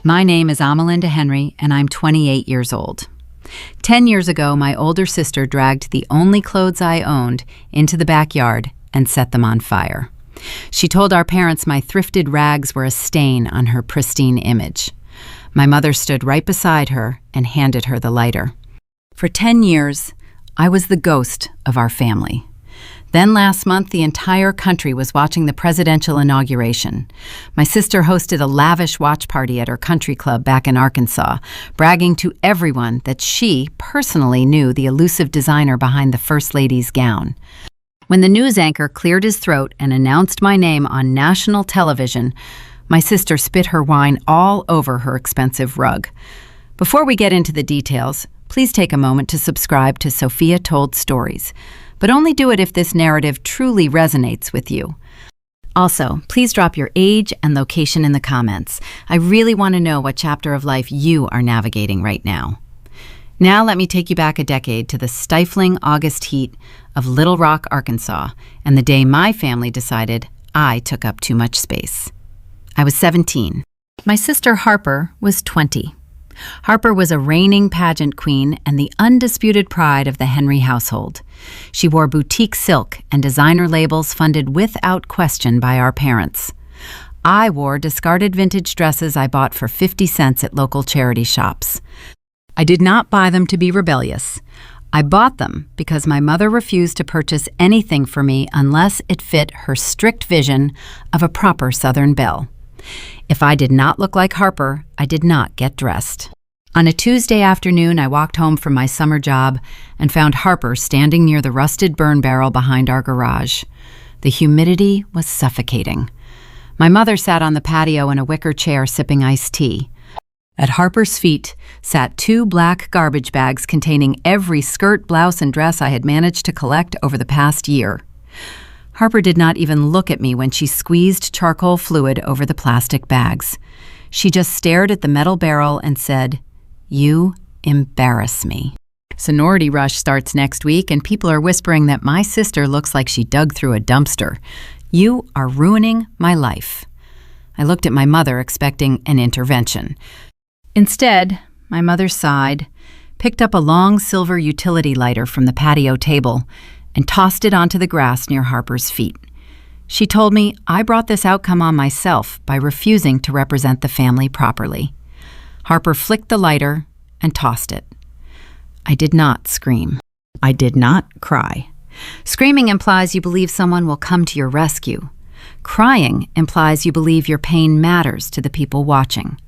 My name is Amelinda Henry, and I'm 28 years old. 10 years ago, my older sister dragged the only clothes I owned into the backyard and set them on fire. She told our parents my thrifted rags were a stain on her pristine image. My mother stood right beside her and handed her the lighter. For 10 years, I was the ghost of our family. Then last month, the entire country was watching the Presidential Inauguration. My sister hosted a lavish watch party at her country club back in Arkansas, bragging to everyone that she personally knew the elusive designer behind the First Lady's gown. When the news anchor cleared his throat and announced my name on national television, my sister spit her wine all over her expensive rug. Before we get into the details, please take a moment to subscribe to Sophia Told Stories, but only do it if this narrative truly resonates with you. Also, please drop your age and location in the comments. I really want to know what chapter of life you are navigating right now. Now let me take you back a decade to the stifling August heat of Little Rock, Arkansas, and the day my family decided I took up too much space. I was 17. My sister Harper was 20. Harper was a reigning pageant queen and the undisputed pride of the Henry household. She wore boutique silk and designer labels funded without question by our parents. I wore discarded vintage dresses I bought for 50 cents at local charity shops. I did not buy them to be rebellious. I bought them because my mother refused to purchase anything for me unless it fit her strict vision of a proper Southern belle. If I did not look like Harper, I did not get dressed. On a Tuesday afternoon, I walked home from my summer job and found Harper standing near the rusted burn barrel behind our garage. The humidity was suffocating. My mother sat on the patio in a wicker chair sipping iced tea. At Harper's feet sat 2 black garbage bags containing every skirt, blouse, and dress I had managed to collect over the past year. Harper did not even look at me when she squeezed charcoal fluid over the plastic bags. She just stared at the metal barrel and said, "You embarrass me." Sonority Rush starts next week, and people are whispering that my sister looks like she dug through a dumpster. You are ruining my life. I looked at my mother expecting an intervention. Instead, my mother sighed, picked up a long silver utility lighter from the patio table, and tossed it onto the grass near Harper's feet. She told me I brought this outcome on myself by refusing to represent the family properly. Harper flicked the lighter and tossed it. I did not scream. I did not cry. Screaming implies you believe someone will come to your rescue. Crying implies you believe your pain matters to the people watching.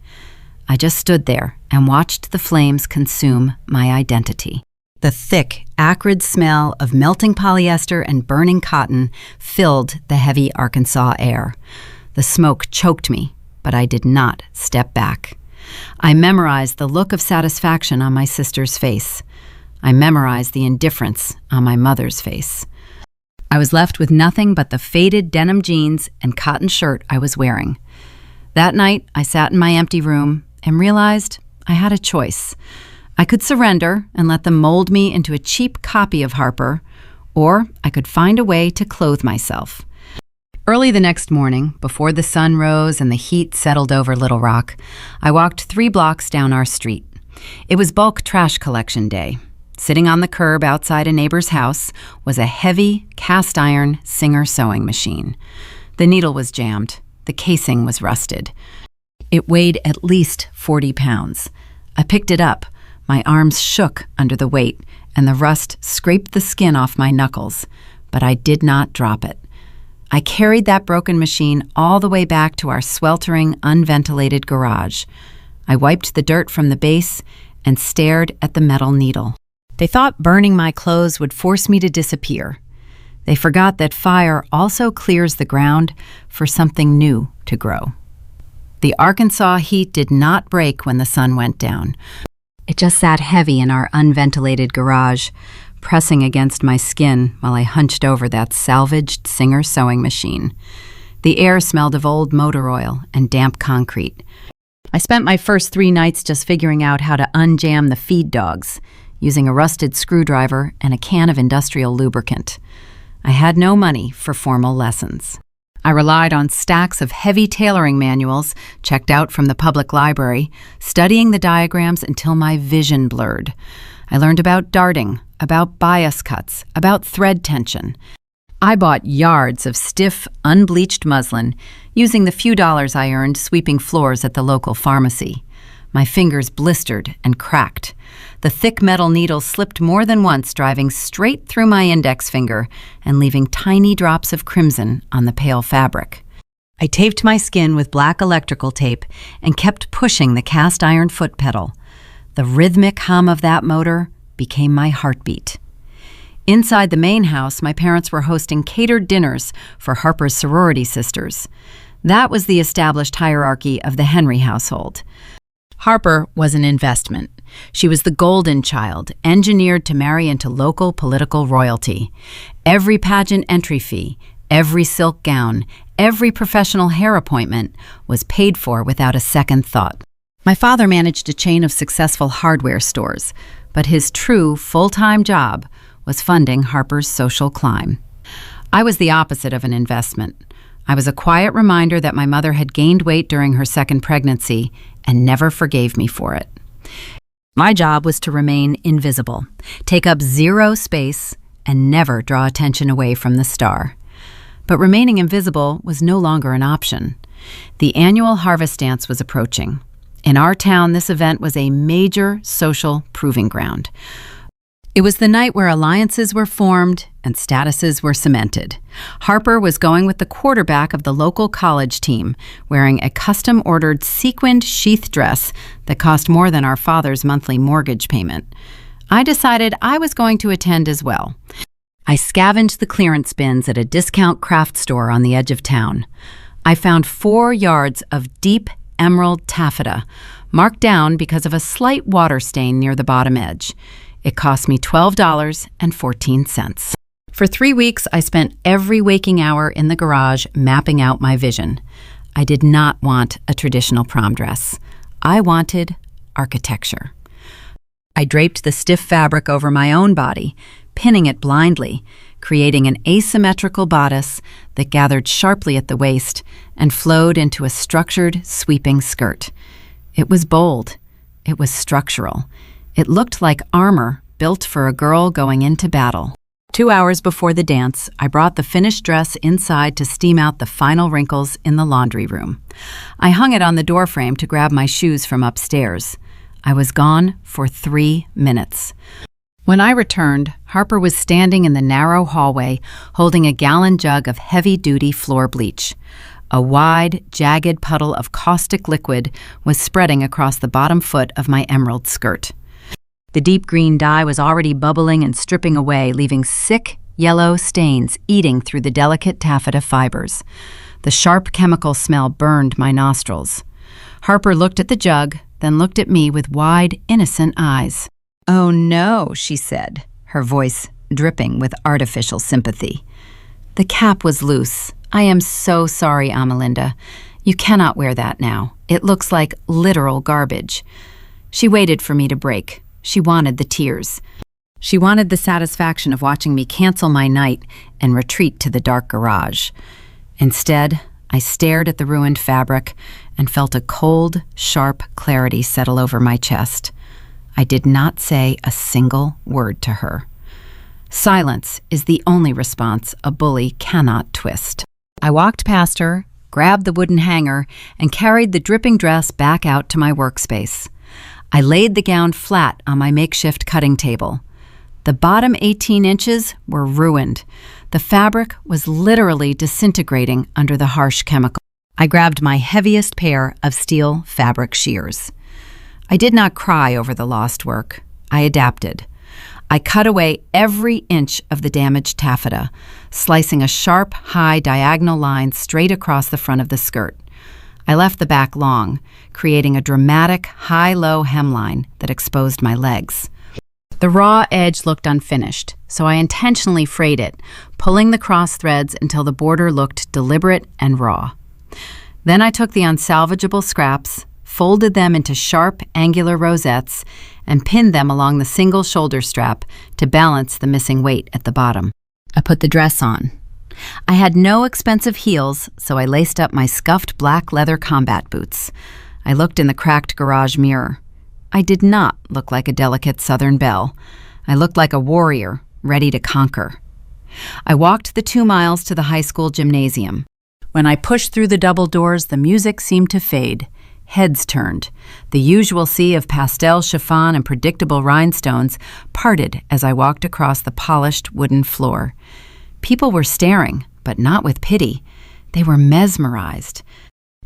I just stood there and watched the flames consume my identity. The thick, acrid smell of melting polyester and burning cotton filled the heavy Arkansas air. The smoke choked me, but I did not step back. I memorized the look of satisfaction on my sister's face. I memorized the indifference on my mother's face. I was left with nothing but the faded denim jeans and cotton shirt I was wearing. That night, I sat in my empty room and realized I had a choice. I could surrender and let them mold me into a cheap copy of Harper, or I could find a way to clothe myself. Early the next morning, before the sun rose and the heat settled over Little Rock, I walked 3 blocks down our street. It was bulk trash collection day. Sitting on the curb outside a neighbor's house was a heavy, cast-iron Singer sewing machine. The needle was jammed. The casing was rusted. It weighed at least 40 pounds. I picked it up. My arms shook under the weight, and the rust scraped the skin off my knuckles, but I did not drop it. I carried that broken machine all the way back to our sweltering, unventilated garage. I wiped the dirt from the base and stared at the metal needle. They thought burning my clothes would force me to disappear. They forgot that fire also clears the ground for something new to grow. The Arkansas heat did not break when the sun went down. It just sat heavy in our unventilated garage, pressing against my skin while I hunched over that salvaged Singer sewing machine. The air smelled of old motor oil and damp concrete. I spent my first 3 nights just figuring out how to unjam the feed dogs, using a rusted screwdriver and a can of industrial lubricant. I had no money for formal lessons. I relied on stacks of heavy tailoring manuals, checked out from the public library, studying the diagrams until my vision blurred. I learned about darting, about bias cuts, about thread tension. I bought yards of stiff, unbleached muslin, using the few dollars I earned sweeping floors at the local pharmacy. My fingers blistered and cracked. The thick metal needle slipped more than once, driving straight through my index finger and leaving tiny drops of crimson on the pale fabric. I taped my skin with black electrical tape and kept pushing the cast iron foot pedal. The rhythmic hum of that motor became my heartbeat. Inside the main house, my parents were hosting catered dinners for Harper's sorority sisters. That was the established hierarchy of the Henry household. Harper was an investment. She was the golden child, engineered to marry into local political royalty. Every pageant entry fee, every silk gown, every professional hair appointment was paid for without a second thought. My father managed a chain of successful hardware stores, but his true full-time job was funding Harper's social climb. I was the opposite of an investment. I was a quiet reminder that my mother had gained weight during her second pregnancy and never forgave me for it. My job was to remain invisible, take up zero space, and never draw attention away from the star. But remaining invisible was no longer an option. The annual harvest dance was approaching. In our town, this event was a major social proving ground. It was the night where alliances were formed and statuses were cemented. Harper was going with the quarterback of the local college team, wearing a custom-ordered sequined sheath dress that cost more than our father's monthly mortgage payment. I decided I was going to attend as well. I scavenged the clearance bins at a discount craft store on the edge of town. I found 4 yards of deep emerald taffeta, marked down because of a slight water stain near the bottom edge. It cost me $12.14. For 3 weeks, I spent every waking hour in the garage mapping out my vision. I did not want a traditional prom dress. I wanted architecture. I draped the stiff fabric over my own body, pinning it blindly, creating an asymmetrical bodice that gathered sharply at the waist and flowed into a structured, sweeping skirt. It was bold. It was structural. It looked like armor built for a girl going into battle. 2 hours before the dance, I brought the finished dress inside to steam out the final wrinkles in the laundry room. I hung it on the doorframe to grab my shoes from upstairs. I was gone for 3 minutes. When I returned, Harper was standing in the narrow hallway holding a gallon jug of heavy-duty floor bleach. A wide, jagged puddle of caustic liquid was spreading across the bottom foot of my emerald skirt. The deep green dye was already bubbling and stripping away, leaving sick, yellow stains eating through the delicate taffeta fibers. The sharp chemical smell burned my nostrils. Harper looked at the jug, then looked at me with wide, innocent eyes. "Oh no," she said, her voice dripping with artificial sympathy. "The cap was loose. I am so sorry, Amelinda. You cannot wear that now. It looks like literal garbage." She waited for me to break. She wanted the tears. She wanted the satisfaction of watching me cancel my night and retreat to the dark garage. Instead, I stared at the ruined fabric and felt a cold, sharp clarity settle over my chest. I did not say a single word to her. Silence is the only response a bully cannot twist. I walked past her, grabbed the wooden hanger, and carried the dripping dress back out to my workspace. I laid the gown flat on my makeshift cutting table. The bottom 18 inches were ruined. The fabric was literally disintegrating under the harsh chemical. I grabbed my heaviest pair of steel fabric shears. I did not cry over the lost work. I adapted. I cut away every inch of the damaged taffeta, slicing a sharp, high diagonal line straight across the front of the skirt. I left the back long, creating a dramatic high-low hemline that exposed my legs. The raw edge looked unfinished, so I intentionally frayed it, pulling the cross threads until the border looked deliberate and raw. Then I took the unsalvageable scraps, folded them into sharp, angular rosettes, and pinned them along the single shoulder strap to balance the missing weight at the bottom. I put the dress on. I had no expensive heels, so I laced up my scuffed black leather combat boots. I looked in the cracked garage mirror. I did not look like a delicate Southern belle. I looked like a warrior, ready to conquer. I walked the 2 miles to the high school gymnasium. When I pushed through the double doors, the music seemed to fade. Heads turned. The usual sea of pastel chiffon and predictable rhinestones parted as I walked across the polished wooden floor. People were staring, but not with pity. They were mesmerized.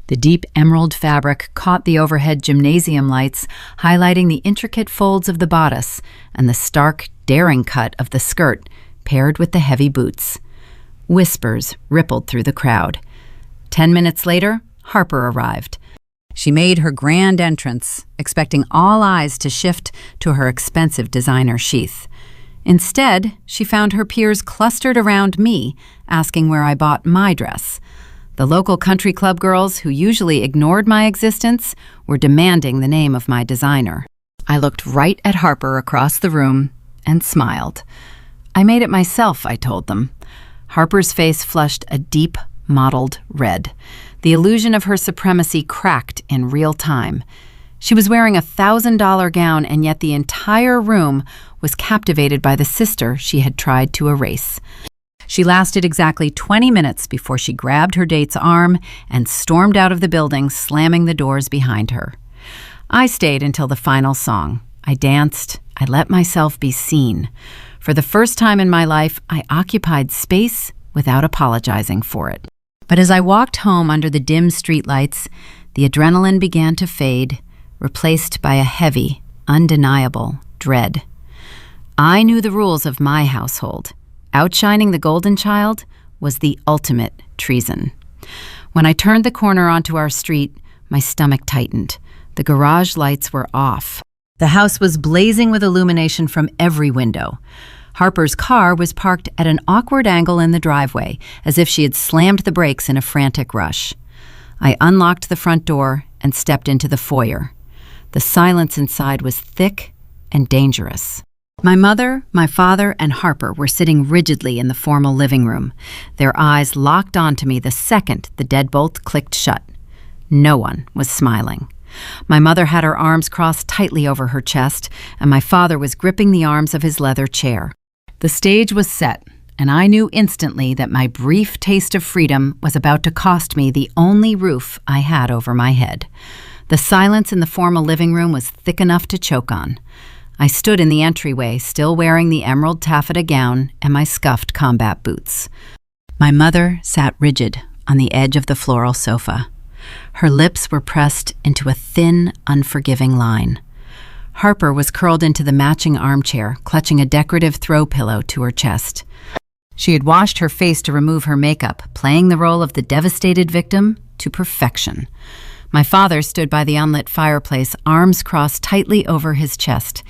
The deep emerald fabric caught the overhead gymnasium lights, highlighting the intricate folds of the bodice and the stark, daring cut of the skirt, paired with the heavy boots. Whispers rippled through the crowd. 10 minutes later, Harper arrived. She made her grand entrance, expecting all eyes to shift to her expensive designer sheath. Instead, she found her peers clustered around me, asking where I bought my dress. The local country club girls, who usually ignored my existence, were demanding the name of my designer. I looked right at Harper across the room and smiled. I made it myself, I told them. Harper's face flushed a deep, mottled red. The illusion of her supremacy cracked in real time. She was wearing a $1,000 gown, and yet the entire room was captivated by the sister she had tried to erase. She lasted exactly 20 minutes before she grabbed her date's arm and stormed out of the building, slamming the doors behind her. I stayed until the final song. I danced. I let myself be seen. For the first time in my life, I occupied space without apologizing for it. But as I walked home under the dim streetlights, the adrenaline began to fade, replaced by a heavy, undeniable dread. I knew the rules of my household. Outshining the golden child was the ultimate treason. When I turned the corner onto our street, my stomach tightened. The garage lights were off. The house was blazing with illumination from every window. Harper's car was parked at an awkward angle in the driveway, as if she had slammed the brakes in a frantic rush. I unlocked the front door and stepped into the foyer. The silence inside was thick and dangerous. My mother, my father, and Harper were sitting rigidly in the formal living room, their eyes locked onto me the second the deadbolt clicked shut. No one was smiling. My mother had her arms crossed tightly over her chest, and my father was gripping the arms of his leather chair. The stage was set, and I knew instantly that my brief taste of freedom was about to cost me the only roof I had over my head. The silence in the formal living room was thick enough to choke on. I stood in the entryway, still wearing the emerald taffeta gown and my scuffed combat boots. My mother sat rigid on the edge of the floral sofa. Her lips were pressed into a thin, unforgiving line. Harper was curled into the matching armchair, clutching a decorative throw pillow to her chest. She had washed her face to remove her makeup, playing the role of the devastated victim to perfection. My father stood by the unlit fireplace, arms crossed tightly over his chest.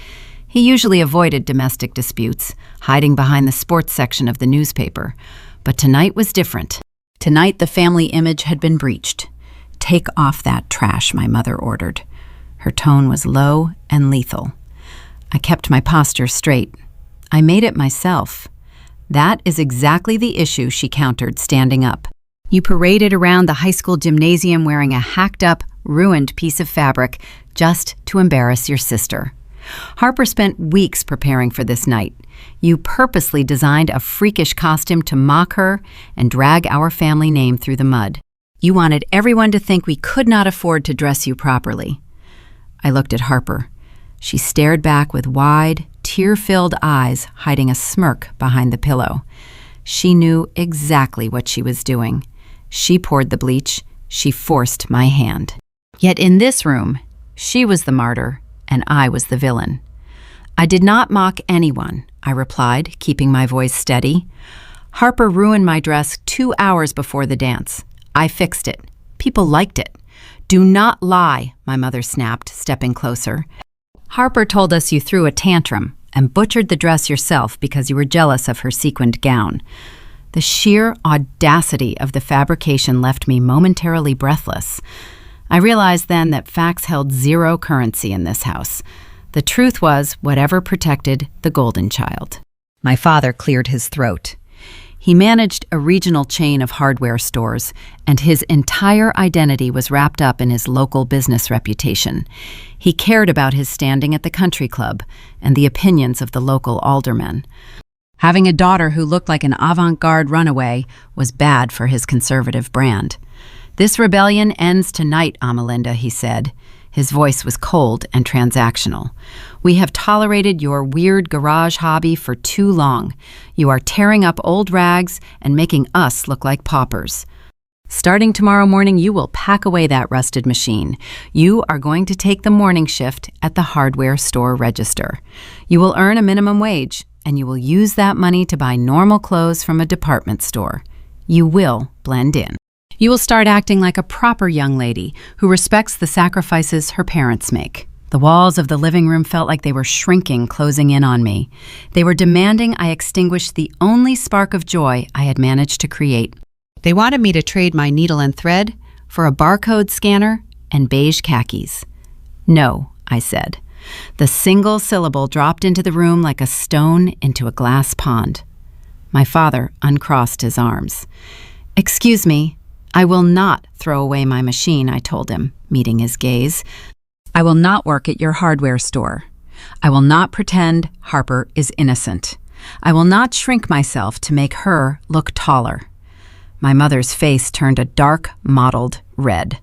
He usually avoided domestic disputes, hiding behind the sports section of the newspaper. But tonight was different. Tonight the family image had been breached. "Take off that trash," my mother ordered. Her tone was low and lethal. I kept my posture straight. I made it myself. "That is exactly the issue," she countered, standing up. "You paraded around the high school gymnasium wearing a hacked-up, ruined piece of fabric just to embarrass your sister. Harper spent weeks preparing for this night. You purposely designed a freakish costume to mock her and drag our family name through the mud. You wanted everyone to think we could not afford to dress you properly." I looked at Harper. She stared back with wide, tear-filled eyes hiding a smirk behind the pillow. She knew exactly what she was doing. She poured the bleach. She forced my hand. Yet in this room, she was the martyr and I was the villain. "I did not mock anyone," I replied, keeping my voice steady. "Harper ruined my dress 2 hours before the dance. I fixed it. People liked it." "Do not lie," my mother snapped, stepping closer. "Harper told us you threw a tantrum and butchered the dress yourself because you were jealous of her sequined gown." The sheer audacity of the fabrication left me momentarily breathless. I realized then that facts held zero currency in this house. The truth was whatever protected the golden child. My father cleared his throat. He managed a regional chain of hardware stores, and his entire identity was wrapped up in his local business reputation. He cared about his standing at the country club and the opinions of the local aldermen. Having a daughter who looked like an avant-garde runaway was bad for his conservative brand. "This rebellion ends tonight, Amelinda," he said. His voice was cold and transactional. "We have tolerated your weird garage hobby for too long. You are tearing up old rags and making us look like paupers. Starting tomorrow morning, you will pack away that rusted machine. You are going to take the morning shift at the hardware store register. You will earn a minimum wage, and you will use that money to buy normal clothes from a department store. You will blend in. You will start acting like a proper young lady who respects the sacrifices her parents make." The walls of the living room felt like they were shrinking, closing in on me. They were demanding I extinguish the only spark of joy I had managed to create. They wanted me to trade my needle and thread for a barcode scanner and beige khakis. "No," I said. The single syllable dropped into the room like a stone into a glass pond. My father uncrossed his arms. "Excuse me, I will not throw away my machine," I told him, meeting his gaze. "I will not work at your hardware store. I will not pretend Harper is innocent. I will not shrink myself to make her look taller." My mother's face turned a dark, mottled red.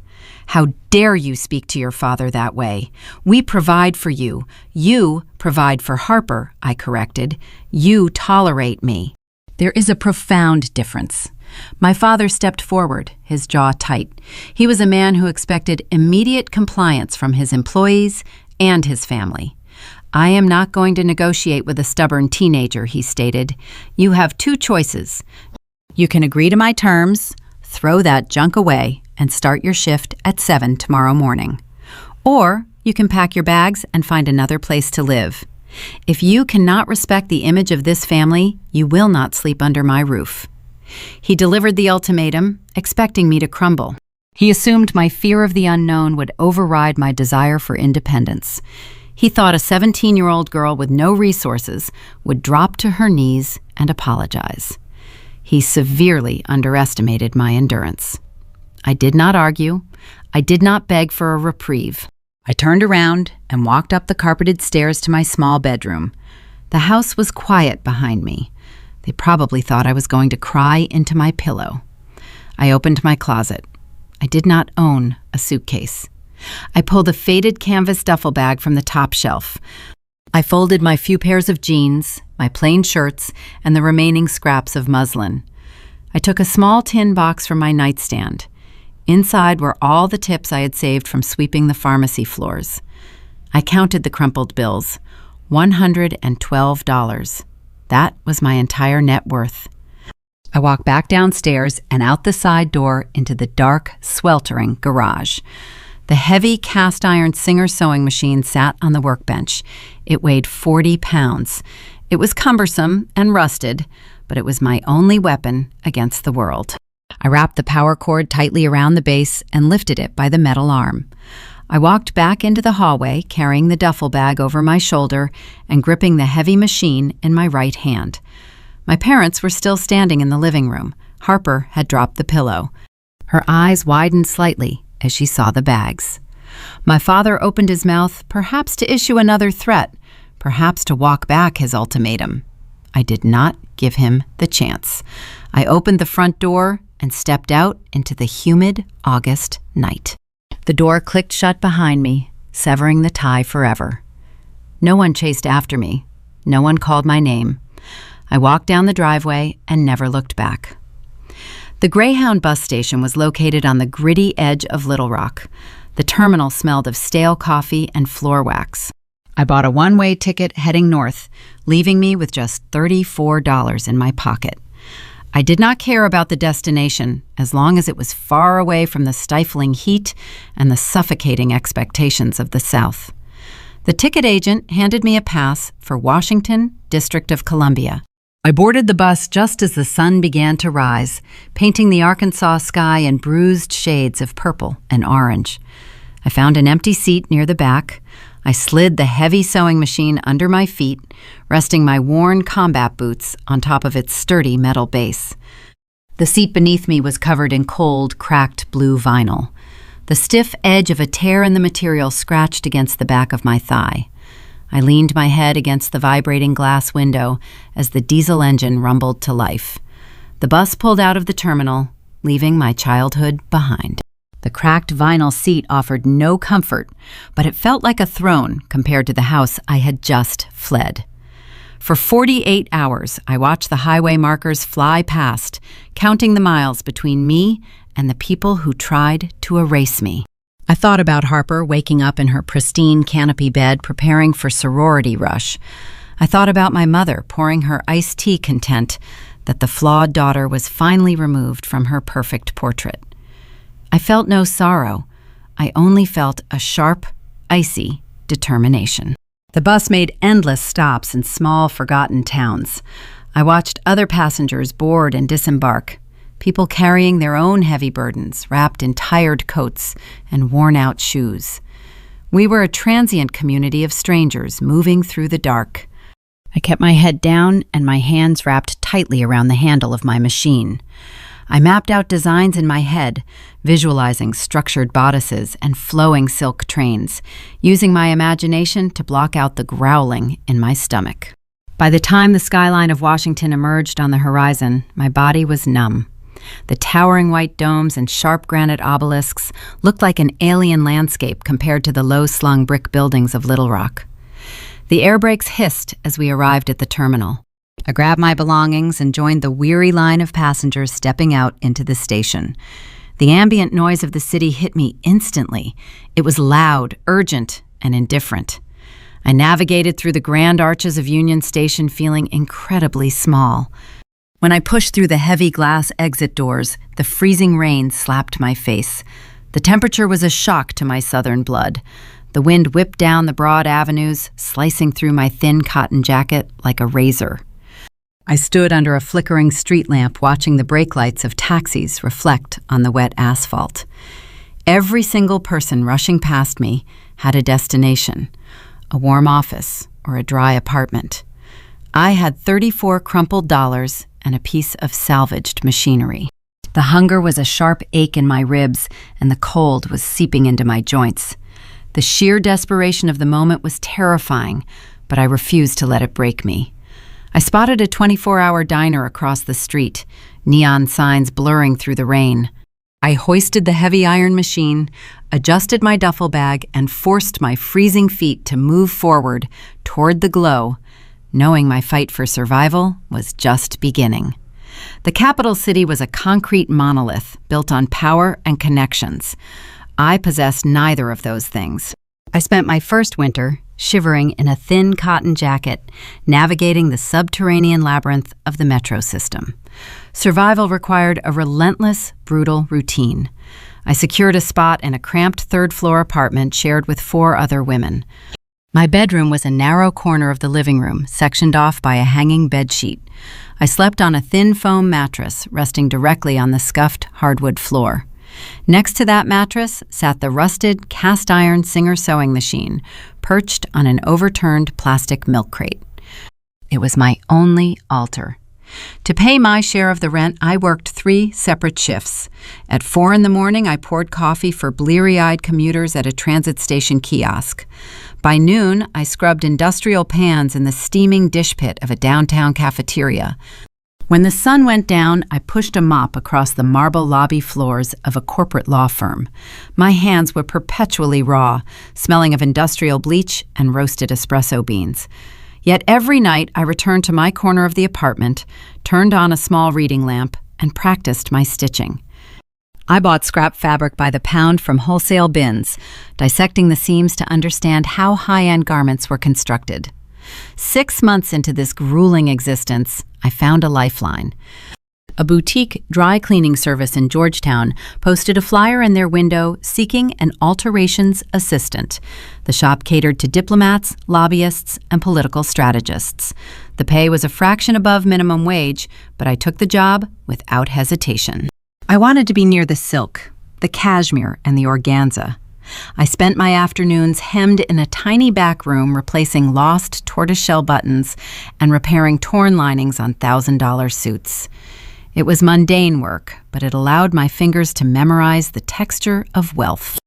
"How dare you speak to your father that way? We provide for you. You provide for Harper," I corrected. "You tolerate me." There is a profound difference. My father stepped forward, his jaw tight. He was a man who expected immediate compliance from his employees and his family. "I am not going to negotiate with a stubborn teenager," he stated. "You have two choices. You can agree to my terms, throw that junk away, and start your shift at 7 tomorrow morning. Or you can pack your bags and find another place to live. If you cannot respect the image of this family, you will not sleep under my roof." He delivered the ultimatum, expecting me to crumble. He assumed my fear of the unknown would override my desire for independence. He thought a 17-year-old girl with no resources would drop to her knees and apologize. He severely underestimated my endurance. I did not argue. I did not beg for a reprieve. I turned around and walked up the carpeted stairs to my small bedroom. The house was quiet behind me. They probably thought I was going to cry into my pillow. I opened my closet. I did not own a suitcase. I pulled a faded canvas duffel bag from the top shelf. I folded my few pairs of jeans, my plain shirts, and the remaining scraps of muslin. I took a small tin box from my nightstand. Inside were all the tips I had saved from sweeping the pharmacy floors. I counted the crumpled bills. $112. That was my entire net worth. I walked back downstairs and out the side door into the dark, sweltering garage. The heavy cast-iron Singer sewing machine sat on the workbench. It weighed 40 pounds. It was cumbersome and rusted, but it was my only weapon against the world. I wrapped the power cord tightly around the base and lifted it by the metal arm. I walked back into the hallway, carrying the duffel bag over my shoulder and gripping the heavy machine in my right hand. My parents were still standing in the living room. Harper had dropped the pillow. Her eyes widened slightly as she saw the bags. My father opened his mouth, perhaps to issue another threat, perhaps to walk back his ultimatum. I did not give him the chance. I opened the front door and stepped out into the humid August night. The door clicked shut behind me, severing the tie forever. No one chased after me. No one called my name. I walked down the driveway and never looked back. The Greyhound bus station was located on the gritty edge of Little Rock. The terminal smelled of stale coffee and floor wax. I bought a one-way ticket heading north, leaving me with just $34 in my pocket. I did not care about the destination as long as it was far away from the stifling heat and the suffocating expectations of the South. The ticket agent handed me a pass for Washington, District of Columbia. I boarded the bus just as the sun began to rise, painting the Arkansas sky in bruised shades of purple and orange. I found an empty seat near the back. I slid the heavy sewing machine under my feet, resting my worn combat boots on top of its sturdy metal base. The seat beneath me was covered in cold, cracked blue vinyl. The stiff edge of a tear in the material scratched against the back of my thigh. I leaned my head against the vibrating glass window as the diesel engine rumbled to life. The bus pulled out of the terminal, leaving my childhood behind. The cracked vinyl seat offered no comfort, but it felt like a throne compared to the house I had just fled. For 48 hours, I watched the highway markers fly past, counting the miles between me and the people who tried to erase me. I thought about Harper waking up in her pristine canopy bed preparing for sorority rush. I thought about my mother pouring her iced tea content that the flawed daughter was finally removed from her perfect portrait. I felt no sorrow. I only felt a sharp, icy determination. The bus made endless stops in small, forgotten towns. I watched other passengers board and disembark, people carrying their own heavy burdens, wrapped in tired coats and worn-out shoes. We were a transient community of strangers moving through the dark. I kept my head down and my hands wrapped tightly around the handle of my machine. I mapped out designs in my head, visualizing structured bodices and flowing silk trains, using my imagination to block out the growling in my stomach. By the time the skyline of Washington emerged on the horizon, my body was numb. The towering white domes and sharp granite obelisks looked like an alien landscape compared to the low-slung brick buildings of Little Rock. The air brakes hissed as we arrived at the terminal. I grabbed my belongings and joined the weary line of passengers stepping out into the station. The ambient noise of the city hit me instantly. It was loud, urgent, and indifferent. I navigated through the grand arches of Union Station feeling incredibly small. When I pushed through the heavy glass exit doors, the freezing rain slapped my face. The temperature was a shock to my southern blood. The wind whipped down the broad avenues, slicing through my thin cotton jacket like a razor. I stood under a flickering street lamp watching the brake lights of taxis reflect on the wet asphalt. Every single person rushing past me had a destination, a warm office or a dry apartment. I had 34 crumpled dollars and a piece of salvaged machinery. The hunger was a sharp ache in my ribs, and the cold was seeping into my joints. The sheer desperation of the moment was terrifying, but I refused to let it break me. I spotted a 24-hour diner across the street, neon signs blurring through the rain. I hoisted the heavy iron machine, adjusted my duffel bag, and forced my freezing feet to move forward toward the glow, knowing my fight for survival was just beginning. The capital city was a concrete monolith built on power and connections. I possessed neither of those things. I spent my first winter shivering in a thin cotton jacket, navigating the subterranean labyrinth of the metro system. Survival required a relentless, brutal routine. I secured a spot in a cramped third-floor apartment shared with 4 other women. My bedroom was a narrow corner of the living room, sectioned off by a hanging bedsheet. I slept on a thin foam mattress, resting directly on the scuffed hardwood floor. Next to that mattress sat the rusted cast-iron Singer sewing machine, perched on an overturned plastic milk crate. It was my only altar. To pay my share of the rent, I worked 3 separate shifts. At 4 in the morning, I poured coffee for bleary-eyed commuters at a transit station kiosk. By noon, I scrubbed industrial pans in the steaming dish pit of a downtown cafeteria. When the sun went down, I pushed a mop across the marble lobby floors of a corporate law firm. My hands were perpetually raw, smelling of industrial bleach and roasted espresso beans. Yet every night I returned to my corner of the apartment, turned on a small reading lamp, and practiced my stitching. I bought scrap fabric by the pound from wholesale bins, dissecting the seams to understand how high-end garments were constructed. 6 months into this grueling existence, I found a lifeline. A boutique dry cleaning service in Georgetown posted a flyer in their window seeking an alterations assistant. The shop catered to diplomats, lobbyists, and political strategists. The pay was a fraction above minimum wage, but I took the job without hesitation. I wanted to be near the silk, the cashmere, and the organza. I spent my afternoons hemmed in a tiny back room replacing lost tortoiseshell buttons and repairing torn linings on $1,000 suits. It was mundane work, but it allowed my fingers to memorize the texture of wealth.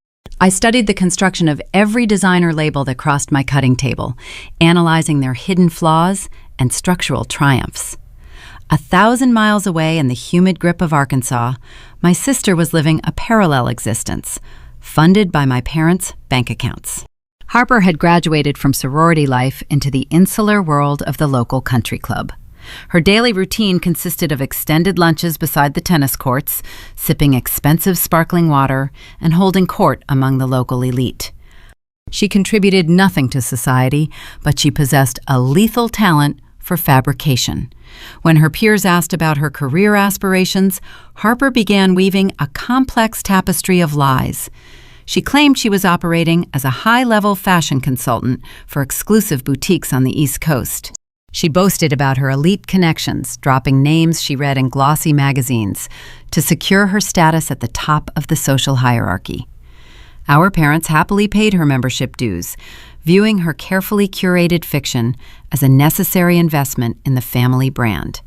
I studied the construction of every designer label that crossed my cutting table, analyzing their hidden flaws and structural triumphs. 1,000 miles away in the humid grip of Arkansas, my sister was living a parallel existence, funded by my parents' bank accounts. Harper had graduated from sorority life into the insular world of the local country club. Her daily routine consisted of extended lunches beside the tennis courts, sipping expensive sparkling water, and holding court among the local elite. She contributed nothing to society, but she possessed a lethal talent for fabrication. When her peers asked about her career aspirations, Harper began weaving a complex tapestry of lies. She claimed she was operating as a high-level fashion consultant for exclusive boutiques on the East Coast. She boasted about her elite connections, dropping names she read in glossy magazines to secure her status at the top of the social hierarchy. Our parents happily paid her membership dues, viewing her carefully curated fiction as a necessary investment in the family brand.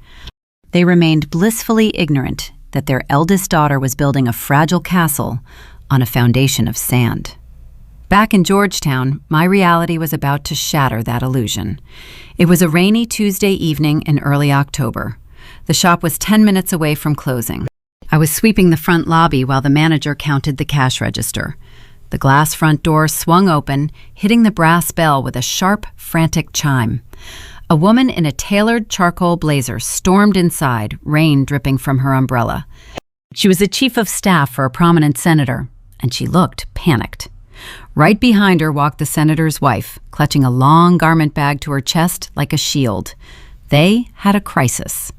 They remained blissfully ignorant that their eldest daughter was building a fragile castle on a foundation of sand. Back in Georgetown, my reality was about to shatter that illusion. It was a rainy Tuesday evening in early October. The shop was 10 minutes away from closing. I was sweeping the front lobby while the manager counted the cash register. The glass front door swung open, hitting the brass bell with a sharp, frantic chime. A woman in a tailored charcoal blazer stormed inside, rain dripping from her umbrella. She was the chief of staff for a prominent senator, and she looked panicked. Right behind her walked the senator's wife, clutching a long garment bag to her chest like a shield. They had a crisis.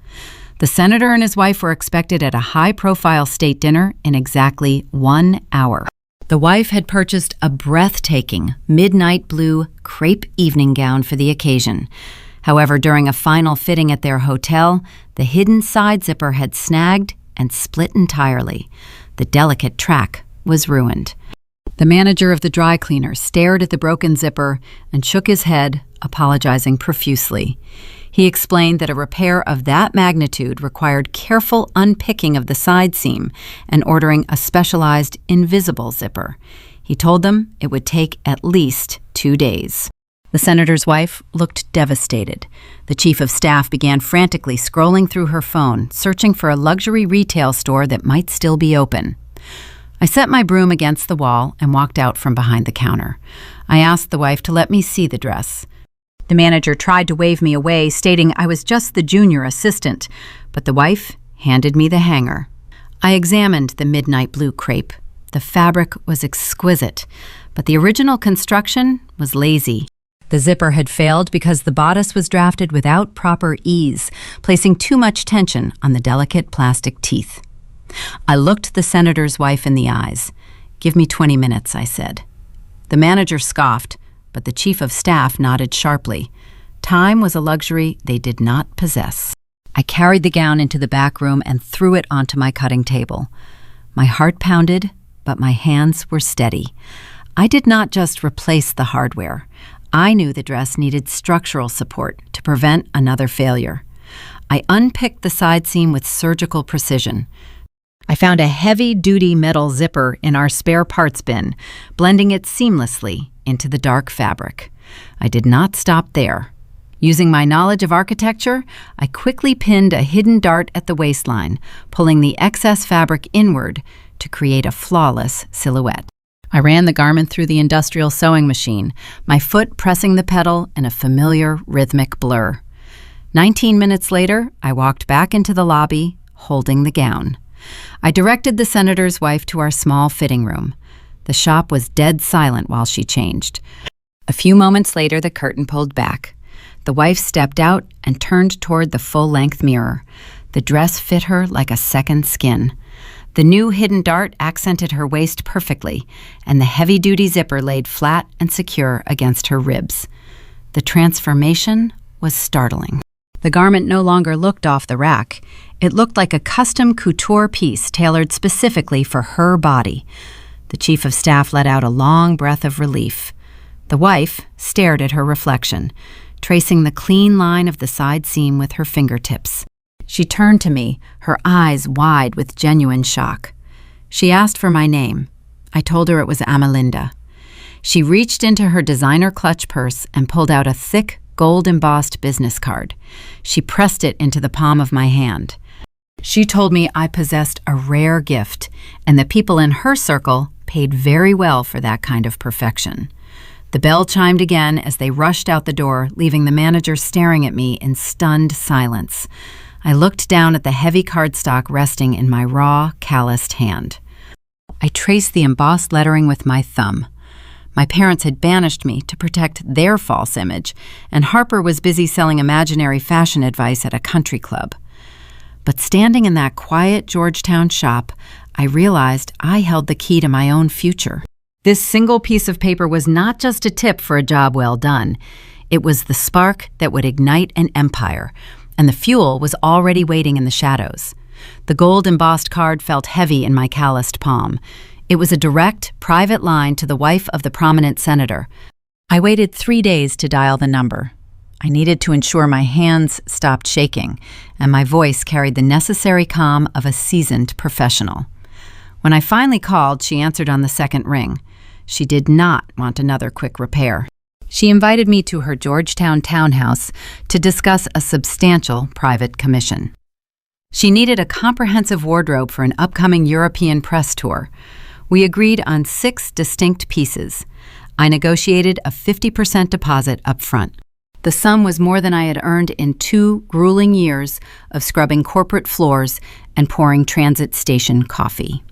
The senator and his wife were expected at a high-profile state dinner in exactly 1 hour. The wife had purchased a breathtaking midnight blue crepe evening gown for the occasion. However, during a final fitting at their hotel, the hidden side zipper had snagged and split entirely. The delicate track was ruined. The manager of the dry cleaner stared at the broken zipper and shook his head, apologizing profusely. He explained that a repair of that magnitude required careful unpicking of the side seam and ordering a specialized invisible zipper. He told them it would take at least 2 days. The senator's wife looked devastated. The chief of staff began frantically scrolling through her phone, searching for a luxury retail store that might still be open. I set my broom against the wall and walked out from behind the counter. I asked the wife to let me see the dress. The manager tried to wave me away, stating I was just the junior assistant, but the wife handed me the hanger. I examined the midnight blue crepe. The fabric was exquisite, but the original construction was lazy. The zipper had failed because the bodice was drafted without proper ease, placing too much tension on the delicate plastic teeth. I looked the senator's wife in the eyes. "Give me 20 minutes," I said. The manager scoffed, but the chief of staff nodded sharply. Time was a luxury they did not possess. I carried the gown into the back room and threw it onto my cutting table. My heart pounded, but my hands were steady. I did not just replace the hardware. I knew the dress needed structural support to prevent another failure. I unpicked the side seam with surgical precision. I found a heavy-duty metal zipper in our spare parts bin, blending it seamlessly into the dark fabric. I did not stop there. Using my knowledge of architecture, I quickly pinned a hidden dart at the waistline, pulling the excess fabric inward to create a flawless silhouette. I ran the garment through the industrial sewing machine, my foot pressing the pedal in a familiar rhythmic blur. 19 minutes later, I walked back into the lobby, holding the gown. I directed the senator's wife to our small fitting room. The shop was dead silent while she changed. A few moments later, the curtain pulled back. The wife stepped out and turned toward the full-length mirror. The dress fit her like a second skin. The new hidden dart accented her waist perfectly, and the heavy-duty zipper laid flat and secure against her ribs. The transformation was startling. The garment no longer looked off the rack. It looked like a custom couture piece tailored specifically for her body. The chief of staff let out a long breath of relief. The wife stared at her reflection, tracing the clean line of the side seam with her fingertips. She turned to me, her eyes wide with genuine shock. She asked for my name. I told her it was Amelinda. She reached into her designer clutch purse and pulled out a thick, gold-embossed business card. She pressed it into the palm of my hand. She told me I possessed a rare gift, and the people in her circle paid very well for that kind of perfection. The bell chimed again as they rushed out the door, leaving the manager staring at me in stunned silence. I looked down at the heavy cardstock resting in my raw, calloused hand. I traced the embossed lettering with my thumb. My parents had banished me to protect their false image, and Harper was busy selling imaginary fashion advice at a country club. But standing in that quiet Georgetown shop, I realized I held the key to my own future. This single piece of paper was not just a tip for a job well done. It was the spark that would ignite an empire, and the fuel was already waiting in the shadows. The gold-embossed card felt heavy in my calloused palm. It was a direct, private line to the wife of the prominent senator. I waited 3 days to dial the number. I needed to ensure my hands stopped shaking, and my voice carried the necessary calm of a seasoned professional. When I finally called, she answered on the second ring. She did not want another quick repair. She invited me to her Georgetown townhouse to discuss a substantial private commission. She needed a comprehensive wardrobe for an upcoming European press tour. We agreed on 6 distinct pieces. I negotiated a 50% deposit up front. The sum was more than I had earned in 2 grueling years of scrubbing corporate floors and pouring transit station coffee.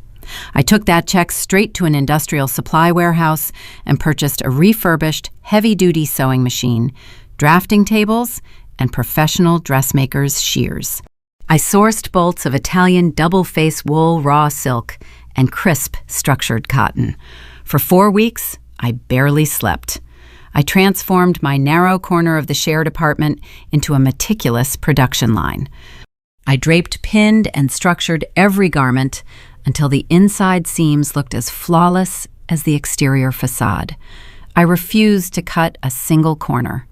I took that check straight to an industrial supply warehouse and purchased a refurbished, heavy-duty sewing machine, drafting tables, and professional dressmaker's shears. I sourced bolts of Italian double-face wool raw silk and crisp, structured cotton. For 4 weeks, I barely slept. I transformed my narrow corner of the shared apartment into a meticulous production line. I draped, pinned, and structured every garment until the inside seams looked as flawless as the exterior facade. I refused to cut a single corner.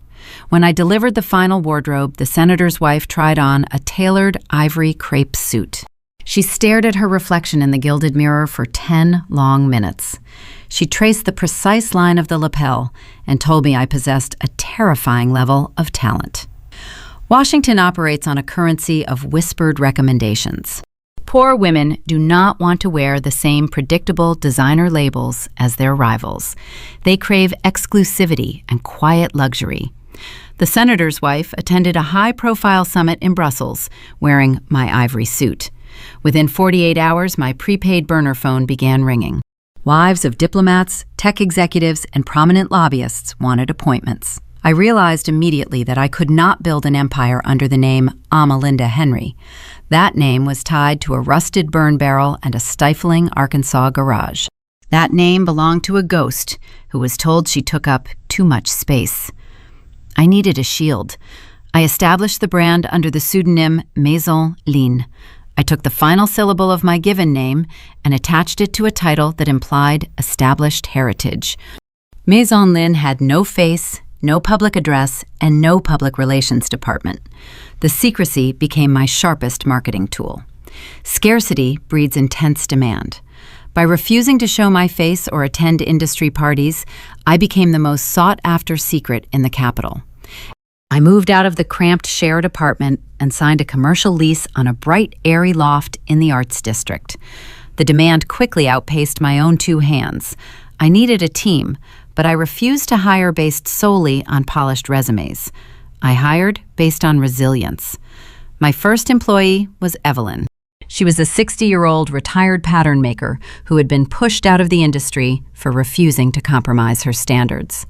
When I delivered the final wardrobe, the senator's wife tried on a tailored ivory crepe suit. She stared at her reflection in the gilded mirror for 10 long minutes. She traced the precise line of the lapel and told me I possessed a terrifying level of talent. Washington operates on a currency of whispered recommendations. Poor women do not want to wear the same predictable designer labels as their rivals. They crave exclusivity and quiet luxury. The senator's wife attended a high-profile summit in Brussels wearing my ivory suit. Within 48 hours, my prepaid burner phone began ringing. Wives of diplomats, tech executives, and prominent lobbyists wanted appointments. I realized immediately that I could not build an empire under the name Amelinda Henry. That name was tied to a rusted burn barrel and a stifling Arkansas garage. That name belonged to a ghost who was told she took up too much space. I needed a shield. I established the brand under the pseudonym Maison Lin. I took the final syllable of my given name and attached it to a title that implied established heritage. Maison Lin had no face, no public address, and no public relations department. The secrecy became my sharpest marketing tool. Scarcity breeds intense demand. By refusing to show my face or attend industry parties, I became the most sought-after secret in the capital. I moved out of the cramped shared apartment and signed a commercial lease on a bright, airy loft in the Arts District. The demand quickly outpaced my own 2 hands. I needed a team, but I refused to hire based solely on polished resumes. I hired based on resilience. My first employee was Evelyn. She was a 60-year-old retired pattern maker who had been pushed out of the industry for refusing to compromise her standards.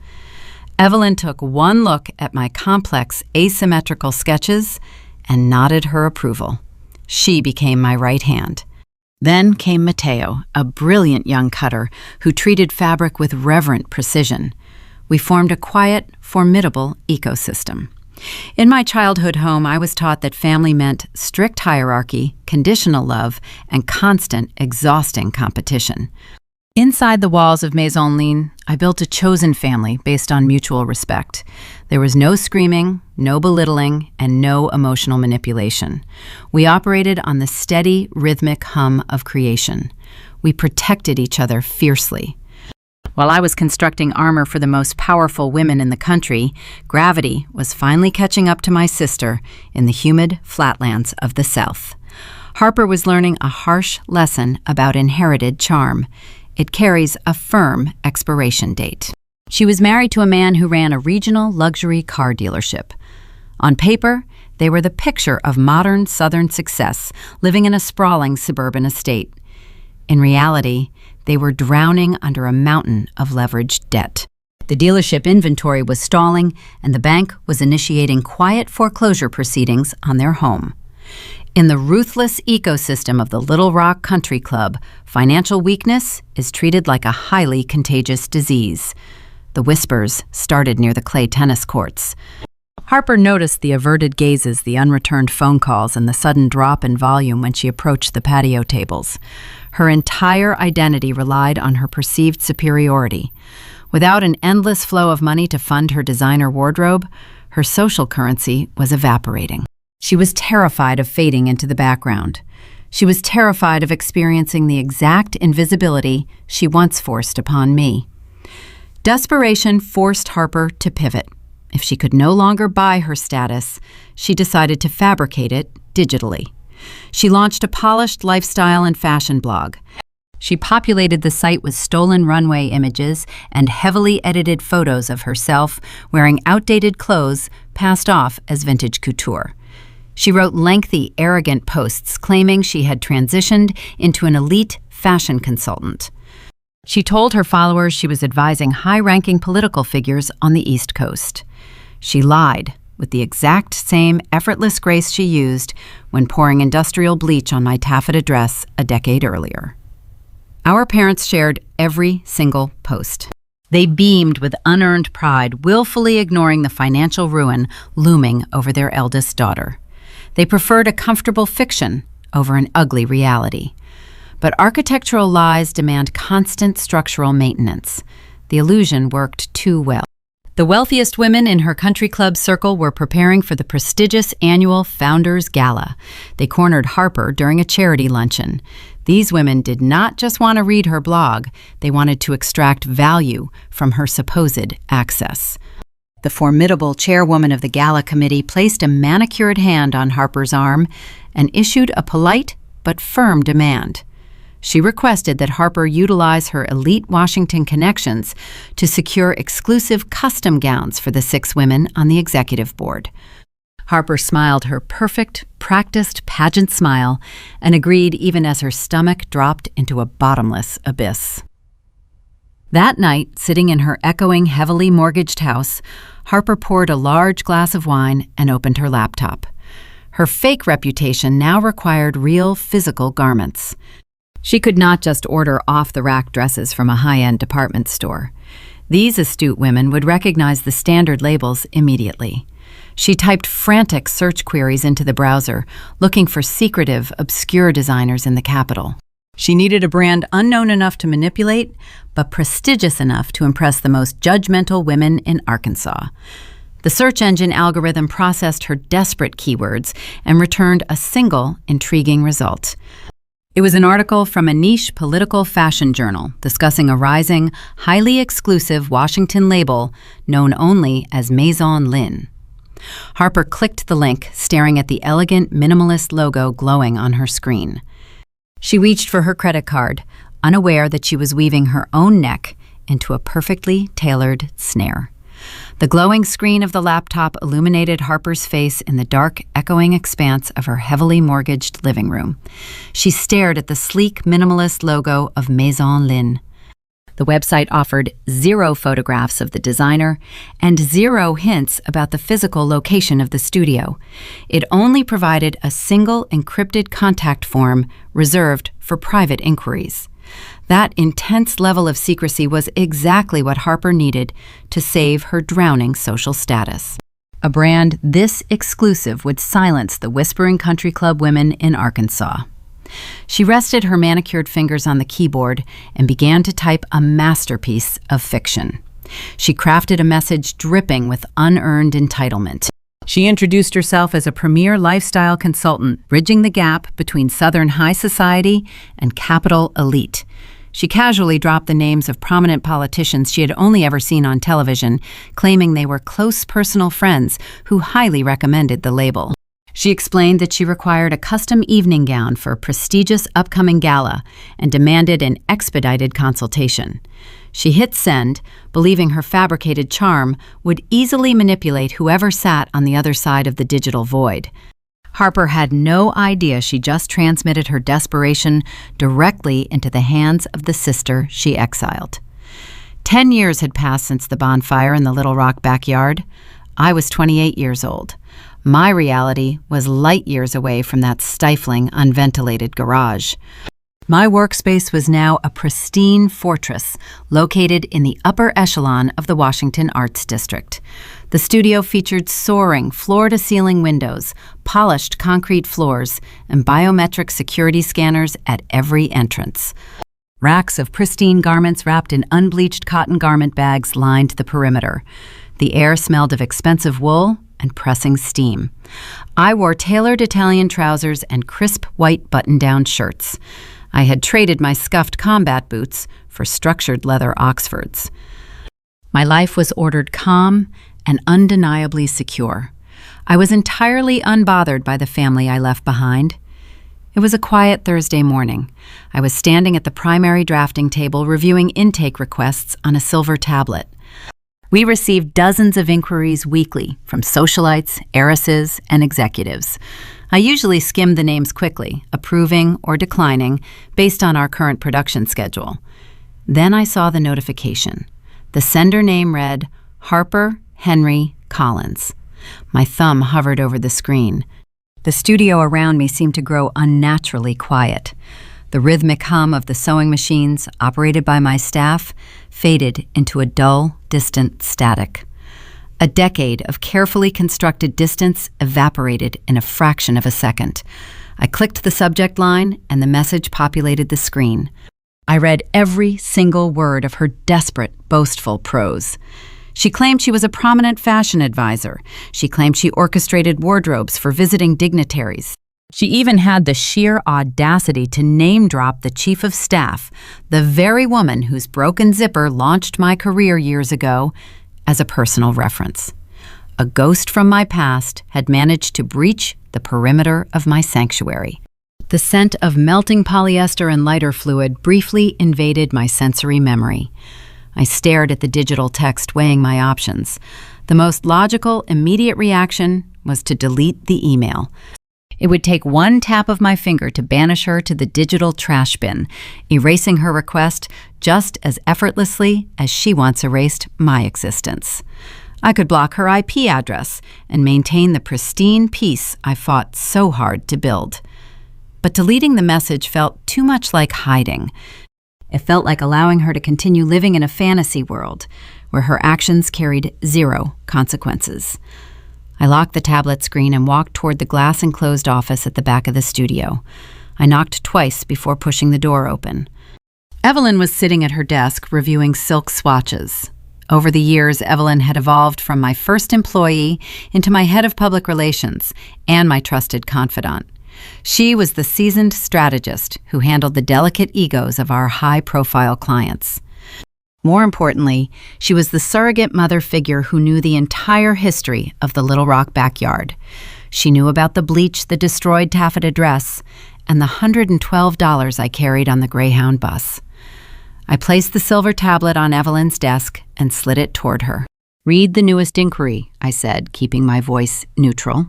Evelyn took one look at my complex, asymmetrical sketches and nodded her approval. She became my right hand. Then came Matteo, a brilliant young cutter who treated fabric with reverent precision. We formed a quiet, formidable ecosystem. In my childhood home, I was taught that family meant strict hierarchy, conditional love, and constant, exhausting competition. Inside the walls of Maison Lin, I built a chosen family based on mutual respect. There was no screaming, no belittling, and no emotional manipulation. We operated on the steady, rhythmic hum of creation. We protected each other fiercely. While I was constructing armor for the most powerful women in the country, gravity was finally catching up to my sister in the humid flatlands of the South. Harper was learning a harsh lesson about inherited charm. It carries a firm expiration date. She was married to a man who ran a regional luxury car dealership. On paper, they were the picture of modern Southern success, living in a sprawling suburban estate. In reality, they were drowning under a mountain of leveraged debt. The dealership inventory was stalling, and the bank was initiating quiet foreclosure proceedings on their home. In the ruthless ecosystem of the Little Rock Country Club, financial weakness is treated like a highly contagious disease. The whispers started near the clay tennis courts. Harper noticed the averted gazes, the unreturned phone calls, and the sudden drop in volume when she approached the patio tables. Her entire identity relied on her perceived superiority. Without an endless flow of money to fund her designer wardrobe, her social currency was evaporating. She was terrified of fading into the background. She was terrified of experiencing the exact invisibility she once forced upon me. Desperation forced Harper to pivot. If she could no longer buy her status, she decided to fabricate it digitally. She launched a polished lifestyle and fashion blog. She populated the site with stolen runway images and heavily edited photos of herself wearing outdated clothes passed off as vintage couture. She wrote lengthy, arrogant posts claiming she had transitioned into an elite fashion consultant. She told her followers she was advising high-ranking political figures on the East Coast. She lied with the exact same effortless grace she used when pouring industrial bleach on my taffeta dress a decade earlier. Our parents shared every single post. They beamed with unearned pride, willfully ignoring the financial ruin looming over their eldest daughter. They preferred a comfortable fiction over an ugly reality. But architectural lies demand constant structural maintenance. The illusion worked too well. The wealthiest women in her country club circle were preparing for the prestigious annual Founders Gala. They cornered Harper during a charity luncheon. These women did not just want to read her blog, they wanted to extract value from her supposed access. The formidable chairwoman of the gala committee placed a manicured hand on Harper's arm and issued a polite but firm demand. She requested that Harper utilize her elite Washington connections to secure exclusive custom gowns for the 6 women on the executive board. Harper smiled her perfect, practiced pageant smile and agreed even as her stomach dropped into a bottomless abyss. That night, sitting in her echoing, heavily mortgaged house, Harper poured a large glass of wine and opened her laptop. Her fake reputation now required real physical garments. She could not just order off-the-rack dresses from a high-end department store. These astute women would recognize the standard labels immediately. She typed frantic search queries into the browser, looking for secretive, obscure designers in the capital. She needed a brand unknown enough to manipulate, but prestigious enough to impress the most judgmental women in Arkansas. The search engine algorithm processed her desperate keywords and returned a single, intriguing result. It was an article from a niche political fashion journal discussing a rising, highly exclusive Washington label known only as Maison Lin. Harper clicked the link, staring at the elegant, minimalist logo glowing on her screen. She reached for her credit card, unaware that she was weaving her own neck into a perfectly tailored snare. The glowing screen of the laptop illuminated Harper's face in the dark, echoing expanse of her heavily mortgaged living room. She stared at the sleek, minimalist logo of Maison Lin. The website offered 0 photographs of the designer and 0 hints about the physical location of the studio. It only provided a single encrypted contact form reserved for private inquiries. That intense level of secrecy was exactly what Harper needed to save her drowning social status. A brand this exclusive would silence the whispering country club women in Arkansas. She rested her manicured fingers on the keyboard and began to type a masterpiece of fiction. She crafted a message dripping with unearned entitlement. She introduced herself as a premier lifestyle consultant, bridging the gap between Southern high society and capital elite. She casually dropped the names of prominent politicians she had only ever seen on television, claiming they were close personal friends who highly recommended the label. She explained that she required a custom evening gown for a prestigious upcoming gala and demanded an expedited consultation. She hit send, believing her fabricated charm would easily manipulate whoever sat on the other side of the digital void. Harper had no idea she just transmitted her desperation directly into the hands of the sister she exiled. 10 years had passed since the bonfire in the Little Rock backyard. I was 28 years old. My reality was light years away from that stifling, unventilated garage. My workspace was now a pristine fortress located in the upper echelon of the Washington Arts District. The studio featured soaring, floor-to-ceiling windows, polished concrete floors, and biometric security scanners at every entrance. Racks of pristine garments wrapped in unbleached cotton garment bags lined the perimeter. The air smelled of expensive wool and pressing steam. I wore tailored Italian trousers and crisp white button-down shirts. I had traded my scuffed combat boots for structured leather Oxfords. My life was ordered calm and undeniably secure. I was entirely unbothered by the family I left behind. It was a quiet Thursday morning. I was standing at the primary drafting table reviewing intake requests on a silver tablet. We received dozens of inquiries weekly from socialites, heiresses, and executives. I usually skimmed the names quickly, approving or declining based on our current production schedule. Then I saw the notification. The sender name read Harper Henry Collins. My thumb hovered over the screen. The studio around me seemed to grow unnaturally quiet. The rhythmic hum of the sewing machines, operated by my staff, faded into a dull, distant static. A decade of carefully constructed distance evaporated in a fraction of a second. I clicked the subject line, and the message populated the screen. I read every single word of her desperate, boastful prose. She claimed she was a prominent fashion advisor. She claimed she orchestrated wardrobes for visiting dignitaries. She even had the sheer audacity to name-drop the chief of staff, the very woman whose broken zipper launched my career years ago, as a personal reference. A ghost from my past had managed to breach the perimeter of my sanctuary. The scent of melting polyester and lighter fluid briefly invaded my sensory memory. I stared at the digital text, weighing my options. The most logical, immediate reaction was to delete the email. It would take one tap of my finger to banish her to the digital trash bin, erasing her request just as effortlessly as she once erased my existence. I could block her IP address and maintain the pristine peace I fought so hard to build. But deleting the message felt too much like hiding. It felt like allowing her to continue living in a fantasy world where her actions carried zero consequences. I locked the tablet screen and walked toward the glass-enclosed office at the back of the studio. I knocked twice before pushing the door open. Evelyn was sitting at her desk reviewing silk swatches. Over the years, Evelyn had evolved from my first employee into my head of public relations and my trusted confidant. She was the seasoned strategist who handled the delicate egos of our high-profile clients. More importantly, she was the surrogate mother figure who knew the entire history of the Little Rock backyard. She knew about the bleach, the destroyed taffeta dress, and the $112 I carried on the Greyhound bus. I placed the silver tablet on Evelyn's desk and slid it toward her. "Read the newest inquiry," I said, keeping my voice neutral.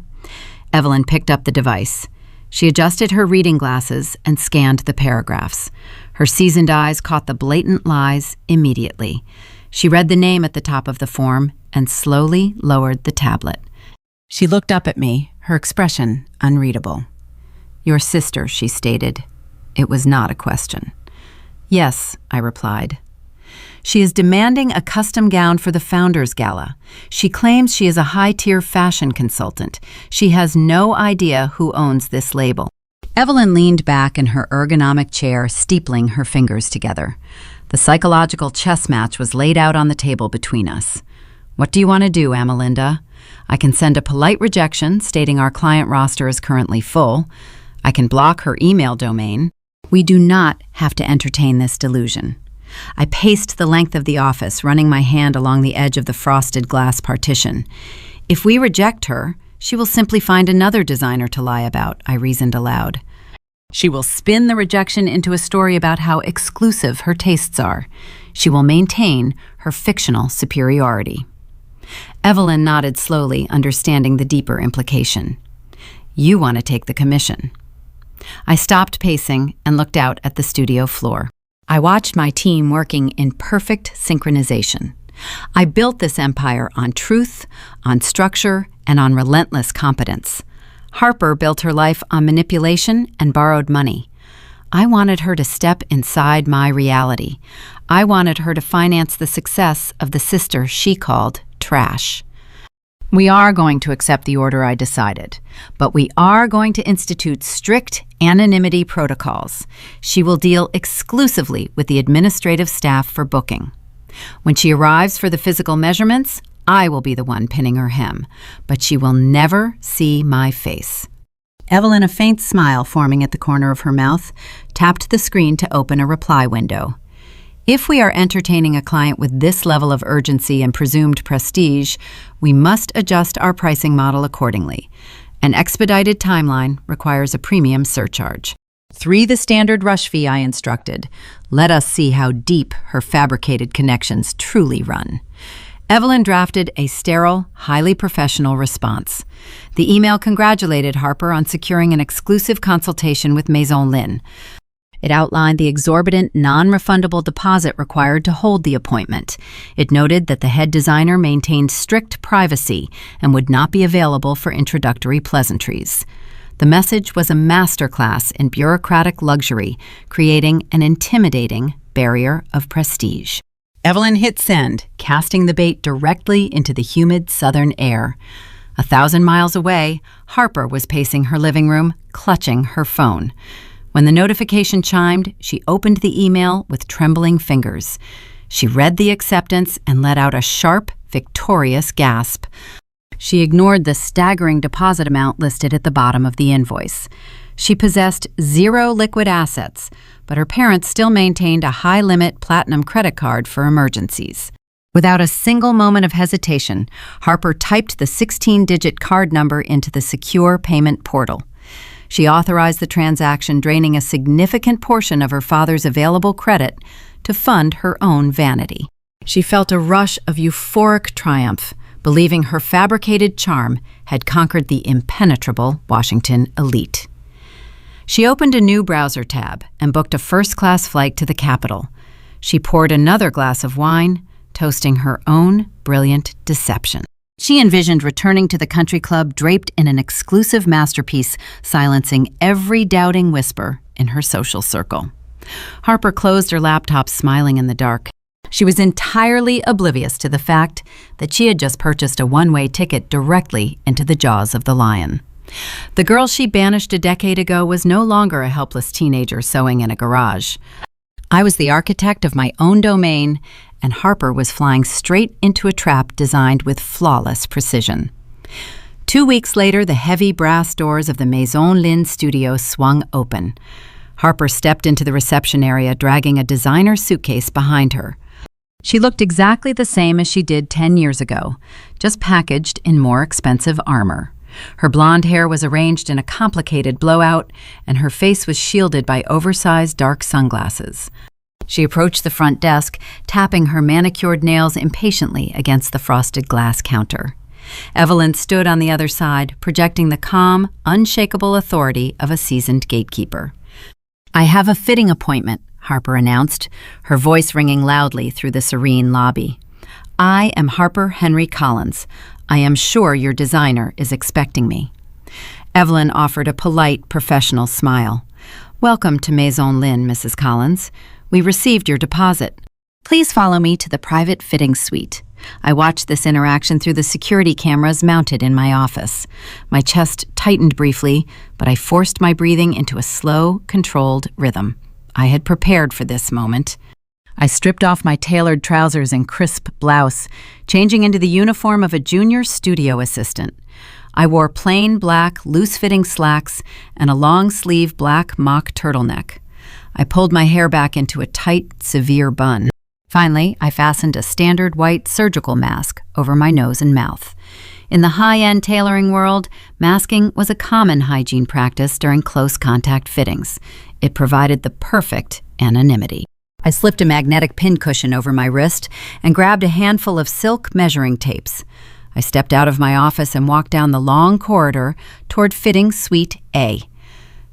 Evelyn picked up the device. She adjusted her reading glasses and scanned the paragraphs. Her seasoned eyes caught the blatant lies immediately. She read the name at the top of the form and slowly lowered the tablet. She looked up at me, her expression unreadable. "Your sister," she stated. It was not a question. "Yes," I replied. "She is demanding a custom gown for the Founders Gala. She claims she is a high-tier fashion consultant. She has no idea who owns this label." Evelyn leaned back in her ergonomic chair, steepling her fingers together. The psychological chess match was laid out on the table between us. What do you want to do, Amelinda? I can send a polite rejection stating our client roster is currently full. I can block her email domain. We do not have to entertain this delusion. I paced the length of the office, running my hand along the edge of the frosted glass partition. If we reject her, she will simply find another designer to lie about, I reasoned aloud. She will spin the rejection into a story about how exclusive her tastes are. She will maintain her fictional superiority. Evelyn nodded slowly, understanding the deeper implication. You want to take the commission. I stopped pacing and looked out at the studio floor. I watched my team working in perfect synchronization. I built this empire on truth, on structure, and on relentless competence. Harper built her life on manipulation and borrowed money. I wanted her to step inside my reality. I wanted her to finance the success of the sister she called Trash. We are going to accept the order I decided, but we are going to institute strict anonymity protocols. She will deal exclusively with the administrative staff for booking. When she arrives for the physical measurements, I will be the one pinning her hem, but she will never see my face. Evelyn, a faint smile forming at the corner of her mouth, tapped the screen to open a reply window. If we are entertaining a client with this level of urgency and presumed prestige, we must adjust our pricing model accordingly. An expedited timeline requires a premium surcharge. 3 the standard rush fee, I instructed. Let us see how deep her fabricated connections truly run. Evelyn drafted a sterile, highly professional response. The email congratulated Harper on securing an exclusive consultation with Maison Lin. It outlined the exorbitant, non-refundable deposit required to hold the appointment. It noted that the head designer maintained strict privacy and would not be available for introductory pleasantries. The message was a masterclass in bureaucratic luxury, creating an intimidating barrier of prestige. Evelyn hit send, casting the bait directly into the humid southern air. 1,000 miles away, Harper was pacing her living room, clutching her phone. When the notification chimed, she opened the email with trembling fingers. She read the acceptance and let out a sharp, victorious gasp. She ignored the staggering deposit amount listed at the bottom of the invoice. She possessed 0 liquid assets, but her parents still maintained a high-limit platinum credit card for emergencies. Without a single moment of hesitation, Harper typed the 16-digit card number into the secure payment portal. She authorized the transaction, draining a significant portion of her father's available credit to fund her own vanity. She felt a rush of euphoric triumph, believing her fabricated charm had conquered the impenetrable Washington elite. She opened a new browser tab and booked a first-class flight to the capital. She poured another glass of wine, toasting her own brilliant deception. She envisioned returning to the country club draped in an exclusive masterpiece, silencing every doubting whisper in her social circle. Harper closed her laptop, smiling in the dark. She was entirely oblivious to the fact that she had just purchased a one-way ticket directly into the jaws of the lion. The girl she banished a decade ago was no longer a helpless teenager sewing in a garage. I was the architect of my own domain, and Harper was flying straight into a trap designed with flawless precision. 2 weeks later, the heavy brass doors of the Maison Lin studio swung open. Harper stepped into the reception area, dragging a designer suitcase behind her. She looked exactly the same as she did 10 years ago, just packaged in more expensive armor. Her blonde hair was arranged in a complicated blowout, and her face was shielded by oversized dark sunglasses. She approached the front desk, tapping her manicured nails impatiently against the frosted glass counter. Evelyn stood on the other side, projecting the calm, unshakable authority of a seasoned gatekeeper. "I have a fitting appointment," Harper announced, her voice ringing loudly through the serene lobby. "I am Harper Henry Collins. I am sure your designer is expecting me." Evelyn offered a polite, professional smile. "Welcome to Maison Lin, Mrs. Collins. We received your deposit. Please follow me to the private fitting suite." I watched this interaction through the security cameras mounted in my office. My chest tightened briefly, but I forced my breathing into a slow, controlled rhythm. I had prepared for this moment. I stripped off my tailored trousers and crisp blouse, changing into the uniform of a junior studio assistant. I wore plain black, loose-fitting slacks and a long-sleeve black mock turtleneck. I pulled my hair back into a tight, severe bun. Finally, I fastened a standard white surgical mask over my nose and mouth. In the high-end tailoring world, masking was a common hygiene practice during close-contact fittings. It provided the perfect anonymity. I slipped a magnetic pincushion over my wrist and grabbed a handful of silk measuring tapes. I stepped out of my office and walked down the long corridor toward fitting suite A.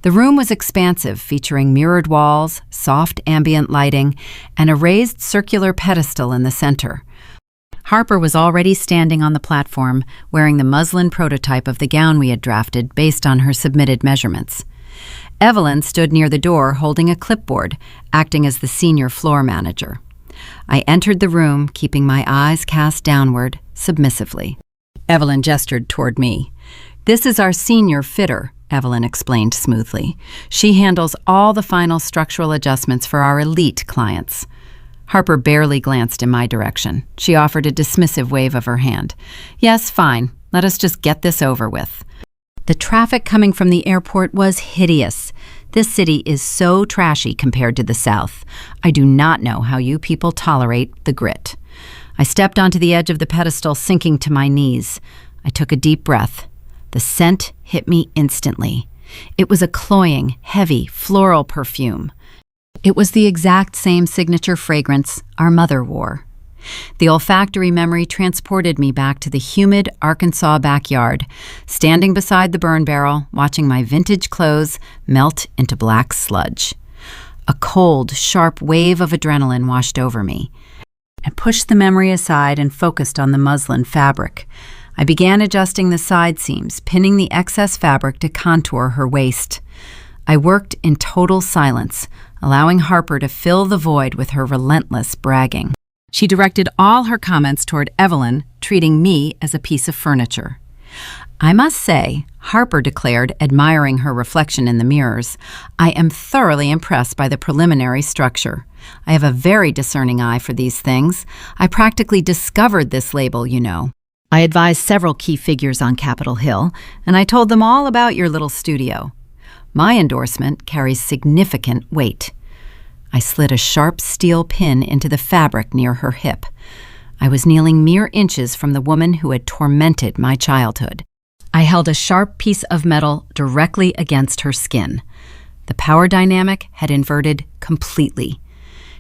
The room was expansive, featuring mirrored walls, soft ambient lighting, and a raised circular pedestal in the center. Harper was already standing on the platform, wearing the muslin prototype of the gown we had drafted based on her submitted measurements. Evelyn stood near the door holding a clipboard, acting as the senior floor manager. I entered the room, keeping my eyes cast downward, submissively. Evelyn gestured toward me. "This is our senior fitter," Evelyn explained smoothly. "She handles all the final structural adjustments for our elite clients." Harper barely glanced in my direction. She offered a dismissive wave of her hand. "Yes, fine. Let us just get this over with." The traffic coming from the airport was hideous. This city is so trashy compared to the South. I do not know how you people tolerate the grit. I stepped onto the edge of the pedestal, sinking to my knees. I took a deep breath. The scent hit me instantly. It was a cloying, heavy, floral perfume. It was the exact same signature fragrance our mother wore. The olfactory memory transported me back to the humid Arkansas backyard, standing beside the burn barrel, watching my vintage clothes melt into black sludge. A cold, sharp wave of adrenaline washed over me. I pushed the memory aside and focused on the muslin fabric. I began adjusting the side seams, pinning the excess fabric to contour her waist. I worked in total silence, allowing Harper to fill the void with her relentless bragging. She directed all her comments toward Evelyn, treating me as a piece of furniture. "I must say," Harper declared, admiring her reflection in the mirrors, "I am thoroughly impressed by the preliminary structure. I have a very discerning eye for these things. I practically discovered this label, you know. I advised several key figures on Capitol Hill, and I told them all about your little studio. My endorsement carries significant weight." I slid a sharp steel pin into the fabric near her hip. I was kneeling mere inches from the woman who had tormented my childhood. I held a sharp piece of metal directly against her skin. The power dynamic had inverted completely.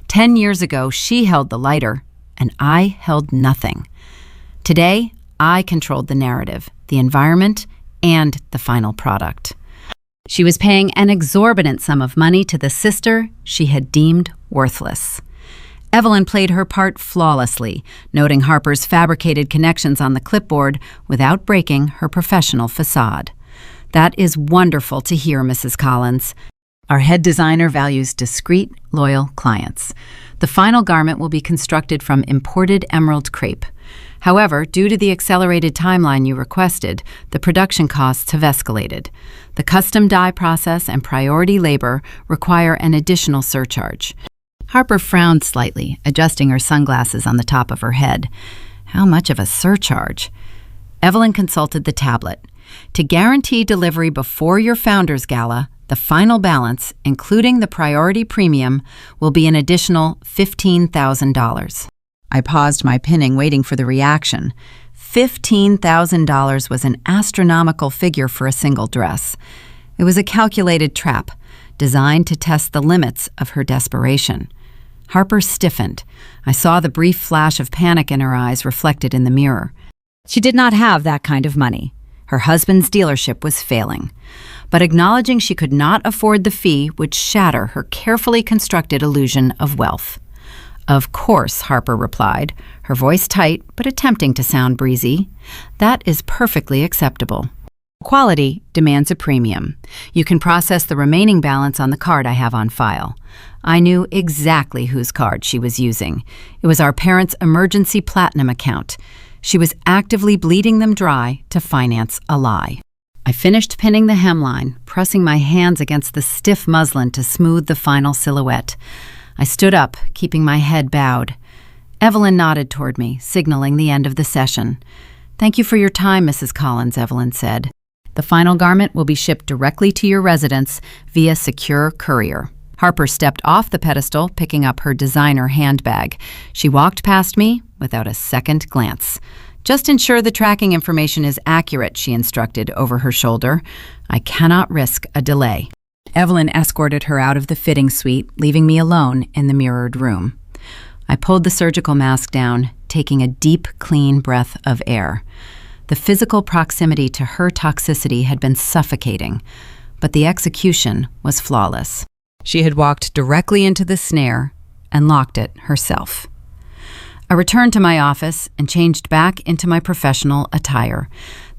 10 years ago, she held the lighter, and I held nothing. Today, I controlled the narrative, the environment, and the final product. She was paying an exorbitant sum of money to the sister she had deemed worthless. Evelyn played her part flawlessly, noting Harper's fabricated connections on the clipboard without breaking her professional facade. "That is wonderful to hear, Mrs. Collins. Our head designer values discreet, loyal clients. The final garment will be constructed from imported emerald crepe. However, due to the accelerated timeline you requested, the production costs have escalated. The custom dye process and priority labor require an additional surcharge." Harper frowned slightly, adjusting her sunglasses on the top of her head. How much of a surcharge? Evelyn consulted the tablet. "To guarantee delivery before your Founders Gala, the final balance, including the priority premium, will be an additional $15,000. I paused my pinning, waiting for the reaction. $15,000 was an astronomical figure for a single dress. It was a calculated trap, designed to test the limits of her desperation. Harper stiffened. I saw the brief flash of panic in her eyes reflected in the mirror. She did not have that kind of money. Her husband's dealership was failing. But acknowledging she could not afford the fee would shatter her carefully constructed illusion of wealth. "Of course," Harper replied, her voice tight but attempting to sound breezy. "That is perfectly acceptable." Quality demands a premium. You can process the remaining balance on the card I have on file. I knew exactly whose card she was using. It was our parents' emergency platinum account. She was actively bleeding them dry to finance a lie. I finished pinning the hemline, pressing my hands against the stiff muslin to smooth the final silhouette. I stood up, keeping my head bowed. Evelyn nodded toward me, signaling the end of the session. "Thank you for your time, Mrs. Collins," Evelyn said. "The final garment will be shipped directly to your residence via secure courier." Harper stepped off the pedestal, picking up her designer handbag. She walked past me without a second glance. "Just ensure the tracking information is accurate," she instructed over her shoulder. "I cannot risk a delay." Evelyn escorted her out of the fitting suite, leaving me alone in the mirrored room. I pulled the surgical mask down, taking a deep, clean breath of air. The physical proximity to her toxicity had been suffocating, but the execution was flawless. She had walked directly into the snare and locked it herself. I returned to my office and changed back into my professional attire.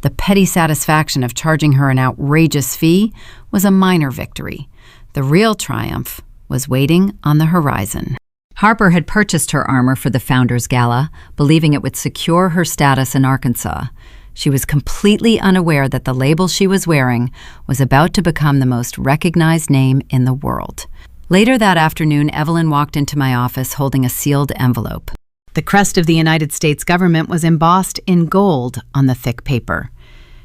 The petty satisfaction of charging her an outrageous fee was a minor victory. The real triumph was waiting on the horizon. Harper had purchased her armor for the Founders Gala, believing it would secure her status in Arkansas. She was completely unaware that the label she was wearing was about to become the most recognized name in the world. Later that afternoon, Evelyn walked into my office holding a sealed envelope. The crest of the United States government was embossed in gold on the thick paper.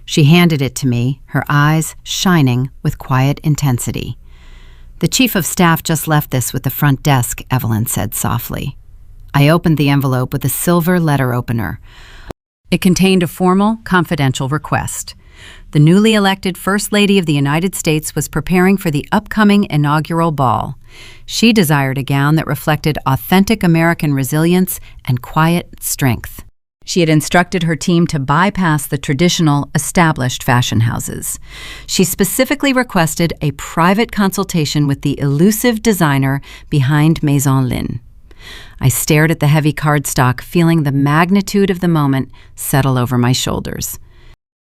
She handed it to me, her eyes shining with quiet intensity. "The Chief of Staff just left this with the front desk," Evelyn said softly. I opened the envelope with a silver letter opener. It contained a formal, confidential request. The newly elected First Lady of the United States was preparing for the upcoming inaugural ball. She desired a gown that reflected authentic American resilience and quiet strength. She had instructed her team to bypass the traditional, established fashion houses. She specifically requested a private consultation with the elusive designer behind Maison Lin. I stared at the heavy cardstock, feeling the magnitude of the moment settle over my shoulders.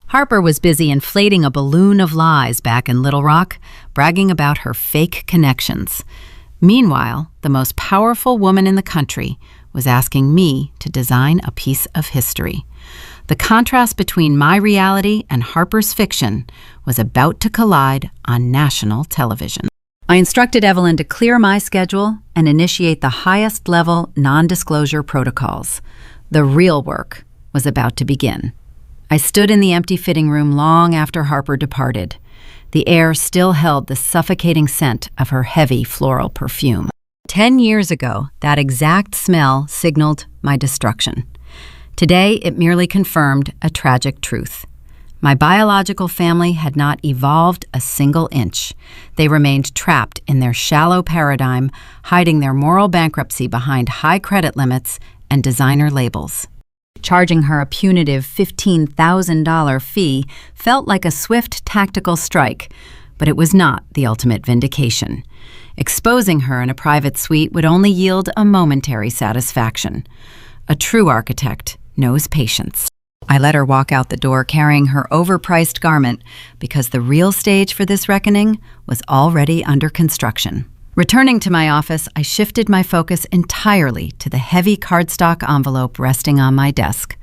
Harper was busy inflating a balloon of lies back in Little Rock, bragging about her fake connections. Meanwhile, the most powerful woman in the country was asking me to design a piece of history. The contrast between my reality and Harper's fiction was about to collide on national television. I instructed Evelyn to clear my schedule and initiate the highest-level non-disclosure protocols. The real work was about to begin. I stood in the empty fitting room long after Harper departed. The air still held the suffocating scent of her heavy floral perfume. 10 years ago, that exact smell signaled my destruction. Today, it merely confirmed a tragic truth. My biological family had not evolved a single inch. They remained trapped in their shallow paradigm, hiding their moral bankruptcy behind high credit limits and designer labels. Charging her a punitive $15,000 fee felt like a swift tactical strike, but it was not the ultimate vindication. Exposing her in a private suite would only yield a momentary satisfaction. A true architect knows patience. I let her walk out the door carrying her overpriced garment because the real stage for this reckoning was already under construction. Returning to my office, I shifted my focus entirely to the heavy cardstock envelope resting on my desk.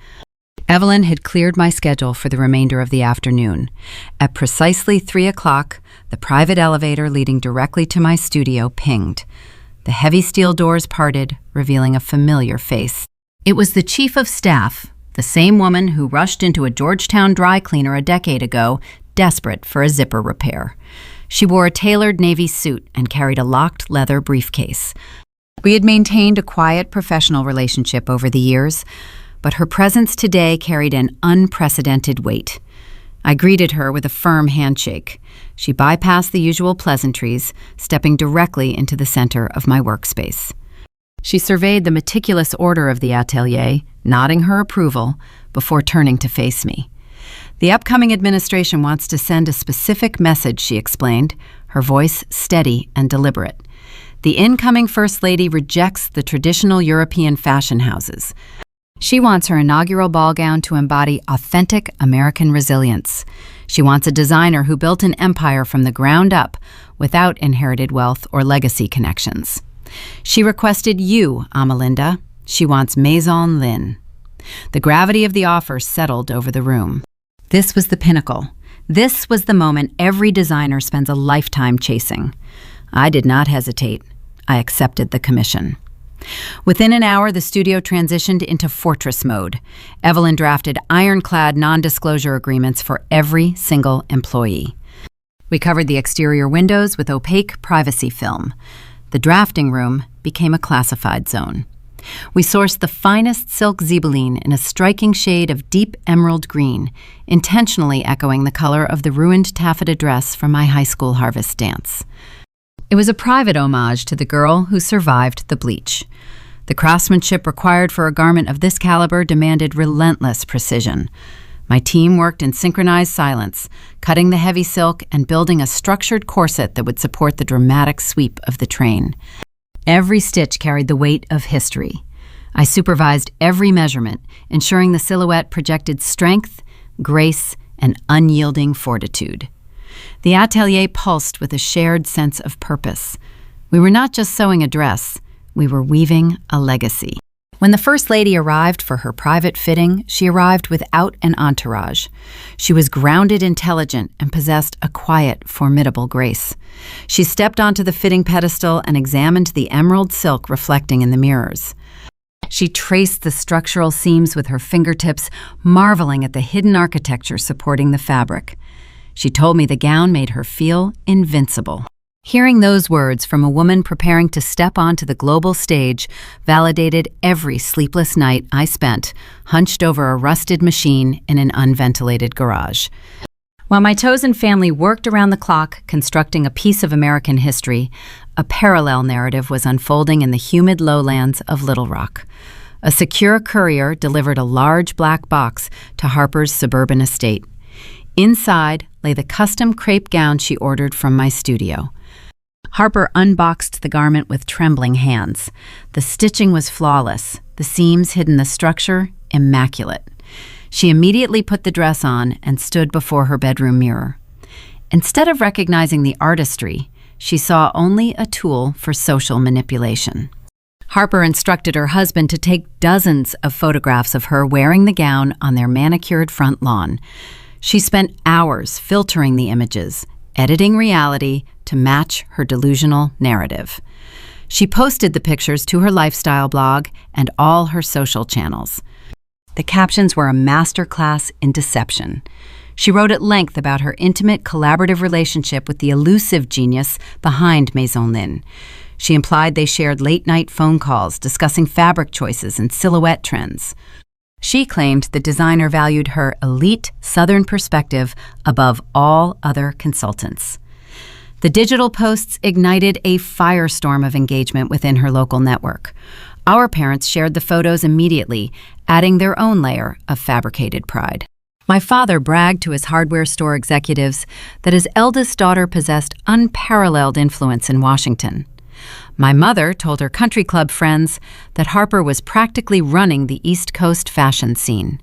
Evelyn had cleared my schedule for the remainder of the afternoon. At precisely 3 o'clock, the private elevator leading directly to my studio pinged. The heavy steel doors parted, revealing a familiar face. It was the Chief of Staff, the same woman who rushed into a Georgetown dry cleaner a decade ago, desperate for a zipper repair. She wore a tailored navy suit and carried a locked leather briefcase. We had maintained a quiet professional relationship over the years, but her presence today carried an unprecedented weight. I greeted her with a firm handshake. She bypassed the usual pleasantries, stepping directly into the center of my workspace. She surveyed the meticulous order of the atelier, nodding her approval, before turning to face me. "The upcoming administration wants to send a specific message," she explained, her voice steady and deliberate. "The incoming First Lady rejects the traditional European fashion houses." She wants her inaugural ball gown to embody authentic American resilience. She wants a designer who built an empire from the ground up without inherited wealth or legacy connections. She requested you, Amelinda. She wants Maison Lin. The gravity of the offer settled over the room. This was the pinnacle. This was the moment every designer spends a lifetime chasing. I did not hesitate. I accepted the commission. Within an hour, the studio transitioned into fortress mode. Evelyn drafted ironclad non-disclosure agreements for every single employee. We covered the exterior windows with opaque privacy film. The drafting room became a classified zone. We sourced the finest silk zibeline in a striking shade of deep emerald green, intentionally echoing the color of the ruined taffeta dress from my high school harvest dance. It was a private homage to the girl who survived the bleach. The craftsmanship required for a garment of this caliber demanded relentless precision. My team worked in synchronized silence, cutting the heavy silk and building a structured corset that would support the dramatic sweep of the train. Every stitch carried the weight of history. I supervised every measurement, ensuring the silhouette projected strength, grace, and unyielding fortitude. The atelier pulsed with a shared sense of purpose. We were not just sewing a dress, we were weaving a legacy. When the First Lady arrived for her private fitting, she arrived without an entourage. She was grounded, intelligent, and possessed a quiet, formidable grace. She stepped onto the fitting pedestal and examined the emerald silk reflecting in the mirrors. She traced the structural seams with her fingertips, marveling at the hidden architecture supporting the fabric. She told me the gown made her feel invincible. Hearing those words from a woman preparing to step onto the global stage validated every sleepless night I spent hunched over a rusted machine in an unventilated garage. While my chosen family worked around the clock constructing a piece of American history, a parallel narrative was unfolding in the humid lowlands of Little Rock. A secure courier delivered a large black box to Harper's suburban estate. Inside lay the custom crepe gown she ordered from my studio. Harper unboxed the garment with trembling hands. The stitching was flawless, the seams hid in the structure immaculate. She immediately put the dress on and stood before her bedroom mirror. Instead of recognizing the artistry, she saw only a tool for social manipulation. Harper instructed her husband to take dozens of photographs of her wearing the gown on their manicured front lawn. She spent hours filtering the images, editing reality to match her delusional narrative. She posted the pictures to her lifestyle blog and all her social channels. The captions were a masterclass in deception. She wrote at length about her intimate, collaborative relationship with the elusive genius behind Maison Lin. She implied they shared late-night phone calls discussing fabric choices and silhouette trends. She claimed the designer valued her elite Southern perspective above all other consultants. The digital posts ignited a firestorm of engagement within her local network. Our parents shared the photos immediately, adding their own layer of fabricated pride. My father bragged to his hardware store executives that his eldest daughter possessed unparalleled influence in Washington. My mother told her country club friends that Harper was practically running the East Coast fashion scene.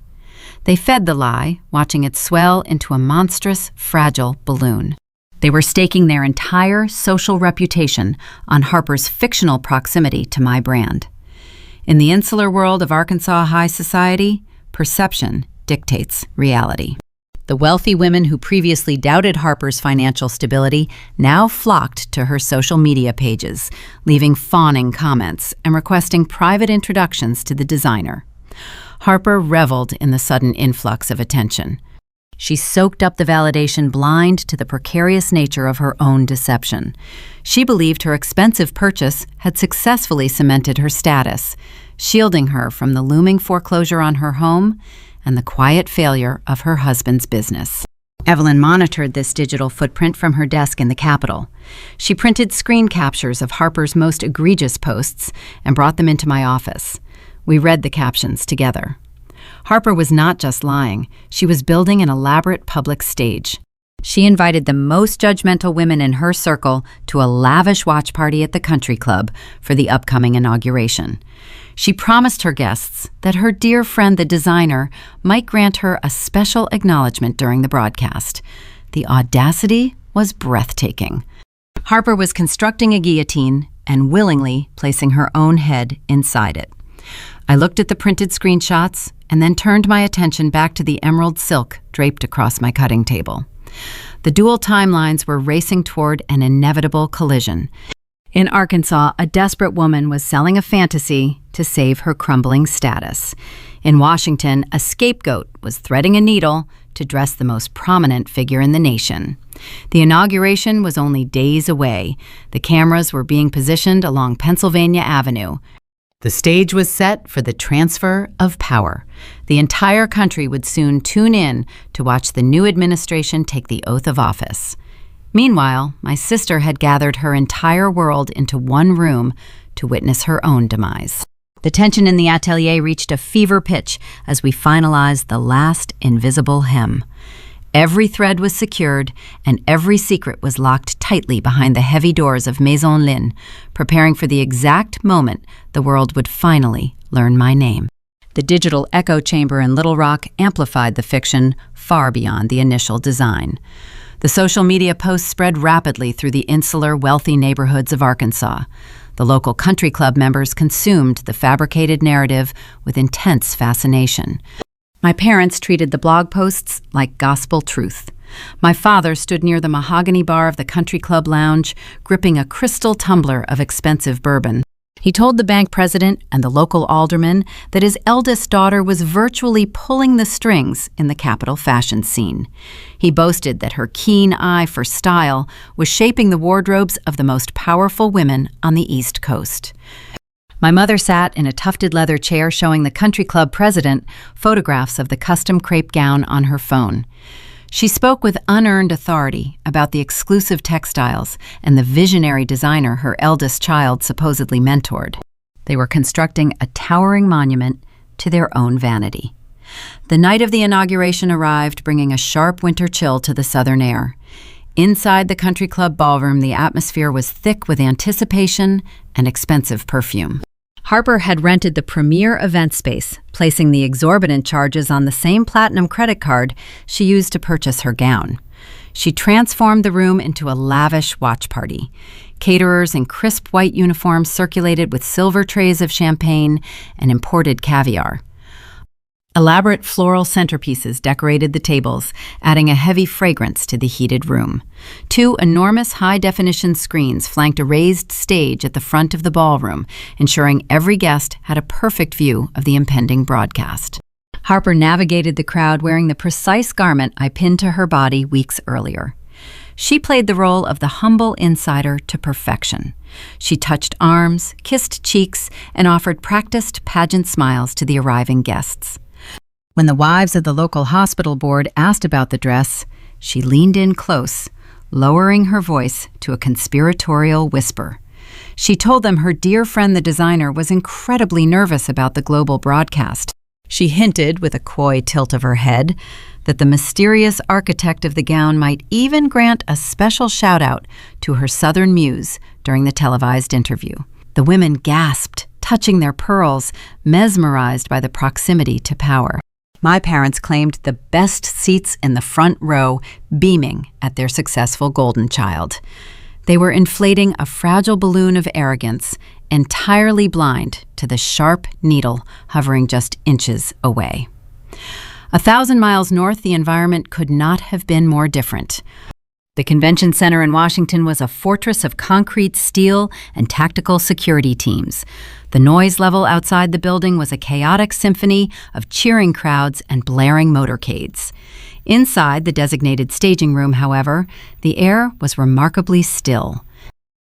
They fed the lie, watching it swell into a monstrous, fragile balloon. They were staking their entire social reputation on Harper's fictional proximity to my brand. In the insular world of Arkansas high society, perception dictates reality. The wealthy women who previously doubted Harper's financial stability now flocked to her social media pages, leaving fawning comments and requesting private introductions to the designer. Harper reveled in the sudden influx of attention. She soaked up the validation blind to the precarious nature of her own deception. She believed her expensive purchase had successfully cemented her status, shielding her from the looming foreclosure on her home and the quiet failure of her husband's business. Evelyn monitored this digital footprint from her desk in the Capitol. She printed screen captures of Harper's most egregious posts and brought them into my office. We read the captions together. Harper was not just lying, she was building an elaborate public stage. She invited the most judgmental women in her circle to a lavish watch party at the country club for the upcoming inauguration. She promised her guests that her dear friend, the designer, might grant her a special acknowledgement during the broadcast. The audacity was breathtaking. Harper was constructing a guillotine and willingly placing her own head inside it. I looked at the printed screenshots and then turned my attention back to the emerald silk draped across my cutting table. The dual timelines were racing toward an inevitable collision. In Arkansas, a desperate woman was selling a fantasy to save her crumbling status. In Washington, a scapegoat was threading a needle to dress the most prominent figure in the nation. The inauguration was only days away. The cameras were being positioned along Pennsylvania Avenue. The stage was set for the transfer of power. The entire country would soon tune in to watch the new administration take the oath of office. Meanwhile, my sister had gathered her entire world into one room to witness her own demise. The tension in the atelier reached a fever pitch as we finalized the last invisible hem. Every thread was secured, and every secret was locked tightly behind the heavy doors of Maison Lin, preparing for the exact moment the world would finally learn my name. The digital echo chamber in Little Rock amplified the fiction far beyond the initial design. The social media posts spread rapidly through the insular, wealthy neighborhoods of Arkansas. The local country club members consumed the fabricated narrative with intense fascination. My parents treated the blog posts like gospel truth. My father stood near the mahogany bar of the country club lounge, gripping a crystal tumbler of expensive bourbon. He told the bank president and the local alderman that his eldest daughter was virtually pulling the strings in the capital fashion scene. He boasted that her keen eye for style was shaping the wardrobes of the most powerful women on the East Coast. My mother sat in a tufted leather chair showing the country club president photographs of the custom crepe gown on her phone. She spoke with unearned authority about the exclusive textiles and the visionary designer her eldest child supposedly mentored. They were constructing a towering monument to their own vanity. The night of the inauguration arrived, bringing a sharp winter chill to the southern air. Inside the country club ballroom, the atmosphere was thick with anticipation and expensive perfume. Harper had rented the premier event space, placing the exorbitant charges on the same platinum credit card she used to purchase her gown. She transformed the room into a lavish watch party. Caterers in crisp white uniforms circulated with silver trays of champagne and imported caviar. Elaborate floral centerpieces decorated the tables, adding a heavy fragrance to the heated room. 2 enormous high-definition screens flanked a raised stage at the front of the ballroom, ensuring every guest had a perfect view of the impending broadcast. Harper navigated the crowd wearing the precise garment I pinned to her body weeks earlier. She played the role of the humble insider to perfection. She touched arms, kissed cheeks, and offered practiced pageant smiles to the arriving guests. When the wives of the local hospital board asked about the dress, she leaned in close, lowering her voice to a conspiratorial whisper. She told them her dear friend the designer was incredibly nervous about the global broadcast. She hinted, with a coy tilt of her head, that the mysterious architect of the gown might even grant a special shout-out to her southern muse during the televised interview. The women gasped, touching their pearls, mesmerized by the proximity to power. My parents claimed the best seats in the front row, beaming at their successful golden child. They were inflating a fragile balloon of arrogance, entirely blind to the sharp needle hovering just inches away. 1,000 miles north, the environment could not have been more different. The convention center in Washington was a fortress of concrete, steel, and tactical security teams. The noise level outside the building was a chaotic symphony of cheering crowds and blaring motorcades. Inside the designated staging room, however, the air was remarkably still.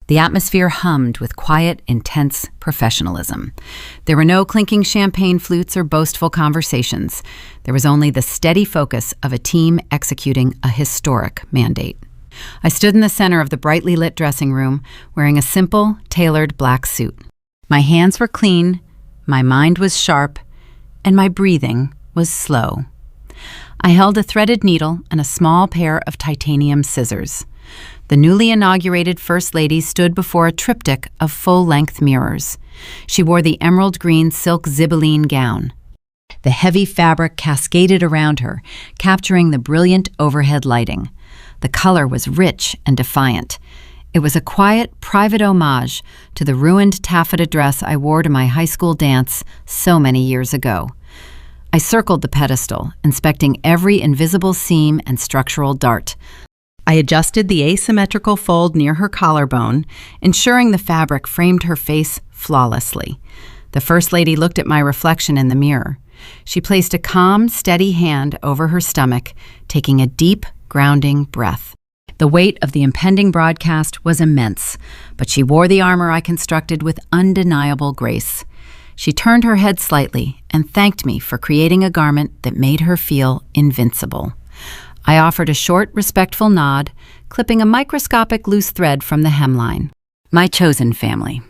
The atmosphere hummed with quiet, intense professionalism. There were no clinking champagne flutes or boastful conversations. There was only the steady focus of a team executing a historic mandate. I stood in the center of the brightly lit dressing room, wearing a simple, tailored black suit. My hands were clean, my mind was sharp, and my breathing was slow. I held a threaded needle and a small pair of titanium scissors. The newly inaugurated First Lady stood before a triptych of full-length mirrors. She wore the emerald green silk zibeline gown. The heavy fabric cascaded around her, capturing the brilliant overhead lighting. The color was rich and defiant. It was a quiet, private homage to the ruined taffeta dress I wore to my high school dance so many years ago. I circled the pedestal, inspecting every invisible seam and structural dart. I adjusted the asymmetrical fold near her collarbone, ensuring the fabric framed her face flawlessly. The First Lady looked at my reflection in the mirror. She placed a calm, steady hand over her stomach, taking a deep, grounding breath. The weight of the impending broadcast was immense, but she wore the armor I constructed with undeniable grace. She turned her head slightly and thanked me for creating a garment that made her feel invincible. I offered a short, respectful nod, clipping a microscopic loose thread from the hemline. My chosen family.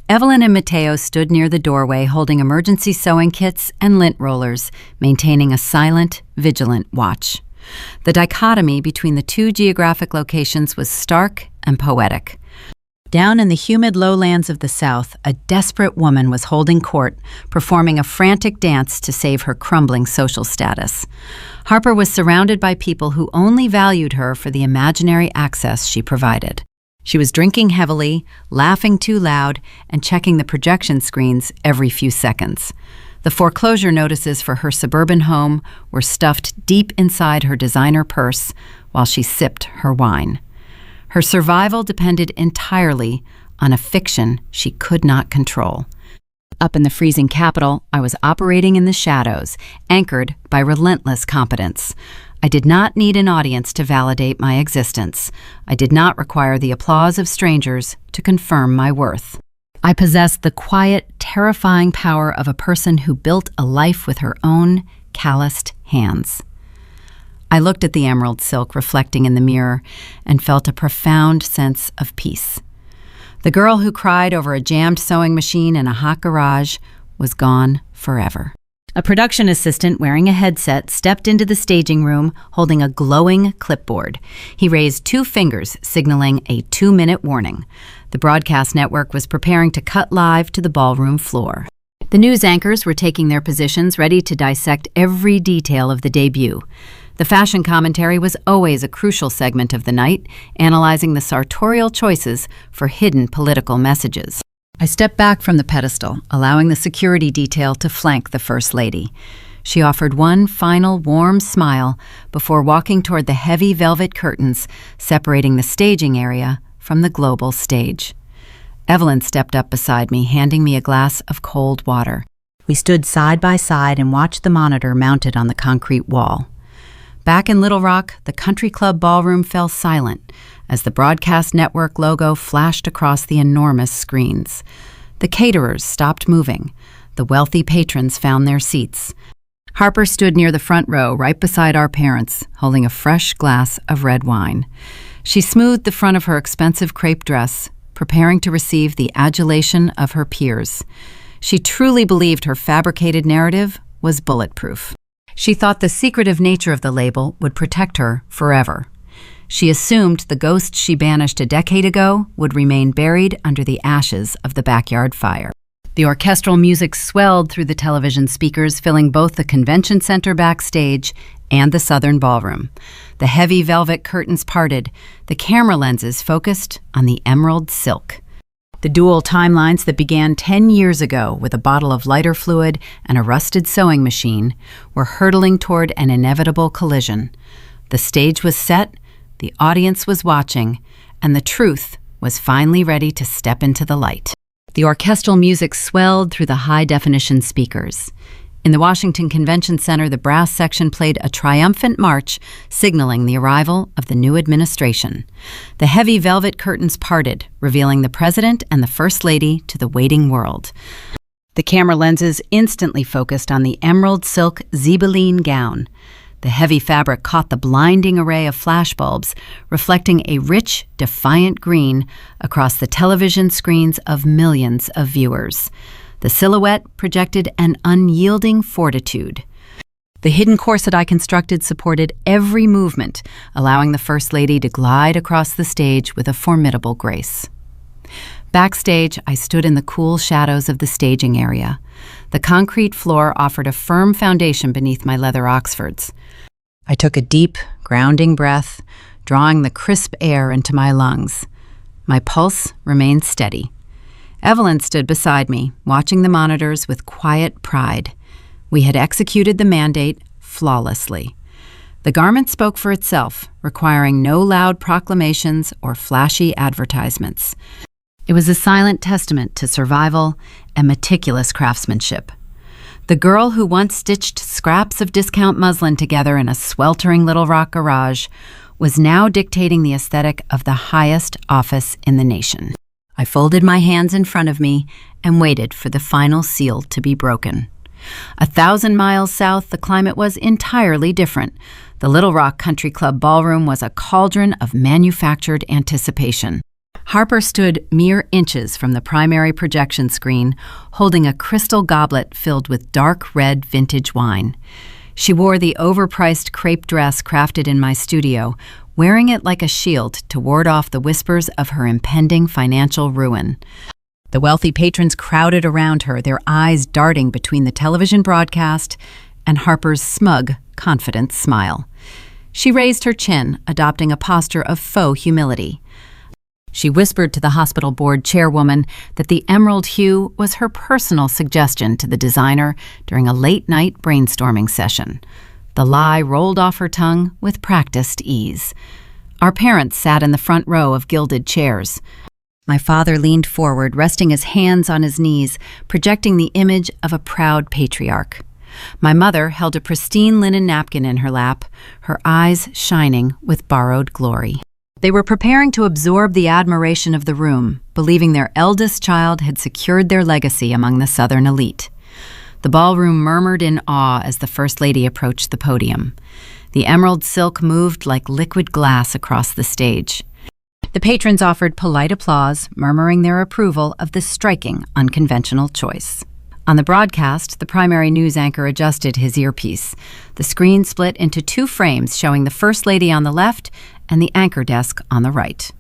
Evelyn and Mateo stood near the doorway holding emergency sewing kits and lint rollers, maintaining a silent, vigilant watch. The dichotomy between the two geographic locations was stark and poetic. Down in the humid lowlands of the South, a desperate woman was holding court, performing a frantic dance to save her crumbling social status. Harper was surrounded by people who only valued her for the imaginary access she provided. She was drinking heavily, laughing too loud, and checking the projection screens every few seconds. The foreclosure notices for her suburban home were stuffed deep inside her designer purse while she sipped her wine. Her survival depended entirely on a fiction she could not control. Up in the freezing capital, I was operating in the shadows, anchored by relentless competence. I did not need an audience to validate my existence. I did not require the applause of strangers to confirm my worth. I possessed the quiet, terrifying power of a person who built a life with her own calloused hands. I looked at the emerald silk reflecting in the mirror and felt a profound sense of peace. The girl who cried over a jammed sewing machine in a hot garage was gone forever. A production assistant wearing a headset stepped into the staging room holding a glowing clipboard. He raised 2 fingers, signaling a 2-minute warning. The broadcast network was preparing to cut live to the ballroom floor. The news anchors were taking their positions, ready to dissect every detail of the debut. The fashion commentary was always a crucial segment of the night, analyzing the sartorial choices for hidden political messages. I stepped back from the pedestal, allowing the security detail to flank the First Lady. She offered one final warm smile before walking toward the heavy velvet curtains separating the staging area from the global stage. Evelyn stepped up beside me, handing me a glass of cold water. We stood side by side and watched the monitor mounted on the concrete wall. Back in Little Rock, the country club ballroom fell silent as the broadcast network logo flashed across the enormous screens. The caterers stopped moving. The wealthy patrons found their seats. Harper stood near the front row, right beside our parents, holding a fresh glass of red wine. She smoothed the front of her expensive crepe dress, preparing to receive the adulation of her peers. She truly believed her fabricated narrative was bulletproof. She thought the secretive nature of the label would protect her forever. She assumed the ghost she banished a decade ago would remain buried under the ashes of the backyard fire. The orchestral music swelled through the television speakers, filling both the convention center backstage and the southern ballroom. The heavy velvet curtains parted, the camera lenses focused on the emerald silk. The dual timelines that began 10 years ago with a bottle of lighter fluid and a rusted sewing machine were hurtling toward an inevitable collision. The stage was set, the audience was watching, and the truth was finally ready to step into the light. The orchestral music swelled through the high-definition speakers. In the Washington Convention Center, the brass section played a triumphant march, signaling the arrival of the new administration. The heavy velvet curtains parted, revealing the President and the First Lady to the waiting world. The camera lenses instantly focused on the emerald silk zibeline gown. The heavy fabric caught the blinding array of flashbulbs, reflecting a rich, defiant green across the television screens of millions of viewers. The silhouette projected an unyielding fortitude. The hidden corset I constructed supported every movement, allowing the First Lady to glide across the stage with a formidable grace. Backstage, I stood in the cool shadows of the staging area. The concrete floor offered a firm foundation beneath my leather Oxfords. I took a deep, grounding breath, drawing the crisp air into my lungs. My pulse remained steady. Evelyn stood beside me, watching the monitors with quiet pride. We had executed the mandate flawlessly. The garment spoke for itself, requiring no loud proclamations or flashy advertisements. It was a silent testament to survival and meticulous craftsmanship. The girl who once stitched scraps of discount muslin together in a sweltering Little Rock garage was now dictating the aesthetic of the highest office in the nation. I folded my hands in front of me and waited for the final seal to be broken. 1,000 miles south, the climate was entirely different. The Little Rock Country Club ballroom was a cauldron of manufactured anticipation. Harper stood mere inches from the primary projection screen, holding a crystal goblet filled with dark red vintage wine. She wore the overpriced crepe dress crafted in my studio, wearing it like a shield to ward off the whispers of her impending financial ruin. The wealthy patrons crowded around her, their eyes darting between the television broadcast and Harper's smug, confident smile. She raised her chin, adopting a posture of faux humility. She whispered to the hospital board chairwoman that the emerald hue was her personal suggestion to the designer during a late-night brainstorming session. The lie rolled off her tongue with practiced ease. Our parents sat in the front row of gilded chairs. My father leaned forward, resting his hands on his knees, projecting the image of a proud patriarch. My mother held a pristine linen napkin in her lap, her eyes shining with borrowed glory. They were preparing to absorb the admiration of the room, believing their eldest child had secured their legacy among the Southern elite. The ballroom murmured in awe as the First Lady approached the podium. The emerald silk moved like liquid glass across the stage. The patrons offered polite applause, murmuring their approval of this striking, unconventional choice. On the broadcast, the primary news anchor adjusted his earpiece. The screen split into two frames showing the First Lady on the left and the anchor desk on the right.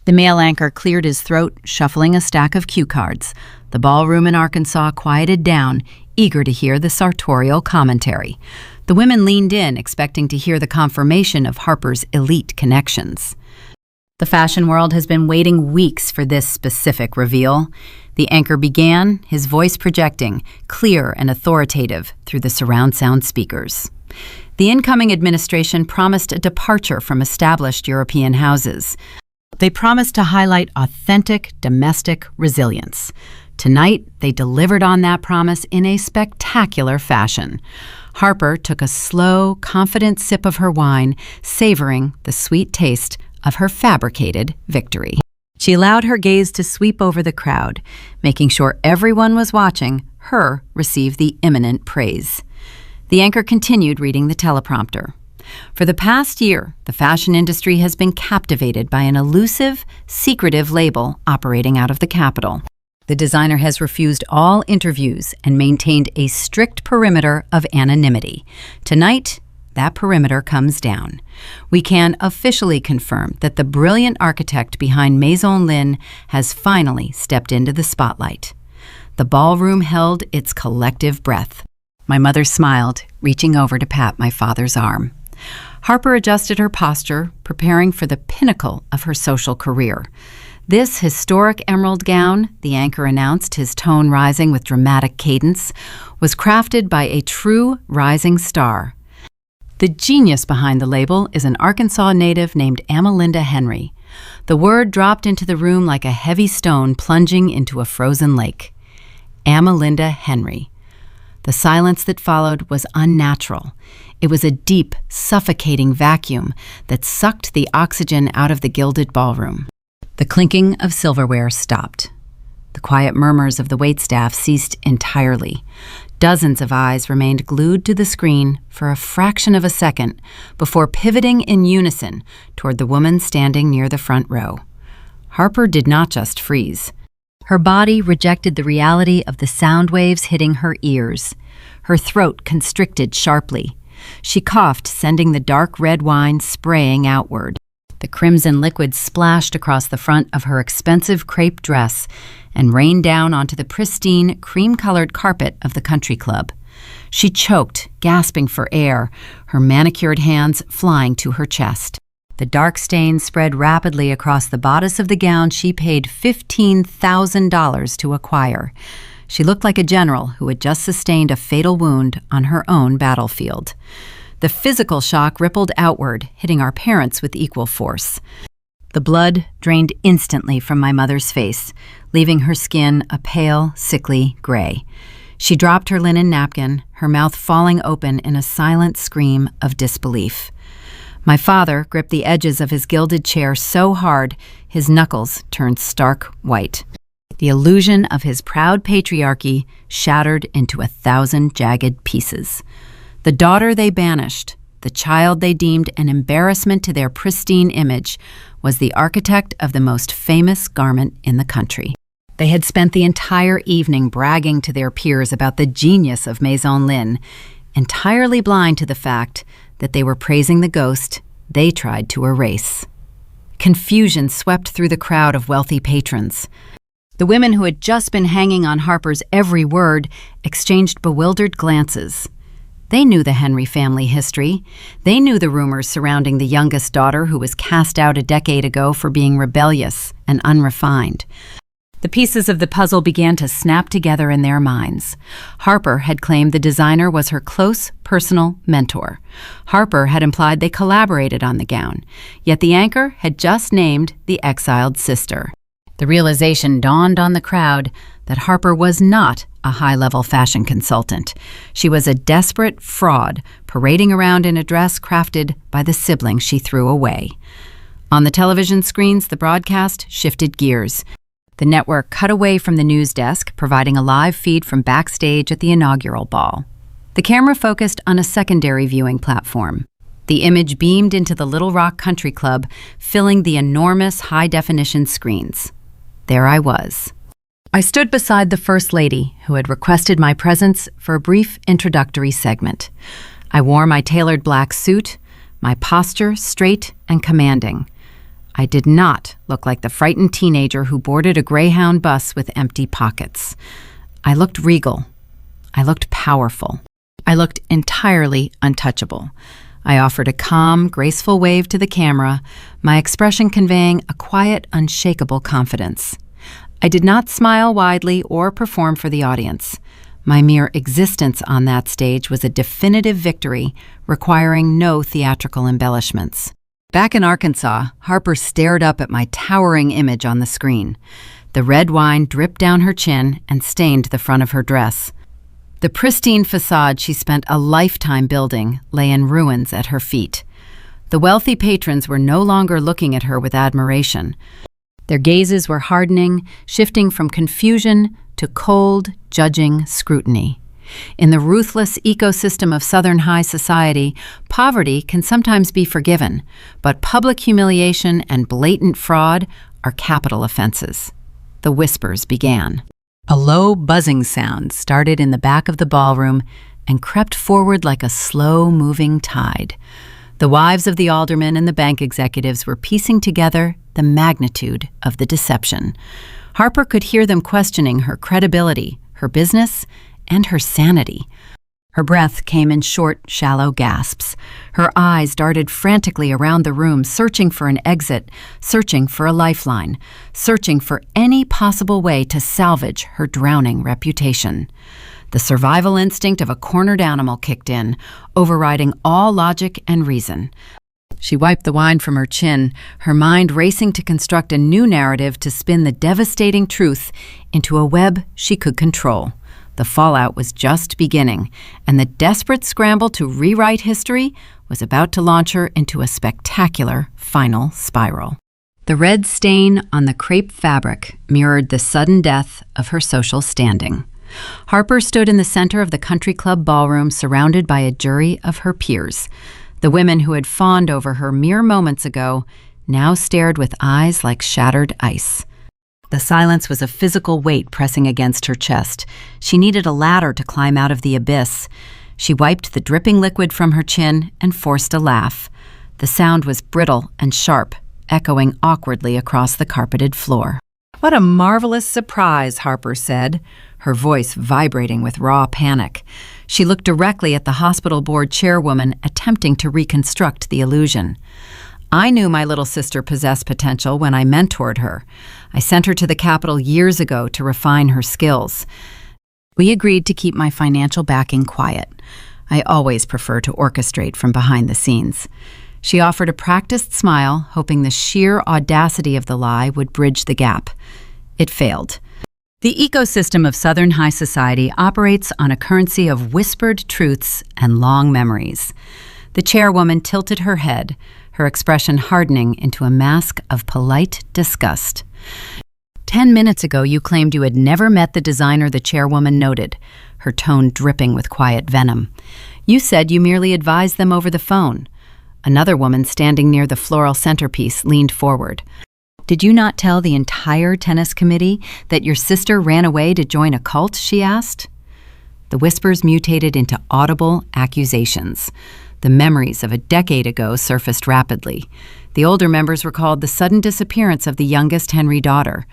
The male anchor cleared his throat, shuffling a stack of cue cards. The ballroom in Arkansas quieted down, eager to hear the sartorial commentary. The women leaned in, expecting to hear the confirmation of Harper's elite connections. The fashion world has been waiting weeks for this specific reveal. The anchor began, his voice projecting, clear and authoritative, through the surround sound speakers. The incoming administration promised a departure from established European houses. They promised to highlight authentic domestic resilience. Tonight, they delivered on that promise in a spectacular fashion. Harper took a slow, confident sip of her wine, savoring the sweet taste of her fabricated victory. She allowed her gaze to sweep over the crowd, making sure everyone was watching her receive the imminent praise. The anchor continued reading the teleprompter. For the past year, the fashion industry has been captivated by an elusive, secretive label operating out of the capital. The designer has refused all interviews and maintained a strict perimeter of anonymity. Tonight, that perimeter comes down. We can officially confirm that the brilliant architect behind Maison Lin has finally stepped into the spotlight. The ballroom held its collective breath. My mother smiled, reaching over to pat my father's arm. Harper adjusted her posture, preparing for the pinnacle of her social career. This historic emerald gown, the anchor announced, his tone rising with dramatic cadence, was crafted by a true rising star. The genius behind the label is an Arkansas native named Amelinda Henry. The word dropped into the room like a heavy stone plunging into a frozen lake. Amelinda Henry. The silence that followed was unnatural. It was a deep, suffocating vacuum that sucked the oxygen out of the gilded ballroom. The clinking of silverware stopped. The quiet murmurs of the waitstaff ceased entirely. Dozens of eyes remained glued to the screen for a fraction of a second before pivoting in unison toward the woman standing near the front row. Harper did not just freeze. Her body rejected the reality of the sound waves hitting her ears. Her throat constricted sharply. She coughed, sending the dark red wine spraying outward. The crimson liquid splashed across the front of her expensive crepe dress and rained down onto the pristine, cream-colored carpet of the country club. She choked, gasping for air, her manicured hands flying to her chest. The dark stains spread rapidly across the bodice of the gown she paid $15,000 to acquire. She looked like a general who had just sustained a fatal wound on her own battlefield. The physical shock rippled outward, hitting our parents with equal force. The blood drained instantly from my mother's face, leaving her skin a pale, sickly gray. She dropped her linen napkin, her mouth falling open in a silent scream of disbelief. My father gripped the edges of his gilded chair so hard, his knuckles turned stark white. The illusion of his proud patriarchy shattered into 1,000 jagged pieces. The daughter they banished, the child they deemed an embarrassment to their pristine image, was the architect of the most famous garment in the country. They had spent the entire evening bragging to their peers about the genius of Maison Lin, entirely blind to the fact that they were praising the ghost they tried to erase. Confusion swept through the crowd of wealthy patrons. The women who had just been hanging on Harper's every word exchanged bewildered glances. They knew the Henry family history. They knew the rumors surrounding the youngest daughter who was cast out a decade ago for being rebellious and unrefined. The pieces of the puzzle began to snap together in their minds. Harper had claimed the designer was her close personal mentor. Harper had implied they collaborated on the gown, yet the anchor had just named the exiled sister. The realization dawned on the crowd that Harper was not a high-level fashion consultant. She was a desperate fraud parading around in a dress crafted by the sibling she threw away. On the television screens, the broadcast shifted gears. The network cut away from the news desk, providing a live feed from backstage at the inaugural ball. The camera focused on a secondary viewing platform. The image beamed into the Little Rock Country Club, filling the enormous high-definition screens. There I was. I stood beside the First Lady, who had requested my presence for a brief introductory segment. I wore my tailored black suit, my posture straight and commanding. I did not look like the frightened teenager who boarded a Greyhound bus with empty pockets. I looked regal. I looked powerful. I looked entirely untouchable. I offered a calm, graceful wave to the camera, my expression conveying a quiet, unshakable confidence. I did not smile widely or perform for the audience. My mere existence on that stage was a definitive victory, requiring no theatrical embellishments. Back in Arkansas, Harper stared up at my towering image on the screen. The red wine dripped down her chin and stained the front of her dress. The pristine facade she spent a lifetime building lay in ruins at her feet. The wealthy patrons were no longer looking at her with admiration. Their gazes were hardening, shifting from confusion to cold, judging scrutiny. In the ruthless ecosystem of Southern high society, poverty can sometimes be forgiven, but public humiliation and blatant fraud are capital offenses. The whispers began. A low buzzing sound started in the back of the ballroom and crept forward like a slow-moving tide. The wives of the aldermen and the bank executives were piecing together the magnitude of the deception. Harper could hear them questioning her credibility, her business, and her sanity. Her breath came in short, shallow gasps. Her eyes darted frantically around the room, searching for an exit, searching for a lifeline, searching for any possible way to salvage her drowning reputation. The survival instinct of a cornered animal kicked in, overriding all logic and reason. She wiped the wine from her chin, her mind racing to construct a new narrative to spin the devastating truth into a web she could control. The fallout was just beginning, and the desperate scramble to rewrite history was about to launch her into a spectacular final spiral. The red stain on the crepe fabric mirrored the sudden death of her social standing. Harper stood in the center of the country club ballroom, surrounded by a jury of her peers. The women who had fawned over her mere moments ago now stared with eyes like shattered ice. The silence was a physical weight pressing against her chest. She needed a ladder to climb out of the abyss. She wiped the dripping liquid from her chin and forced a laugh. The sound was brittle and sharp, echoing awkwardly across the carpeted floor. "What a marvelous surprise," Harper said, her voice vibrating with raw panic. She looked directly at the hospital board chairwoman, attempting to reconstruct the illusion. "I knew my little sister possessed potential when I mentored her. I sent her to the Capitol years ago to refine her skills. We agreed to keep my financial backing quiet. I always prefer to orchestrate from behind the scenes." She offered a practiced smile, hoping the sheer audacity of the lie would bridge the gap. It failed. The ecosystem of Southern high society operates on a currency of whispered truths and long memories. The chairwoman tilted her head, her expression hardening into a mask of polite disgust. 10 minutes ago, you claimed you had never met the designer the chairwoman noted, her tone dripping with quiet venom. You said you merely advised them over the phone. Another woman standing near the floral centerpiece leaned forward. Did you not tell the entire tennis committee that your sister ran away to join a cult, she asked. The whispers mutated into audible accusations. The memories of a decade ago surfaced rapidly. The older members recalled the sudden disappearance of the youngest Henry daughter.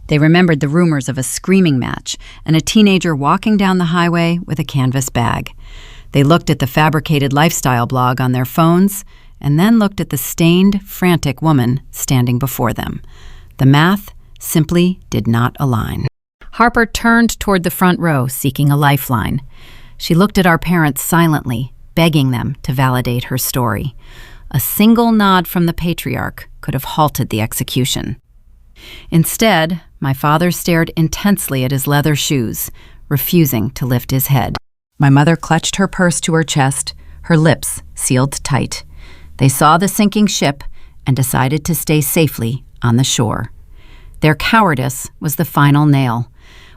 They remembered the rumors of a screaming match and a teenager walking down the highway with a canvas bag. They looked at the fabricated lifestyle blog on their phones and then looked at the stained, frantic woman standing before them. The math simply did not align. Harper turned toward the front row, seeking a lifeline. She looked at our parents silently, begging them to validate her story. A single nod from the patriarch could have halted the execution. Instead, my father stared intensely at his leather shoes, refusing to lift his head. My mother clutched her purse to her chest, her lips sealed tight. They saw the sinking ship and decided to stay safely on the shore. Their cowardice was the final nail.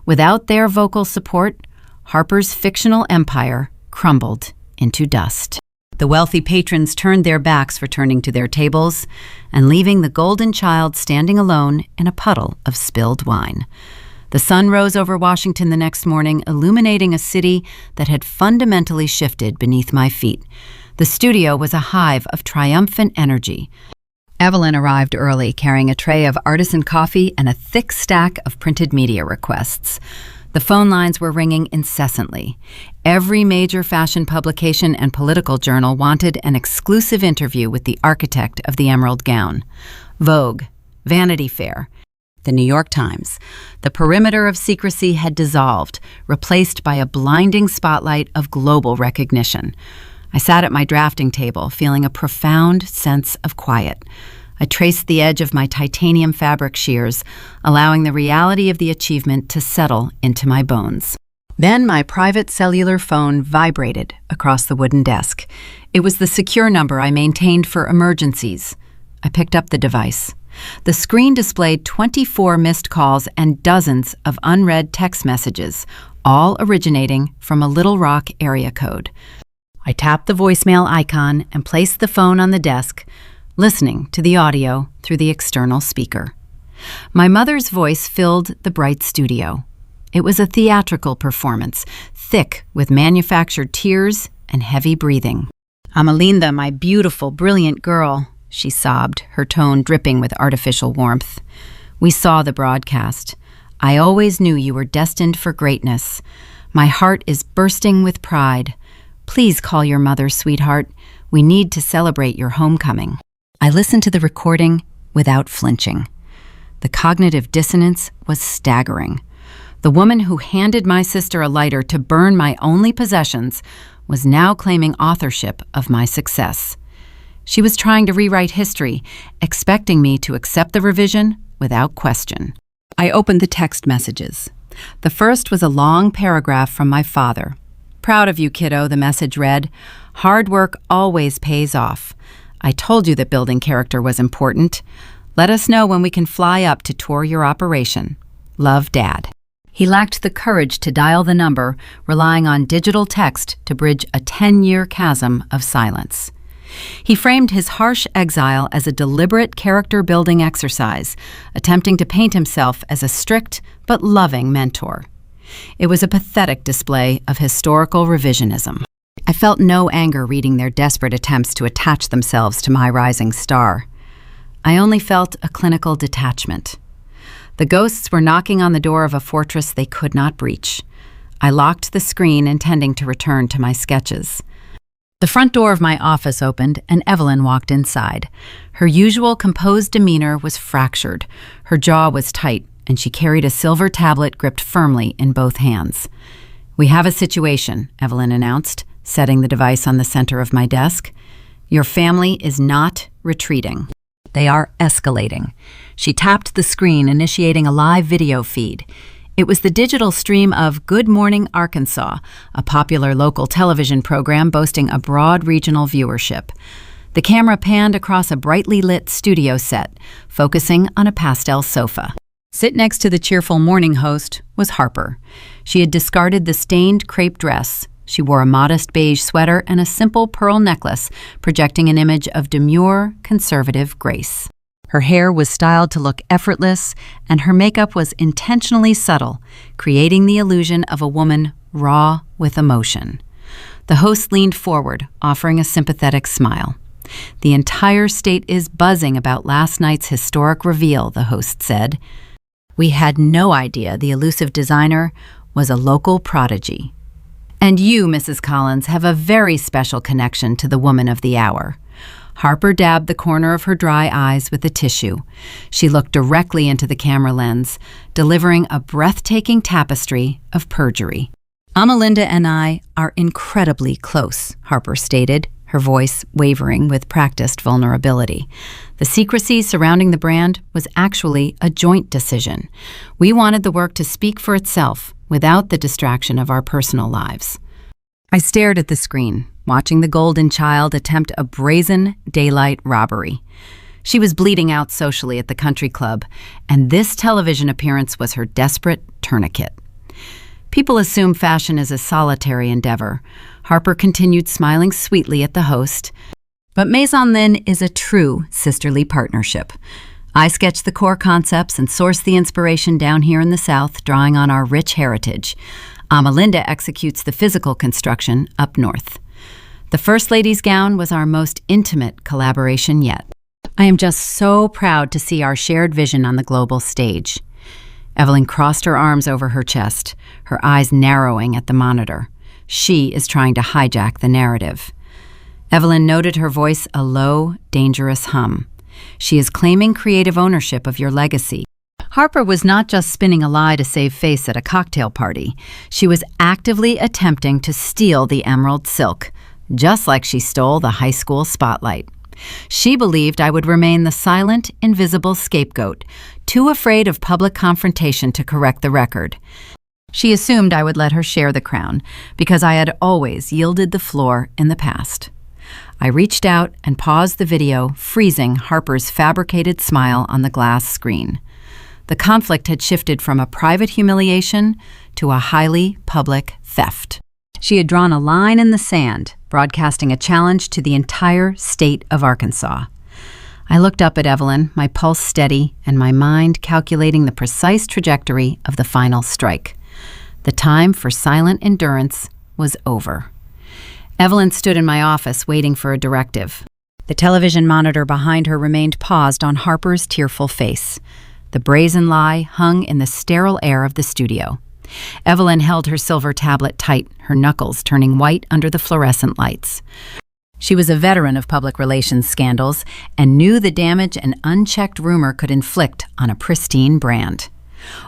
Without their vocal support, Harper's fictional empire crumbled into dust. The wealthy patrons turned their backs, returning to their tables and leaving the golden child standing alone in a puddle of spilled wine. The sun rose over Washington the next morning, illuminating a city that had fundamentally shifted beneath my feet. The studio was a hive of triumphant energy. Evelyn arrived early, carrying a tray of artisan coffee and a thick stack of printed media requests. The phone lines were ringing incessantly. Every major fashion publication and political journal wanted an exclusive interview with the architect of the emerald gown. Vogue, Vanity Fair, the New York Times. The perimeter of secrecy had dissolved, replaced by a blinding spotlight of global recognition. I sat at my drafting table, feeling a profound sense of quiet. I traced the edge of my titanium fabric shears, allowing the reality of the achievement to settle into my bones. Then my private cellular phone vibrated across the wooden desk. It was the secure number I maintained for emergencies. I picked up the device. The screen displayed 24 missed calls and dozens of unread text messages, all originating from a Little Rock area code. I tapped the voicemail icon and placed the phone on the desk, listening to the audio through the external speaker. My mother's voice filled the bright studio. It was a theatrical performance, thick with manufactured tears and heavy breathing. "Amelinda, my beautiful, brilliant girl," she sobbed, her tone dripping with artificial warmth. "We saw the broadcast. I always knew you were destined for greatness. My heart is bursting with pride. Please call your mother, sweetheart. We need to celebrate your homecoming." I listened to the recording without flinching. The cognitive dissonance was staggering. The woman who handed my sister a lighter to burn my only possessions was now claiming authorship of my success. She was trying to rewrite history, expecting me to accept the revision without question. I opened the text messages. The first was a long paragraph from my father. "Proud of you, kiddo," the message read. "Hard work always pays off. I told you that building character was important. Let us know when we can fly up to tour your operation. Love, Dad." He lacked the courage to dial the number, relying on digital text to bridge a 10-year chasm of silence. He framed his harsh exile as a deliberate character-building exercise, attempting to paint himself as a strict but loving mentor. It was a pathetic display of historical revisionism. I felt no anger reading their desperate attempts to attach themselves to my rising star. I only felt a clinical detachment. The ghosts were knocking on the door of a fortress they could not breach. I locked the screen, intending to return to my sketches. The front door of my office opened, and Evelyn walked inside. Her usual composed demeanor was fractured. Her jaw was tight, and she carried a silver tablet gripped firmly in both hands. "We have a situation," Evelyn announced, setting the device on the center of my desk. "Your family is not retreating. They are escalating." She tapped the screen, initiating a live video feed. It was the digital stream of Good Morning Arkansas, a popular local television program boasting a broad regional viewership. The camera panned across a brightly lit studio set, focusing on a pastel sofa. Sit next to the cheerful morning host was Harper. She had discarded the stained crepe dress. She wore a modest beige sweater and a simple pearl necklace, projecting an image of demure, conservative grace. Her hair was styled to look effortless, and her makeup was intentionally subtle, creating the illusion of a woman raw with emotion. The host leaned forward, offering a sympathetic smile. "The entire state is buzzing about last night's historic reveal," the host said. "We had no idea the elusive designer was a local prodigy. And you, Mrs. Collins, have a very special connection to the woman of the hour." Harper dabbed the corner of her dry eyes with a tissue. She looked directly into the camera lens, delivering a breathtaking tapestry of perjury. "Amelinda and I are incredibly close," Harper stated, her voice wavering with practiced vulnerability. "The secrecy surrounding the brand was actually a joint decision. We wanted the work to speak for itself, without the distraction of our personal lives." I stared at the screen, watching the golden child attempt a brazen daylight robbery. She was bleeding out socially at the country club, and this television appearance was her desperate tourniquet. "People assume fashion is a solitary endeavor." Harper continued, smiling sweetly at the host. "But Maison Lin is a true sisterly partnership. I sketch the core concepts and source the inspiration down here in the South, drawing on our rich heritage. Amelinda executes the physical construction up north. The First Lady's gown was our most intimate collaboration yet. I am just so proud to see our shared vision on the global stage." Evelyn crossed her arms over her chest, her eyes narrowing at the monitor. She is trying to hijack the narrative. Evelyn noted her voice a low, dangerous hum. "She is claiming creative ownership of your legacy." Harper was not just spinning a lie to save face at a cocktail party. She was actively attempting to steal the emerald silk, just like she stole the high school spotlight. She believed I would remain the silent, invisible scapegoat, too afraid of public confrontation to correct the record. She assumed I would let her share the crown, because I had always yielded the floor in the past. I reached out and paused the video, freezing Harper's fabricated smile on the glass screen. The conflict had shifted from a private humiliation to a highly public theft. She had drawn a line in the sand, broadcasting a challenge to the entire state of Arkansas. I looked up at Evelyn, my pulse steady and my mind calculating the precise trajectory of the final strike. The time for silent endurance was over. Evelyn stood in my office waiting for a directive. The television monitor behind her remained paused on Harper's tearful face. The brazen lie hung in the sterile air of the studio. Evelyn held her silver tablet tight, her knuckles turning white under the fluorescent lights. She was a veteran of public relations scandals and knew the damage an unchecked rumor could inflict on a pristine brand.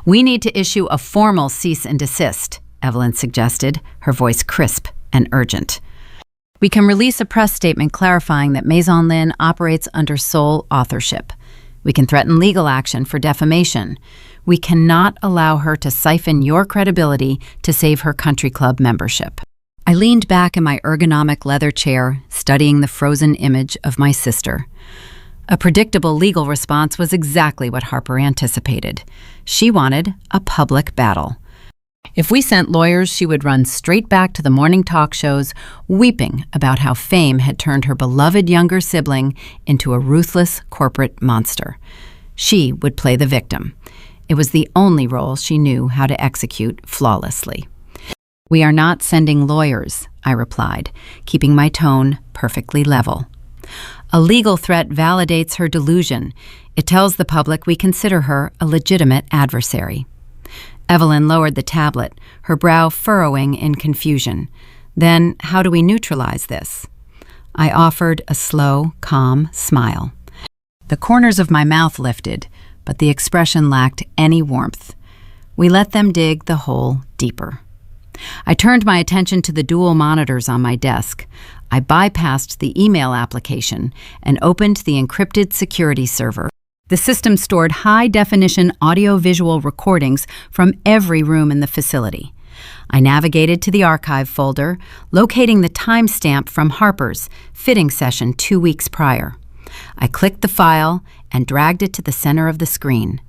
"We need to issue a formal cease and desist," Evelyn suggested, her voice crisp and urgent. "We can release a press statement clarifying that Maison Lin operates under sole authorship. We can threaten legal action for defamation. We cannot allow her to siphon your credibility to save her country club membership." I leaned back in my ergonomic leather chair, studying the frozen image of my sister. A predictable legal response was exactly what Harper anticipated. She wanted a public battle. If we sent lawyers, she would run straight back to the morning talk shows, weeping about how fame had turned her beloved younger sibling into a ruthless corporate monster. She would play the victim. It was the only role she knew how to execute flawlessly. "We are not sending lawyers," I replied, keeping my tone perfectly level. A legal threat validates her delusion. It tells the public we consider her a legitimate adversary. Evelyn lowered the tablet, her brow furrowing in confusion. "Then how do we neutralize this?" I offered a slow, calm smile. The corners of my mouth lifted, but the expression lacked any warmth. "We let them dig the hole deeper." I turned my attention to the dual monitors on my desk. I bypassed the email application and opened the encrypted security server. The system stored high-definition audio-visual recordings from every room in the facility. I navigated to the archive folder, locating the timestamp from Harper's fitting session 2 weeks prior. I clicked the file and dragged it to the center of the screen.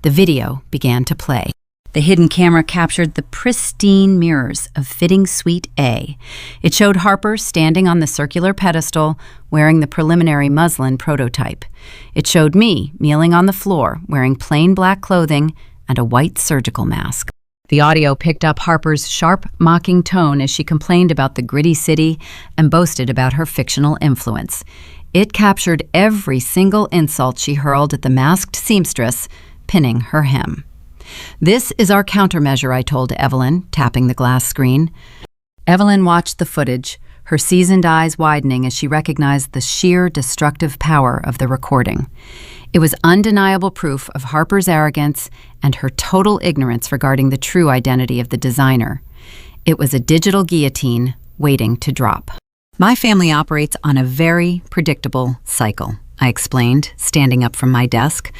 The video began to play. The hidden camera captured the pristine mirrors of fitting suite A. It showed Harper standing on the circular pedestal, wearing the preliminary muslin prototype. It showed me kneeling on the floor, wearing plain black clothing and a white surgical mask. The audio picked up Harper's sharp, mocking tone as she complained about the gritty city and boasted about her fictional influence. It captured every single insult she hurled at the masked seamstress, pinning her hem. "This is our countermeasure," I told Evelyn, tapping the glass screen. Evelyn watched the footage, her seasoned eyes widening as she recognized the sheer destructive power of the recording. It was undeniable proof of Harper's arrogance and her total ignorance regarding the true identity of the designer. It was a digital guillotine waiting to drop. "My family operates on a very predictable cycle," I explained, standing up from my desk.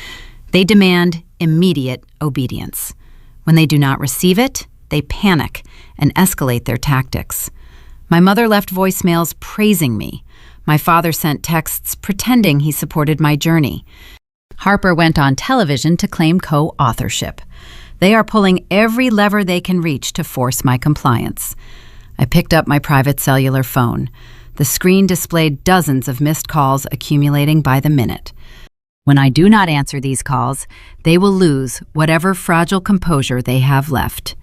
"They demand immediate obedience. When they do not receive it, they panic and escalate their tactics. My mother left voicemails praising me. My father sent texts pretending he supported my journey. Harper went on television to claim co-authorship. They are pulling every lever they can reach to force my compliance." I picked up my private cellular phone. The screen displayed dozens of missed calls accumulating by the minute. "When I do not answer these calls, they will lose whatever fragile composure they have left."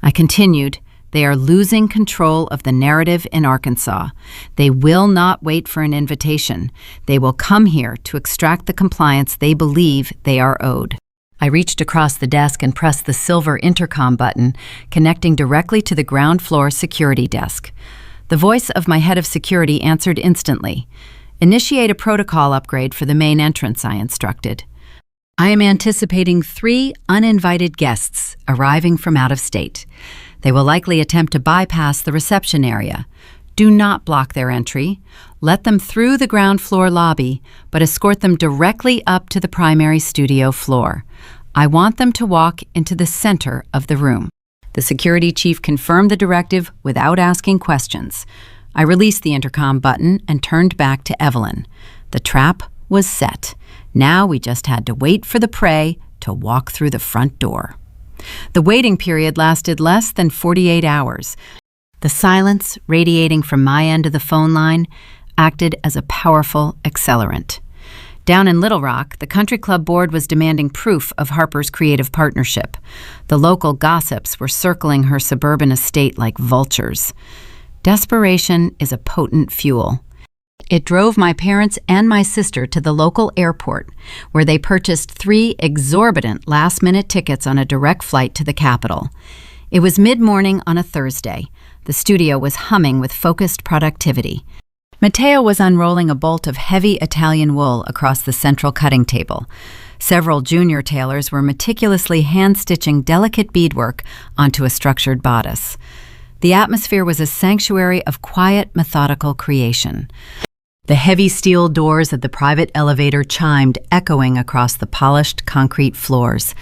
I continued, "They are losing control of the narrative in Arkansas. They will not wait for an invitation. They will come here to extract the compliance they believe they are owed." I reached across the desk and pressed the silver intercom button, connecting directly to the ground floor security desk. The voice of my head of security answered instantly. "Initiate a protocol upgrade for the main entrance," I instructed. "I am anticipating 3 uninvited guests arriving from out of state. They will likely attempt to bypass the reception area. Do not block their entry. Let them through the ground floor lobby, but escort them directly up to the primary studio floor. I want them to walk into the center of the room." The security chief confirmed the directive without asking questions. I released the intercom button and turned back to Evelyn. The trap was set. Now we just had to wait for the prey to walk through the front door. The waiting period lasted less than 48 hours. The silence radiating from my end of the phone line acted as a powerful accelerant. Down in Little Rock, the country club board was demanding proof of Harper's creative partnership. The local gossips were circling her suburban estate like vultures. Desperation is a potent fuel. It drove my parents and my sister to the local airport, where they purchased 3 exorbitant last-minute tickets on a direct flight to the capital. It was mid-morning on a Thursday. The studio was humming with focused productivity. Matteo was unrolling a bolt of heavy Italian wool across the central cutting table. Several junior tailors were meticulously hand-stitching delicate beadwork onto a structured bodice. The atmosphere was a sanctuary of quiet, methodical creation. The heavy steel doors of the private elevator chimed, echoing across the polished concrete floors.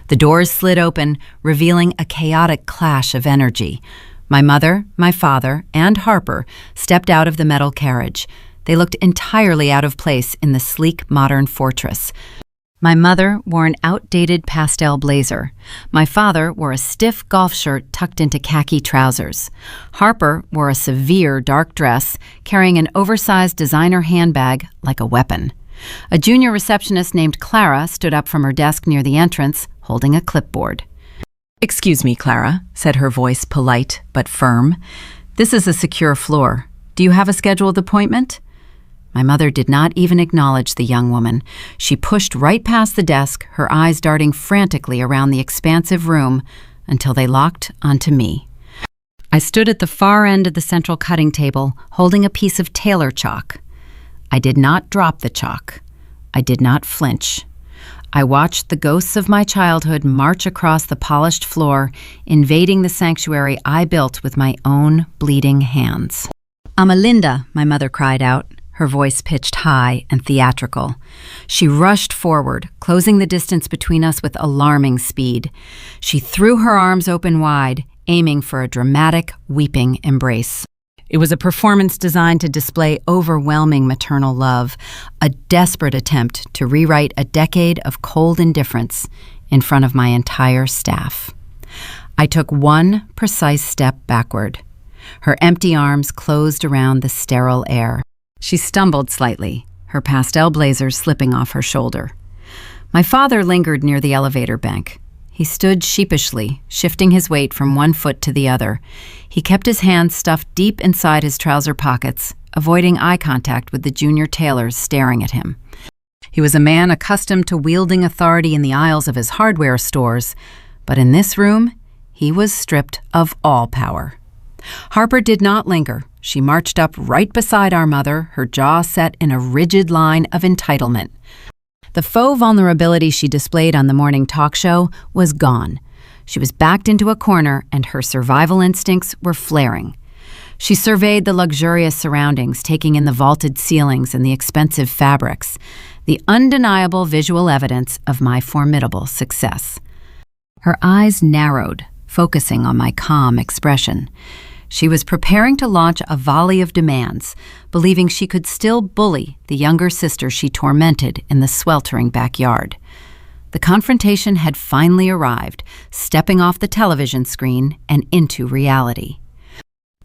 The doors slid open, revealing a chaotic clash of energy. My mother, my father, and Harper stepped out of the metal carriage. They looked entirely out of place in the sleek, modern fortress. My mother wore an outdated pastel blazer. My father wore a stiff golf shirt tucked into khaki trousers. Harper wore a severe dark dress, carrying an oversized designer handbag like a weapon. A junior receptionist named Clara stood up from her desk near the entrance, holding a clipboard. "Excuse me, Clara," said her voice polite but firm. "This is a secure floor. Do you have a scheduled appointment?" My mother did not even acknowledge the young woman. She pushed right past the desk, her eyes darting frantically around the expansive room until they locked onto me. I stood at the far end of the central cutting table, holding a piece of tailor chalk. I did not drop the chalk. I did not flinch. I watched the ghosts of my childhood march across the polished floor, invading the sanctuary I built with my own bleeding hands. "Amelinda," my mother cried out, her voice pitched high and theatrical. She rushed forward, closing the distance between us with alarming speed. She threw her arms open wide, aiming for a dramatic, weeping embrace. It was a performance designed to display overwhelming maternal love, a desperate attempt to rewrite a decade of cold indifference in front of my entire staff. I took one precise step backward. Her empty arms closed around the sterile air. She stumbled slightly, her pastel blazer slipping off her shoulder. My father lingered near the elevator bank. He stood sheepishly, shifting his weight from one foot to the other. He kept his hands stuffed deep inside his trouser pockets, avoiding eye contact with the junior tailors staring at him. He was a man accustomed to wielding authority in the aisles of his hardware stores, but in this room, he was stripped of all power. Harper did not linger. She marched up right beside our mother, her jaw set in a rigid line of entitlement. The faux vulnerability she displayed on the morning talk show was gone. She was backed into a corner, and her survival instincts were flaring. She surveyed the luxurious surroundings, taking in the vaulted ceilings and the expensive fabrics, the undeniable visual evidence of my formidable success. Her eyes narrowed, focusing on my calm expression. She was preparing to launch a volley of demands, believing she could still bully the younger sister she tormented in the sweltering backyard. The confrontation had finally arrived, stepping off the television screen and into reality.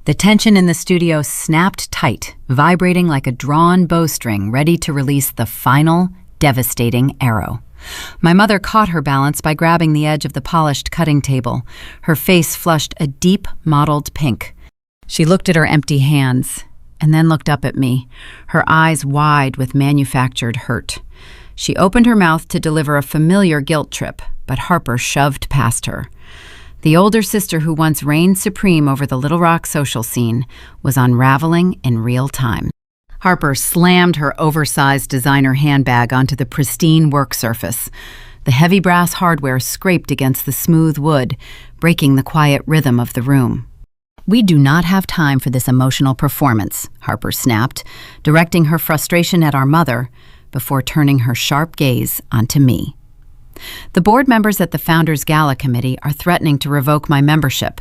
The tension in the studio snapped tight, vibrating like a drawn bowstring ready to release the final, devastating arrow. My mother caught her balance by grabbing the edge of the polished cutting table. Her face flushed a deep, mottled pink. She looked at her empty hands, and then looked up at me, her eyes wide with manufactured hurt. She opened her mouth to deliver a familiar guilt trip, but Harper shoved past her. The older sister who once reigned supreme over the Little Rock social scene was unraveling in real time. Harper slammed her oversized designer handbag onto the pristine work surface. The heavy brass hardware scraped against the smooth wood, breaking the quiet rhythm of the room. "We do not have time for this emotional performance," Harper snapped, directing her frustration at our mother before turning her sharp gaze onto me. "The board members at the Founders Gala Committee are threatening to revoke my membership.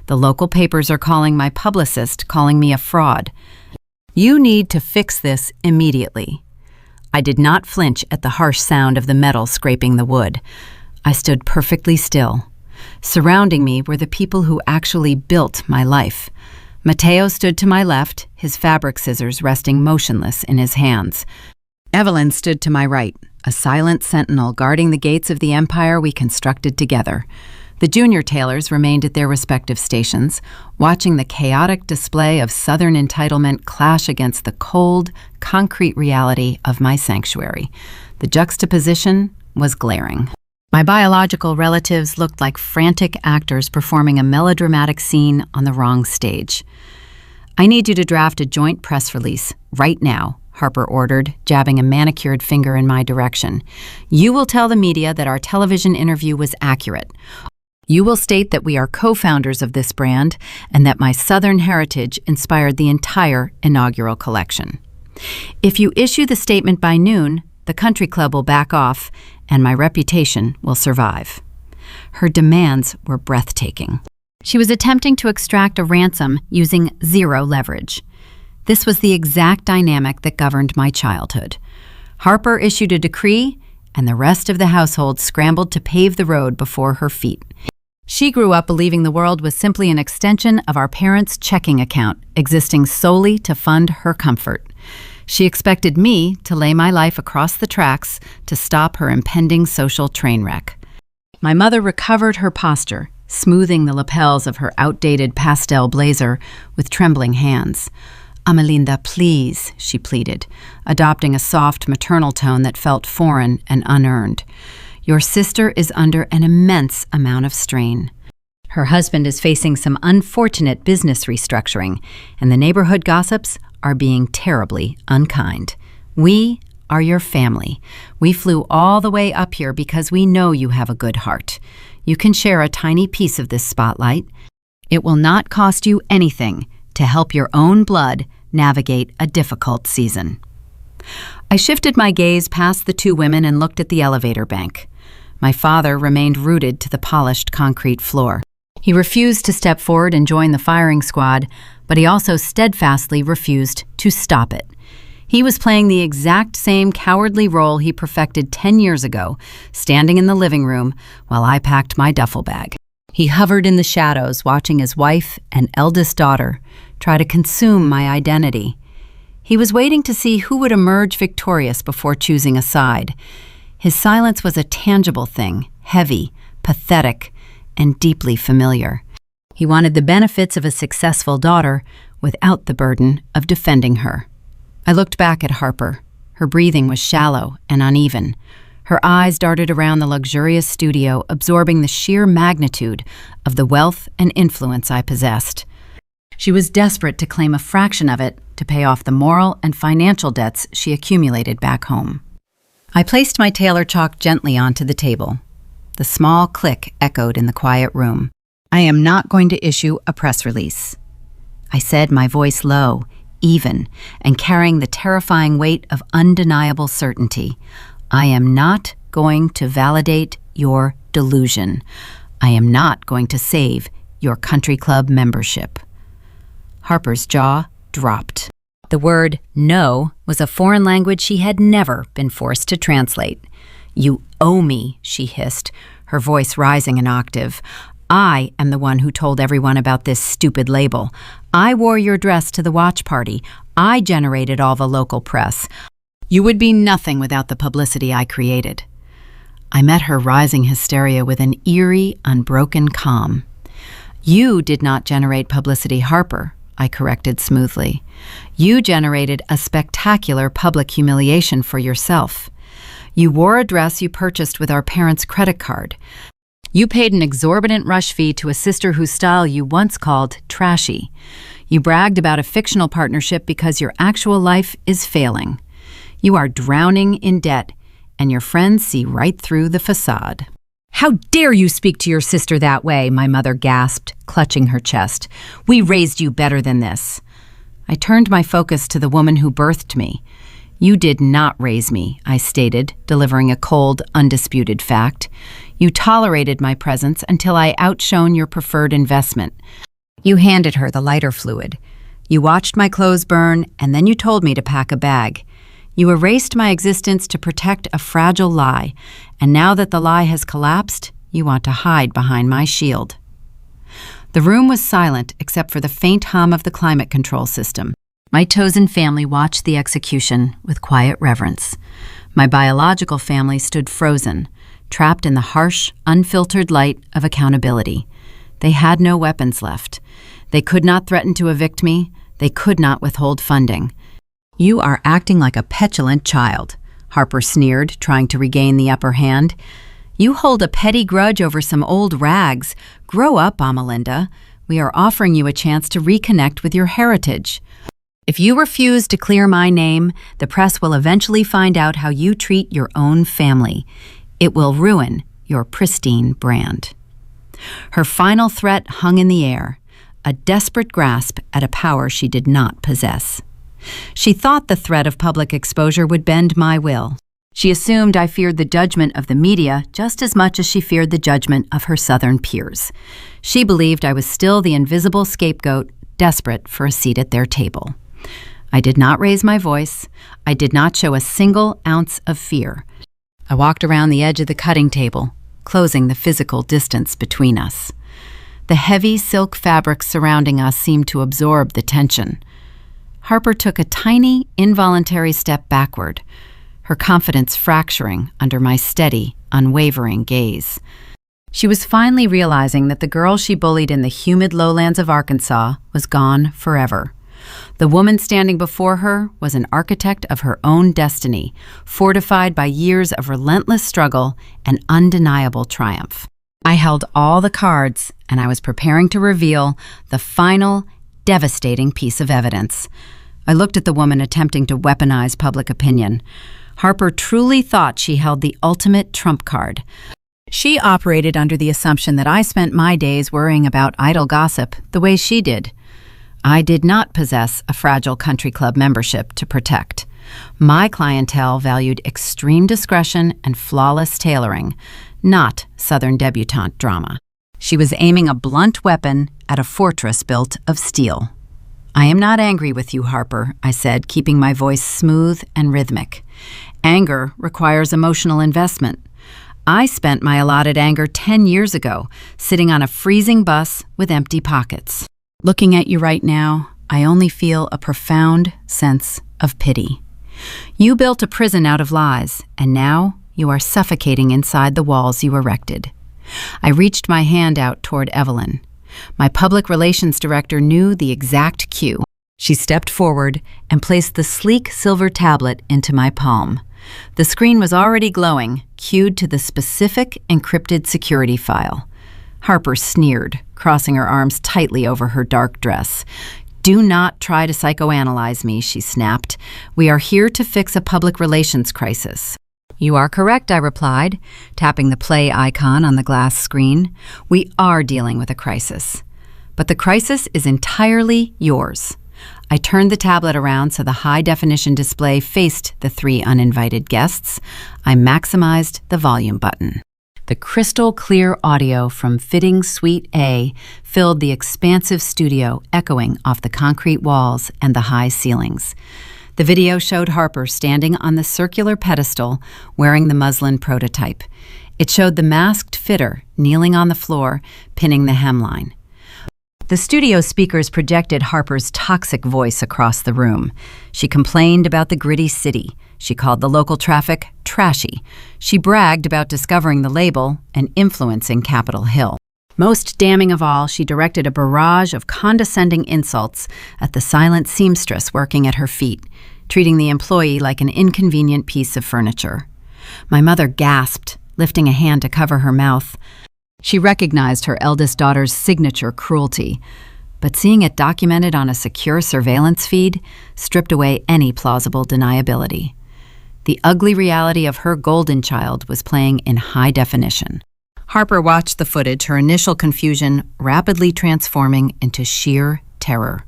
The local papers are calling my publicist, calling me a fraud. You need to fix this immediately." I did not flinch at the harsh sound of the metal scraping the wood. I stood perfectly still. Surrounding me were the people who actually built my life. Matteo stood to my left, his fabric scissors resting motionless in his hands. Evelyn stood to my right, a silent sentinel guarding the gates of the empire we constructed together. The junior tailors remained at their respective stations, watching the chaotic display of Southern entitlement clash against the cold, concrete reality of my sanctuary. The juxtaposition was glaring. My biological relatives looked like frantic actors performing a melodramatic scene on the wrong stage. "I need you to draft a joint press release, right now," Harper ordered, jabbing a manicured finger in my direction. "You will tell the media that our television interview was accurate. You will state that we are co-founders of this brand and that my Southern heritage inspired the entire inaugural collection. If you issue the statement by noon, the country club will back off and my reputation will survive." Her demands were breathtaking. She was attempting to extract a ransom using zero leverage. This was the exact dynamic that governed my childhood. Harper issued a decree, and the rest of the household scrambled to pave the road before her feet. She grew up believing the world was simply an extension of our parents' checking account, existing solely to fund her comfort. She expected me to lay my life across the tracks to stop her impending social train wreck. My mother recovered her posture, smoothing the lapels of her outdated pastel blazer with trembling hands. "Amelinda, please," she pleaded, adopting a soft maternal tone that felt foreign and unearned. "Your sister is under an immense amount of strain. Her husband is facing some unfortunate business restructuring, and the neighborhood gossips are being terribly unkind. We are your family. We flew all the way up here because we know you have a good heart. You can share a tiny piece of this spotlight. It will not cost you anything to help your own blood navigate a difficult season." I shifted my gaze past the two women and looked at the elevator bank. My father remained rooted to the polished concrete floor. He refused to step forward and join the firing squad, but he also steadfastly refused to stop it. He was playing the exact same cowardly role he perfected 10 years ago, standing in the living room while I packed my duffel bag. He hovered in the shadows, watching his wife and eldest daughter try to consume my identity. He was waiting to see who would emerge victorious before choosing a side. His silence was a tangible thing, heavy, pathetic, and deeply familiar. He wanted the benefits of a successful daughter without the burden of defending her. I looked back at Harper. Her breathing was shallow and uneven. Her eyes darted around the luxurious studio, absorbing the sheer magnitude of the wealth and influence I possessed. She was desperate to claim a fraction of it to pay off the moral and financial debts she accumulated back home. I placed my tailor chalk gently onto the table. The small click echoed in the quiet room. "I am not going to issue a press release," I said, my voice low, even, and carrying the terrifying weight of undeniable certainty. "I am not going to validate your delusion. I am not going to save your country club membership." Harper's jaw dropped. The word "no" was a foreign language she had never been forced to translate. "You owe me," she hissed, her voice rising an octave. "I am the one who told everyone about this stupid label. I wore your dress to the watch party. I generated all the local press. You would be nothing without the publicity I created." I met her rising hysteria with an eerie, unbroken calm. "You did not generate publicity, Harper," I corrected smoothly. "You generated a spectacular public humiliation for yourself. You wore a dress you purchased with our parents' credit card. You paid an exorbitant rush fee to a sister whose style you once called trashy. You bragged about a fictional partnership because your actual life is failing. You are drowning in debt, and your friends see right through the facade." "How dare you speak to your sister that way?" my mother gasped, clutching her chest. "We raised you better than this." I turned my focus to the woman who birthed me. "You did not raise me," I stated, delivering a cold, undisputed fact. "You tolerated my presence until I outshone your preferred investment." You handed her the lighter fluid. "You watched my clothes burn, and then you told me to pack a bag. You erased my existence to protect a fragile lie, and now that the lie has collapsed, you want to hide behind my shield." The room was silent except for the faint hum of the climate control system. My chosen family watched the execution with quiet reverence. My biological family stood frozen, trapped in the harsh, unfiltered light of accountability. They had no weapons left. They could not threaten to evict me. They could not withhold funding. "You are acting like a petulant child," Harper sneered, trying to regain the upper hand. "You hold a petty grudge over some old rags. Grow up, Amelinda. We are offering you a chance to reconnect with your heritage. If you refuse to clear my name, the press will eventually find out how you treat your own family. It will ruin your pristine brand." Her final threat hung in the air, a desperate grasp at a power she did not possess. She thought the threat of public exposure would bend my will. She assumed I feared the judgment of the media just as much as she feared the judgment of her Southern peers. She believed I was still the invisible scapegoat, desperate for a seat at their table. I did not raise my voice. I did not show a single ounce of fear. I walked around the edge of the cutting table, closing the physical distance between us. The heavy silk fabrics surrounding us seemed to absorb the tension. Harper took a tiny, involuntary step backward, her confidence fracturing under my steady, unwavering gaze. She was finally realizing that the girl she bullied in the humid lowlands of Arkansas was gone forever. The woman standing before her was an architect of her own destiny, fortified by years of relentless struggle and undeniable triumph. I held all the cards, and I was preparing to reveal the final, devastating piece of evidence. I looked at the woman attempting to weaponize public opinion. Harper truly thought she held the ultimate trump card. She operated under the assumption that I spent my days worrying about idle gossip the way she did. I did not possess a fragile country club membership to protect. My clientele valued extreme discretion and flawless tailoring, not Southern debutante drama. She was aiming a blunt weapon at a fortress built of steel. "I am not angry with you, Harper," I said, keeping my voice smooth and rhythmic. "Anger requires emotional investment. I spent my allotted anger 10 years ago, sitting on a freezing bus with empty pockets. Looking at you right now, I only feel a profound sense of pity. You built a prison out of lies, and now you are suffocating inside the walls you erected." I reached my hand out toward Evelyn. My public relations director knew the exact cue. She stepped forward and placed the sleek silver tablet into my palm. The screen was already glowing, cued to the specific encrypted security file. Harper sneered, crossing her arms tightly over her dark dress. "Do not try to psychoanalyze me," she snapped. "We are here to fix a public relations crisis." "You are correct," I replied, tapping the play icon on the glass screen. "We are dealing with a crisis. But the crisis is entirely yours." I turned the tablet around so the high-definition display faced the 3 uninvited guests. I maximized the volume button. The crystal-clear audio from fitting Suite A filled the expansive studio, echoing off the concrete walls and the high ceilings. The video showed Harper standing on the circular pedestal, wearing the muslin prototype. It showed the masked fitter kneeling on the floor, pinning the hemline. The studio speakers projected Harper's toxic voice across the room. She complained about the gritty city. She called the local traffic trashy. She bragged about discovering the label and influencing Capitol Hill. Most damning of all, she directed a barrage of condescending insults at the silent seamstress working at her feet, treating the employee like an inconvenient piece of furniture. My mother gasped, lifting a hand to cover her mouth. She recognized her eldest daughter's signature cruelty, but seeing it documented on a secure surveillance feed stripped away any plausible deniability. The ugly reality of her golden child was playing in high definition. Harper watched the footage, her initial confusion rapidly transforming into sheer terror.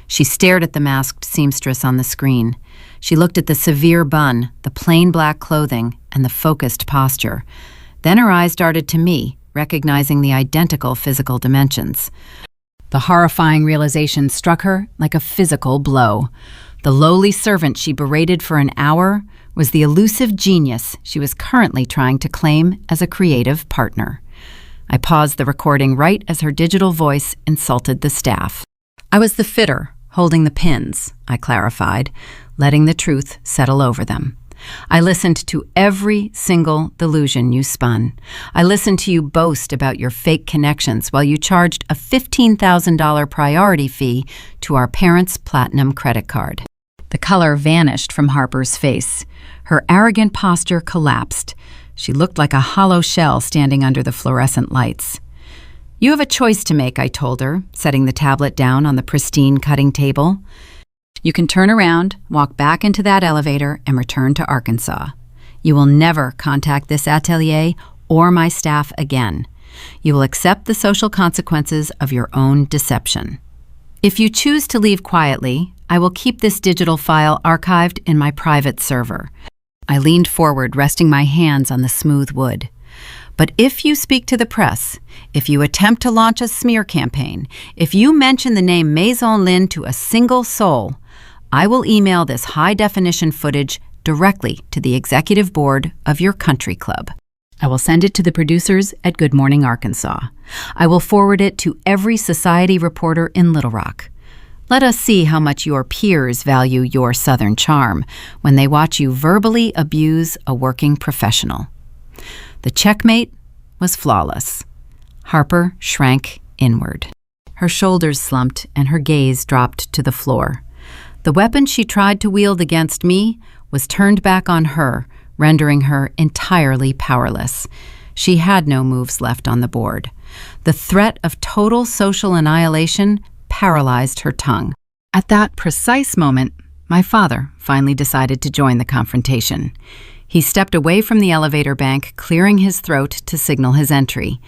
She stared at the masked seamstress on the screen. She looked at the severe bun, the plain black clothing, and the focused posture. Then her eyes darted to me, recognizing the identical physical dimensions. The horrifying realization struck her like a physical blow. The lowly servant she berated for an hour was the elusive genius she was currently trying to claim as a creative partner. I paused the recording right as her digital voice insulted the staff. "I was the fitter, holding the pins," I clarified, letting the truth settle over them. "I listened to every single delusion you spun. I listened to you boast about your fake connections while you charged a $15,000 priority fee to our parents' platinum credit card." The color vanished from Harper's face. Her arrogant posture collapsed. She looked like a hollow shell standing under the fluorescent lights. "You have a choice to make," I told her, setting the tablet down on the pristine cutting table. "You can turn around, walk back into that elevator, and return to Arkansas. You will never contact this atelier or my staff again. You will accept the social consequences of your own deception. If you choose to leave quietly, I will keep this digital file archived in my private server." I leaned forward, resting my hands on the smooth wood. "But if you speak to the press, if you attempt to launch a smear campaign, if you mention the name Maison Lin to a single soul, I will email this high-definition footage directly to the executive board of your country club. I will send it to the producers at Good Morning Arkansas. I will forward it to every society reporter in Little Rock. Let us see how much your peers value your Southern charm when they watch you verbally abuse a working professional." The checkmate was flawless. Harper shrank inward. Her shoulders slumped and her gaze dropped to the floor. The weapon she tried to wield against me was turned back on her, rendering her entirely powerless. She had no moves left on the board. The threat of total social annihilation paralyzed her tongue. At that precise moment, my father finally decided to join the confrontation. He stepped away from the elevator bank, clearing his throat to signal his entry.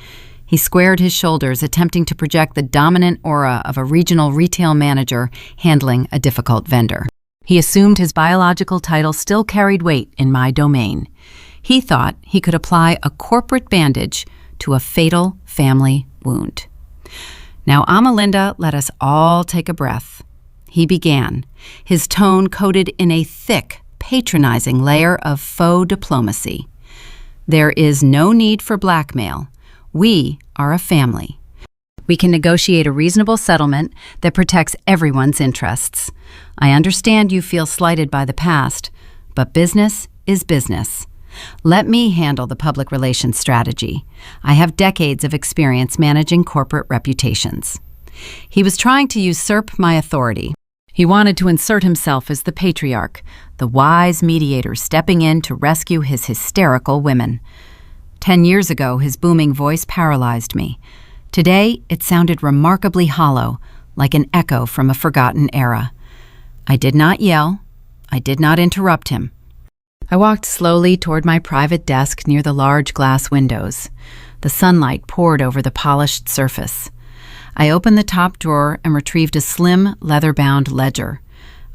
He squared his shoulders, attempting to project the dominant aura of a regional retail manager handling a difficult vendor. He assumed his biological title still carried weight in my domain. He thought he could apply a corporate bandage to a fatal family wound. "Now, Amelinda, let us all take a breath." He began, his tone coated in a thick, patronizing layer of faux diplomacy. "There is no need for blackmail. We are a family. We can negotiate a reasonable settlement that protects everyone's interests. I understand you feel slighted by the past, but business is business. Let me handle the public relations strategy. I have decades of experience managing corporate reputations." He was trying to usurp my authority. He wanted to insert himself as the patriarch, the wise mediator stepping in to rescue his hysterical women. 10 years ago, his booming voice paralyzed me. Today, it sounded remarkably hollow, like an echo from a forgotten era. I did not yell. I did not interrupt him. I walked slowly toward my private desk near the large glass windows. The sunlight poured over the polished surface. I opened the top drawer and retrieved a slim, leather-bound ledger.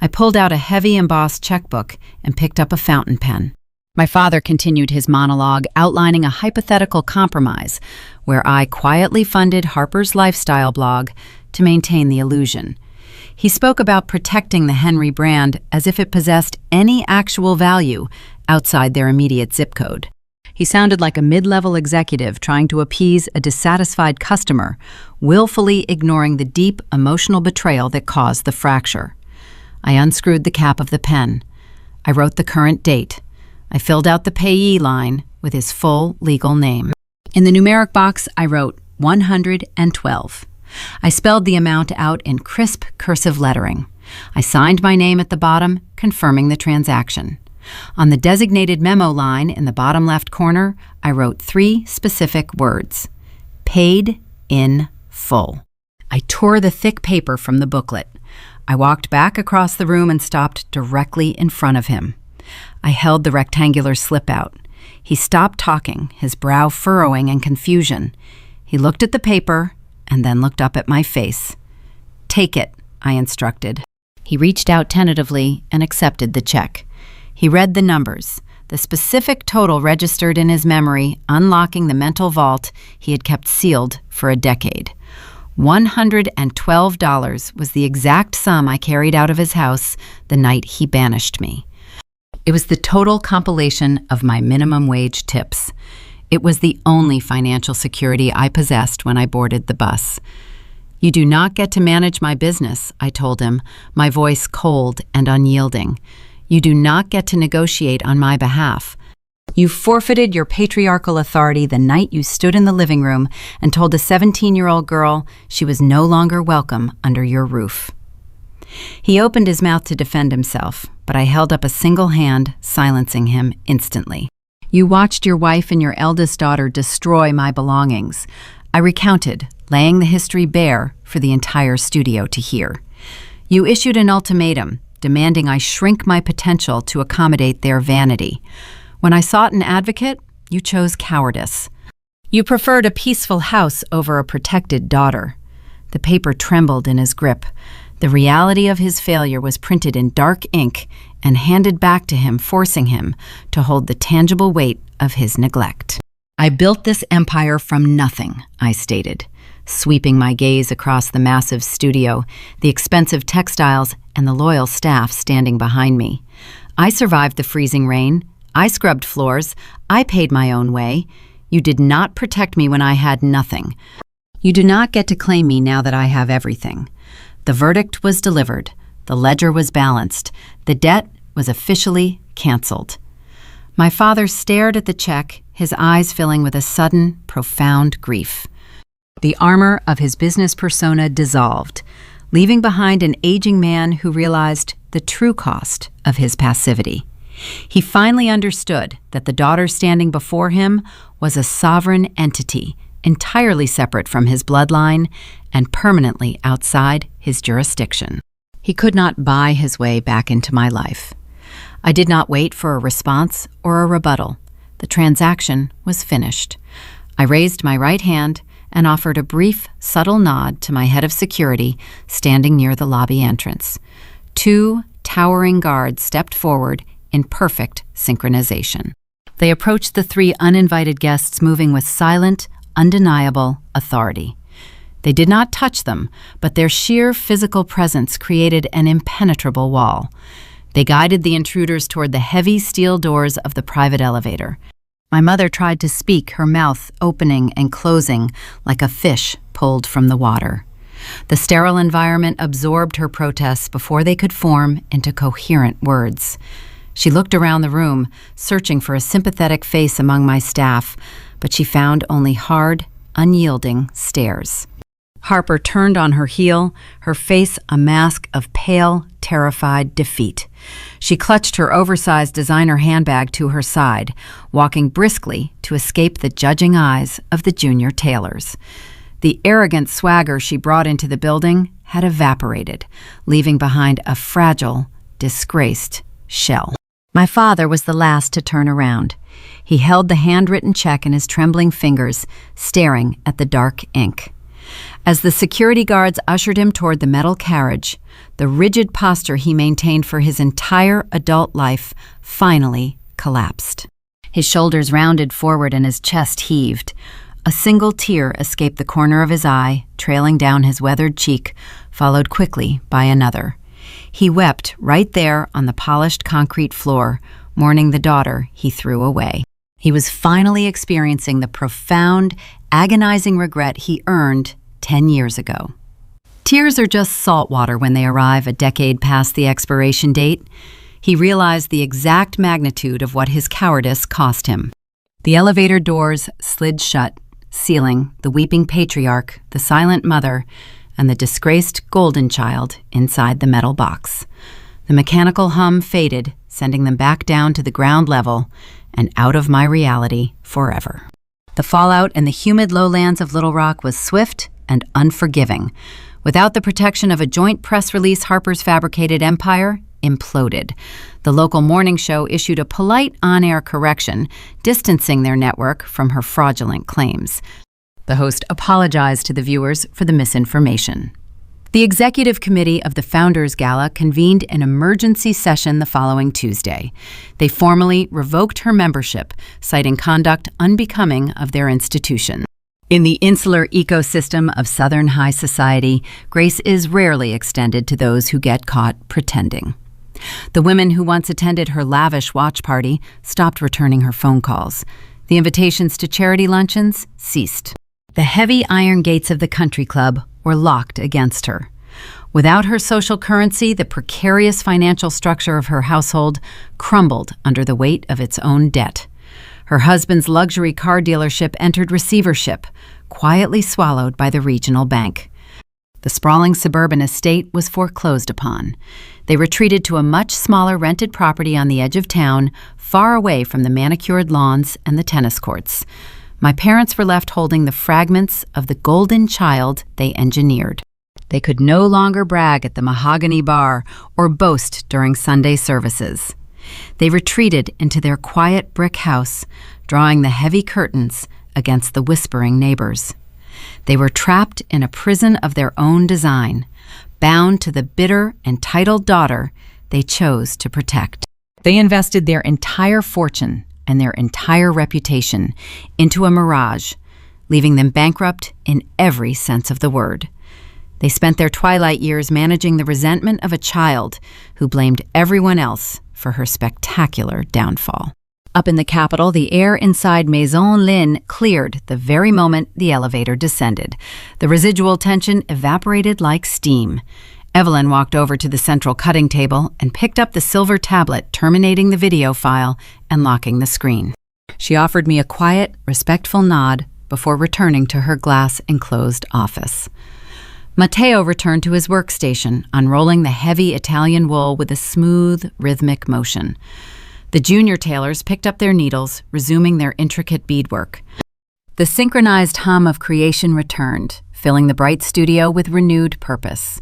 I pulled out a heavy embossed checkbook and picked up a fountain pen. My father continued his monologue, outlining a hypothetical compromise where I quietly funded Harper's lifestyle blog to maintain the illusion. He spoke about protecting the Henry brand as if it possessed any actual value outside their immediate zip code. He sounded like a mid-level executive trying to appease a dissatisfied customer, willfully ignoring the deep emotional betrayal that caused the fracture. I unscrewed the cap of the pen. I wrote the current date. I filled out the payee line with his full legal name. In the numeric box, I wrote 112. I spelled the amount out in crisp cursive lettering. I signed my name at the bottom, confirming the transaction. On the designated memo line in the bottom left corner, I wrote 3 specific words: paid in full. I tore the thick paper from the booklet. I walked back across the room and stopped directly in front of him. I held the rectangular slip out. He stopped talking, his brow furrowing in confusion. He looked at the paper and then looked up at my face. "Take it," I instructed. He reached out tentatively and accepted the check. He read the numbers, the specific total registered in his memory, unlocking the mental vault he had kept sealed for a decade. $112 was the exact sum I carried out of his house the night he banished me. It was the total compilation of my minimum wage tips. It was the only financial security I possessed when I boarded the bus. "You do not get to manage my business," I told him, my voice cold and unyielding. "You do not get to negotiate on my behalf. You forfeited your patriarchal authority the night you stood in the living room and told a 17-year-old girl she was no longer welcome under your roof." He opened his mouth to defend himself, but I held up a single hand, silencing him instantly. "You watched your wife and your eldest daughter destroy my belongings." I recounted, laying the history bare for the entire studio to hear. "You issued an ultimatum, demanding I shrink my potential to accommodate their vanity. When I sought an advocate, you chose cowardice. You preferred a peaceful house over a protected daughter." The paper trembled in his grip. The reality of his failure was printed in dark ink and handed back to him, forcing him to hold the tangible weight of his neglect. "I built this empire from nothing," I stated, sweeping my gaze across the massive studio, the expensive textiles, and the loyal staff standing behind me. I survived the freezing rain. I scrubbed floors. I paid my own way. You did not protect me when I had nothing. You do not get to claim me now that I have everything." The verdict was delivered. The ledger was balanced. The debt was officially canceled. My father stared at the check, his eyes filling with a sudden, profound grief. The armor of his business persona dissolved, leaving behind an aging man who realized the true cost of his passivity. He finally understood that the daughter standing before him was a sovereign entity, entirely separate from his bloodline and permanently outside his jurisdiction. He could not buy his way back into my life. I did not wait for a response or a rebuttal. The transaction was finished. I raised my right hand and offered a brief, subtle nod to my head of security standing near the lobby entrance. 2 towering guards stepped forward in perfect synchronization. They approached the 3 uninvited guests moving with silent, undeniable authority. They did not touch them, but their sheer physical presence created an impenetrable wall. They guided the intruders toward the heavy steel doors of the private elevator. My mother tried to speak, her mouth opening and closing like a fish pulled from the water. The sterile environment absorbed her protests before they could form into coherent words. She looked around the room, searching for a sympathetic face among my staff, but she found only hard, unyielding stares. Harper turned on her heel, her face a mask of pale, terrified defeat. She clutched her oversized designer handbag to her side, walking briskly to escape the judging eyes of the junior tailors. The arrogant swagger she brought into the building had evaporated, leaving behind a fragile, disgraced shell. My father was the last to turn around. He held the handwritten check in his trembling fingers, staring at the dark ink. As the security guards ushered him toward the metal carriage, the rigid posture he maintained for his entire adult life finally collapsed. His shoulders rounded forward and his chest heaved. A single tear escaped the corner of his eye, trailing down his weathered cheek, followed quickly by another. He wept right there on the polished concrete floor, mourning the daughter he threw away. He was finally experiencing the profound, agonizing regret he earned 10 years ago. Tears are just salt water when they arrive a decade past the expiration date. He realized the exact magnitude of what his cowardice cost him. The elevator doors slid shut, sealing the weeping patriarch, the silent mother, and the disgraced golden child inside the metal box. The mechanical hum faded, sending them back down to the ground level and out of my reality forever. The fallout in the humid lowlands of Little Rock was swift and unforgiving. Without the protection of a joint press release, Harper's fabricated empire imploded. The local morning show issued a polite on-air correction, distancing their network from her fraudulent claims. The host apologized to the viewers for the misinformation. The executive committee of the Founders Gala convened an emergency session the following Tuesday. They formally revoked her membership, citing conduct unbecoming of their institution. In the insular ecosystem of Southern high society, grace is rarely extended to those who get caught pretending. The women who once attended her lavish watch party stopped returning her phone calls. The invitations to charity luncheons ceased. The heavy iron gates of the country club were locked against her. Without her social currency, the precarious financial structure of her household crumbled under the weight of its own debt. Her husband's luxury car dealership entered receivership, quietly swallowed by the regional bank. The sprawling suburban estate was foreclosed upon. They retreated to a much smaller rented property on the edge of town, far away from the manicured lawns and the tennis courts. My parents were left holding the fragments of the golden child they engineered. They could no longer brag at the mahogany bar or boast during Sunday services. They retreated into their quiet brick house, drawing the heavy curtains against the whispering neighbors. They were trapped in a prison of their own design, bound to the bitter, entitled daughter they chose to protect. They invested their entire fortune and their entire reputation into a mirage, leaving them bankrupt in every sense of the word. They spent their twilight years managing the resentment of a child who blamed everyone else for her spectacular downfall. Up in the Capitol, the air inside Maison Lin cleared the very moment the elevator descended. The residual tension evaporated like steam. Evelyn walked over to the central cutting table and picked up the silver tablet terminating the video file and locking the screen. She offered me a quiet, respectful nod before returning to her glass-enclosed office. Matteo returned to his workstation, unrolling the heavy Italian wool with a smooth, rhythmic motion. The junior tailors picked up their needles, resuming their intricate beadwork. The synchronized hum of creation returned, filling the bright studio with renewed purpose.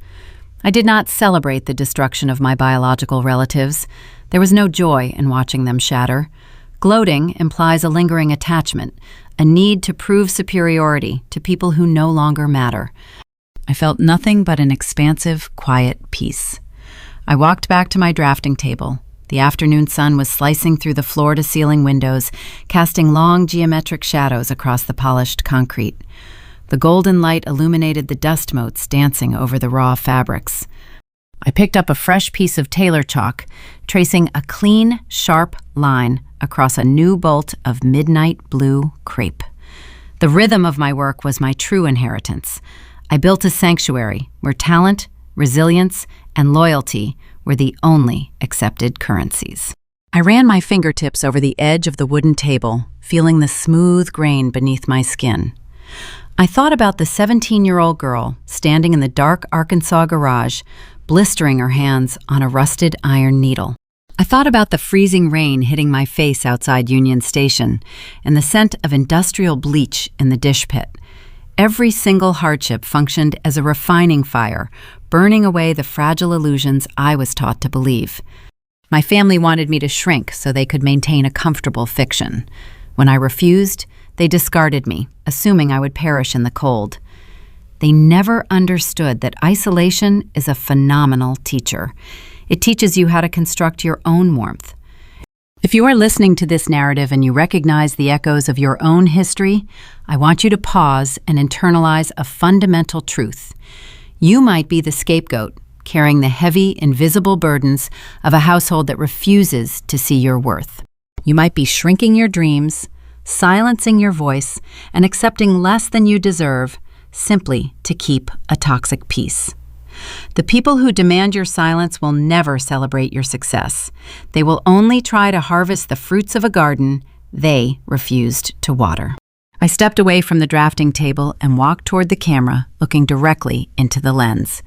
I did not celebrate the destruction of my biological relatives. There was no joy in watching them shatter. Gloating implies a lingering attachment, a need to prove superiority to people who no longer matter. I felt nothing but an expansive, quiet peace. I walked back to my drafting table. The afternoon sun was slicing through the floor-to-ceiling windows, casting long geometric shadows across the polished concrete. The golden light illuminated the dust motes dancing over the raw fabrics. I picked up a fresh piece of tailor chalk, tracing a clean, sharp line across a new bolt of midnight blue crepe. The rhythm of my work was my true inheritance. I built a sanctuary where talent, resilience, and loyalty were the only accepted currencies. I ran my fingertips over the edge of the wooden table, feeling the smooth grain beneath my skin. I thought about the 17-year-old girl standing in the dark Arkansas garage, blistering her hands on a rusted iron needle. I thought about the freezing rain hitting my face outside Union Station and the scent of industrial bleach in the dish pit. Every single hardship functioned as a refining fire, burning away the fragile illusions I was taught to believe. My family wanted me to shrink so they could maintain a comfortable fiction. When I refused, they discarded me, assuming I would perish in the cold. They never understood that isolation is a phenomenal teacher. It teaches you how to construct your own warmth. If you are listening to this narrative and you recognize the echoes of your own history, I want you to pause and internalize a fundamental truth. You might be the scapegoat, carrying the heavy, invisible burdens of a household that refuses to see your worth. You might be shrinking your dreams, silencing your voice, and accepting less than you deserve simply to keep a toxic peace. The people who demand your silence will never celebrate your success. They will only try to harvest the fruits of a garden they refused to water. I stepped away from the drafting table and walked toward the camera, looking directly into the lens.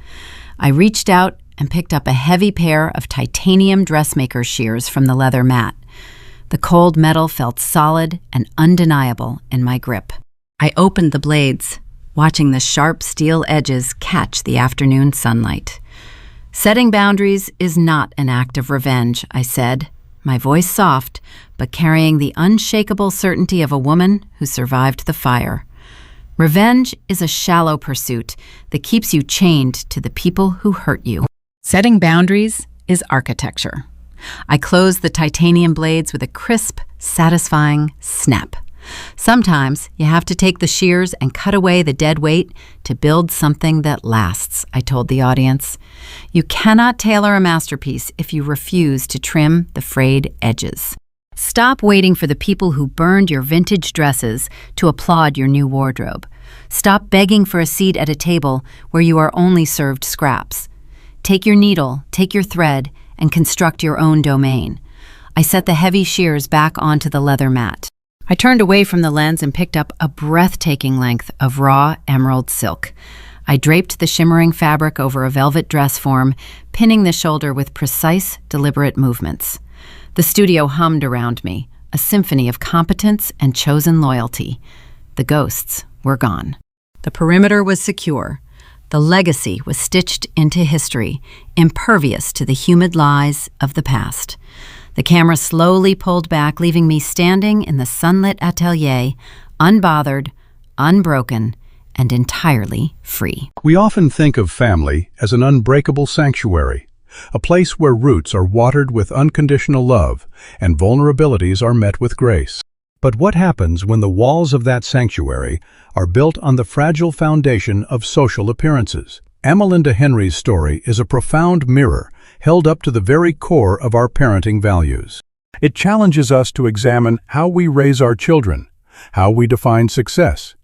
I reached out and picked up a heavy pair of titanium dressmaker's shears from the leather mat. The cold metal felt solid and undeniable in my grip. I opened the blades, watching the sharp steel edges catch the afternoon sunlight. Setting boundaries is not an act of revenge, I said, my voice soft, but carrying the unshakable certainty of a woman who survived the fire. Revenge is a shallow pursuit that keeps you chained to the people who hurt you. Setting boundaries is architecture. I closed the titanium blades with a crisp, satisfying snap. Sometimes you have to take the shears and cut away the dead weight to build something that lasts, I told the audience. You cannot tailor a masterpiece if you refuse to trim the frayed edges. Stop waiting for the people who burned your vintage dresses to applaud your new wardrobe. Stop begging for a seat at a table where you are only served scraps. Take your needle, take your thread, and construct your own domain. I set the heavy shears back onto the leather mat. I turned away from the lens and picked up a breathtaking length of raw emerald silk. I draped the shimmering fabric over a velvet dress form, pinning the shoulder with precise, deliberate movements. The studio hummed around me, a symphony of competence and chosen loyalty. The ghosts were gone. The perimeter was secure. The legacy was stitched into history, impervious to the humid lies of the past. The camera slowly pulled back, leaving me standing in the sunlit atelier, unbothered, unbroken, and entirely free. We often think of family as an unbreakable sanctuary, a place where roots are watered with unconditional love and vulnerabilities are met with grace. But what happens when the walls of that sanctuary are built on the fragile foundation of social appearances? Amelinda Henry's story is a profound mirror held up to the very core of our parenting values. It challenges us to examine how we raise our children, how we define success,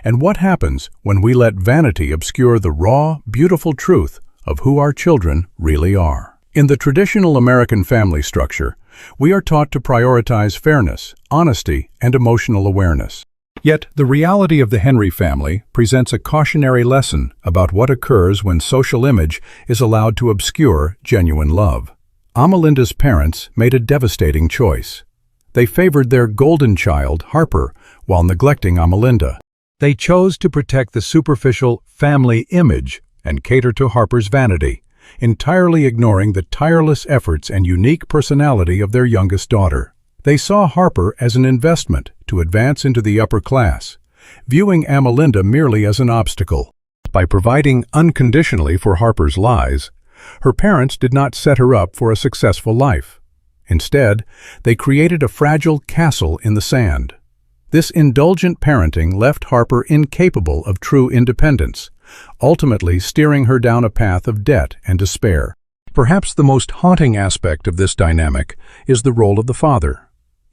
and what happens when we let vanity obscure the raw, beautiful truth of who our children really are. In the traditional American family structure, we are taught to prioritize fairness, honesty, and emotional awareness. Yet, the reality of the Henry family presents a cautionary lesson about what occurs when social image is allowed to obscure genuine love. Amelinda's parents made a devastating choice. They favored their golden child, Harper, while neglecting Amelinda. They chose to protect the superficial family image and cater to Harper's vanity, entirely ignoring the tireless efforts and unique personality of their youngest daughter. They saw Harper as an investment to advance into the upper class, viewing Amelinda merely as an obstacle. By providing unconditionally for Harper's lies, her parents did not set her up for a successful life. Instead, they created a fragile castle in the sand. This indulgent parenting left Harper incapable of true independence, ultimately steering her down a path of debt and despair. Perhaps the most haunting aspect of this dynamic is the role of the father.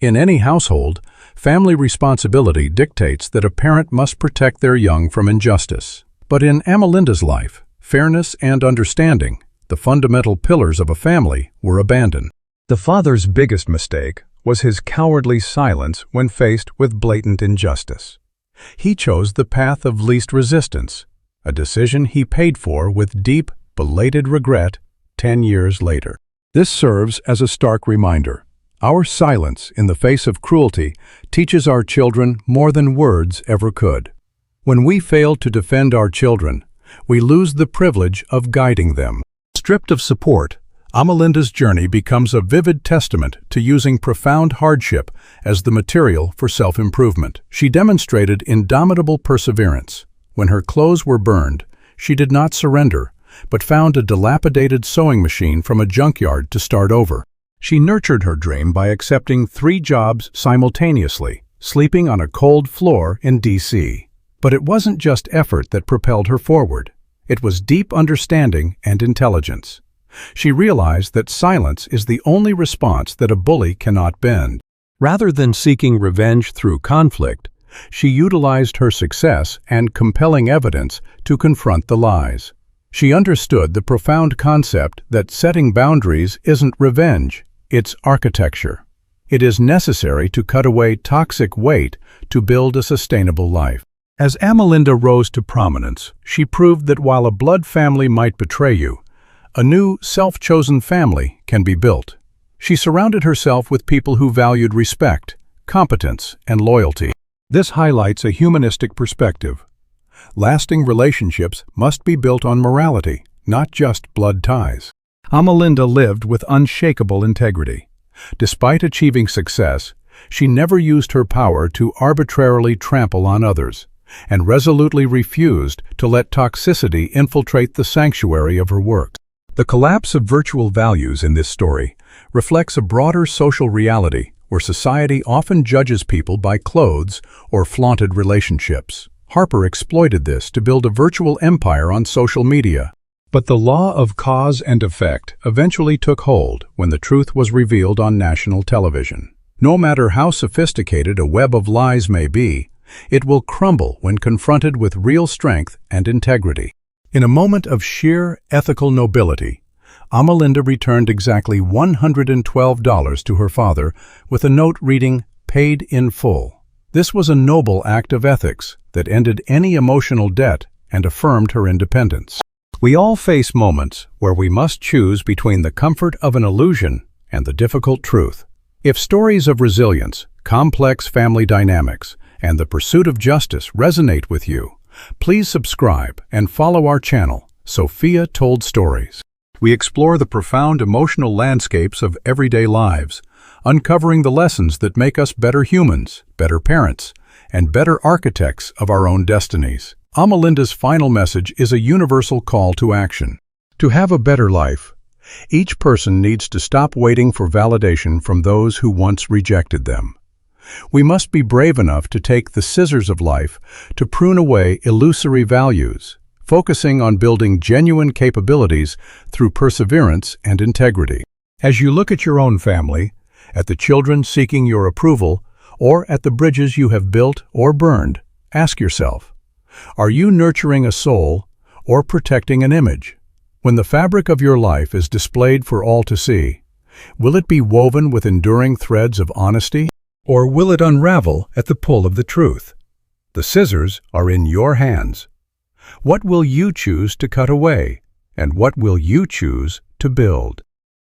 In any household, family responsibility dictates that a parent must protect their young from injustice. But in Amelinda's life, fairness and understanding, the fundamental pillars of a family, were abandoned. The father's biggest mistake was his cowardly silence when faced with blatant injustice. He chose the path of least resistance, a decision he paid for with deep, belated regret 10 years later. This serves as a stark reminder. Our silence in the face of cruelty teaches our children more than words ever could. When we fail to defend our children, we lose the privilege of guiding them. Stripped of support, Amelinda's journey becomes a vivid testament to using profound hardship as the material for self-improvement. She demonstrated indomitable perseverance. When her clothes were burned, she did not surrender, but found a dilapidated sewing machine from a junkyard to start over. She nurtured her dream by accepting 3 jobs simultaneously, sleeping on a cold floor in D.C. But it wasn't just effort that propelled her forward. It was deep understanding and intelligence. She realized that silence is the only response that a bully cannot bend. Rather than seeking revenge through conflict, she utilized her success and compelling evidence to confront the lies. She understood the profound concept that setting boundaries isn't revenge, it's architecture. It is necessary to cut away toxic weight to build a sustainable life. As Amelinda rose to prominence, she proved that while a blood family might betray you, a new, self-chosen family can be built. She surrounded herself with people who valued respect, competence, and loyalty. This highlights a humanistic perspective. Lasting relationships must be built on morality, not just blood ties. Amelinda lived with unshakable integrity. Despite achieving success, she never used her power to arbitrarily trample on others, and resolutely refused to let toxicity infiltrate the sanctuary of her work. The collapse of virtual values in this story reflects a broader social reality where society often judges people by clothes or flaunted relationships. Harper exploited this to build a virtual empire on social media. But the law of cause and effect eventually took hold when the truth was revealed on national television. No matter how sophisticated a web of lies may be, it will crumble when confronted with real strength and integrity. In a moment of sheer ethical nobility, Amelinda returned exactly $112 to her father with a note reading, "Paid in full." This was a noble act of ethics that ended any emotional debt and affirmed her independence. We all face moments where we must choose between the comfort of an illusion and the difficult truth. If stories of resilience, complex family dynamics, and the pursuit of justice resonate with you, please subscribe and follow our channel, Sophia Told Stories. We explore the profound emotional landscapes of everyday lives, uncovering the lessons that make us better humans, better parents, and better architects of our own destinies. Amelinda's final message is a universal call to action. To have a better life, each person needs to stop waiting for validation from those who once rejected them. We must be brave enough to take the scissors of life to prune away illusory values, focusing on building genuine capabilities through perseverance and integrity. As you look at your own family, at the children seeking your approval, or at the bridges you have built or burned, ask yourself, are you nurturing a soul or protecting an image? When the fabric of your life is displayed for all to see, will it be woven with enduring threads of honesty, or will it unravel at the pull of the truth? The scissors are in your hands. What will you choose to cut away, and what will you choose to build?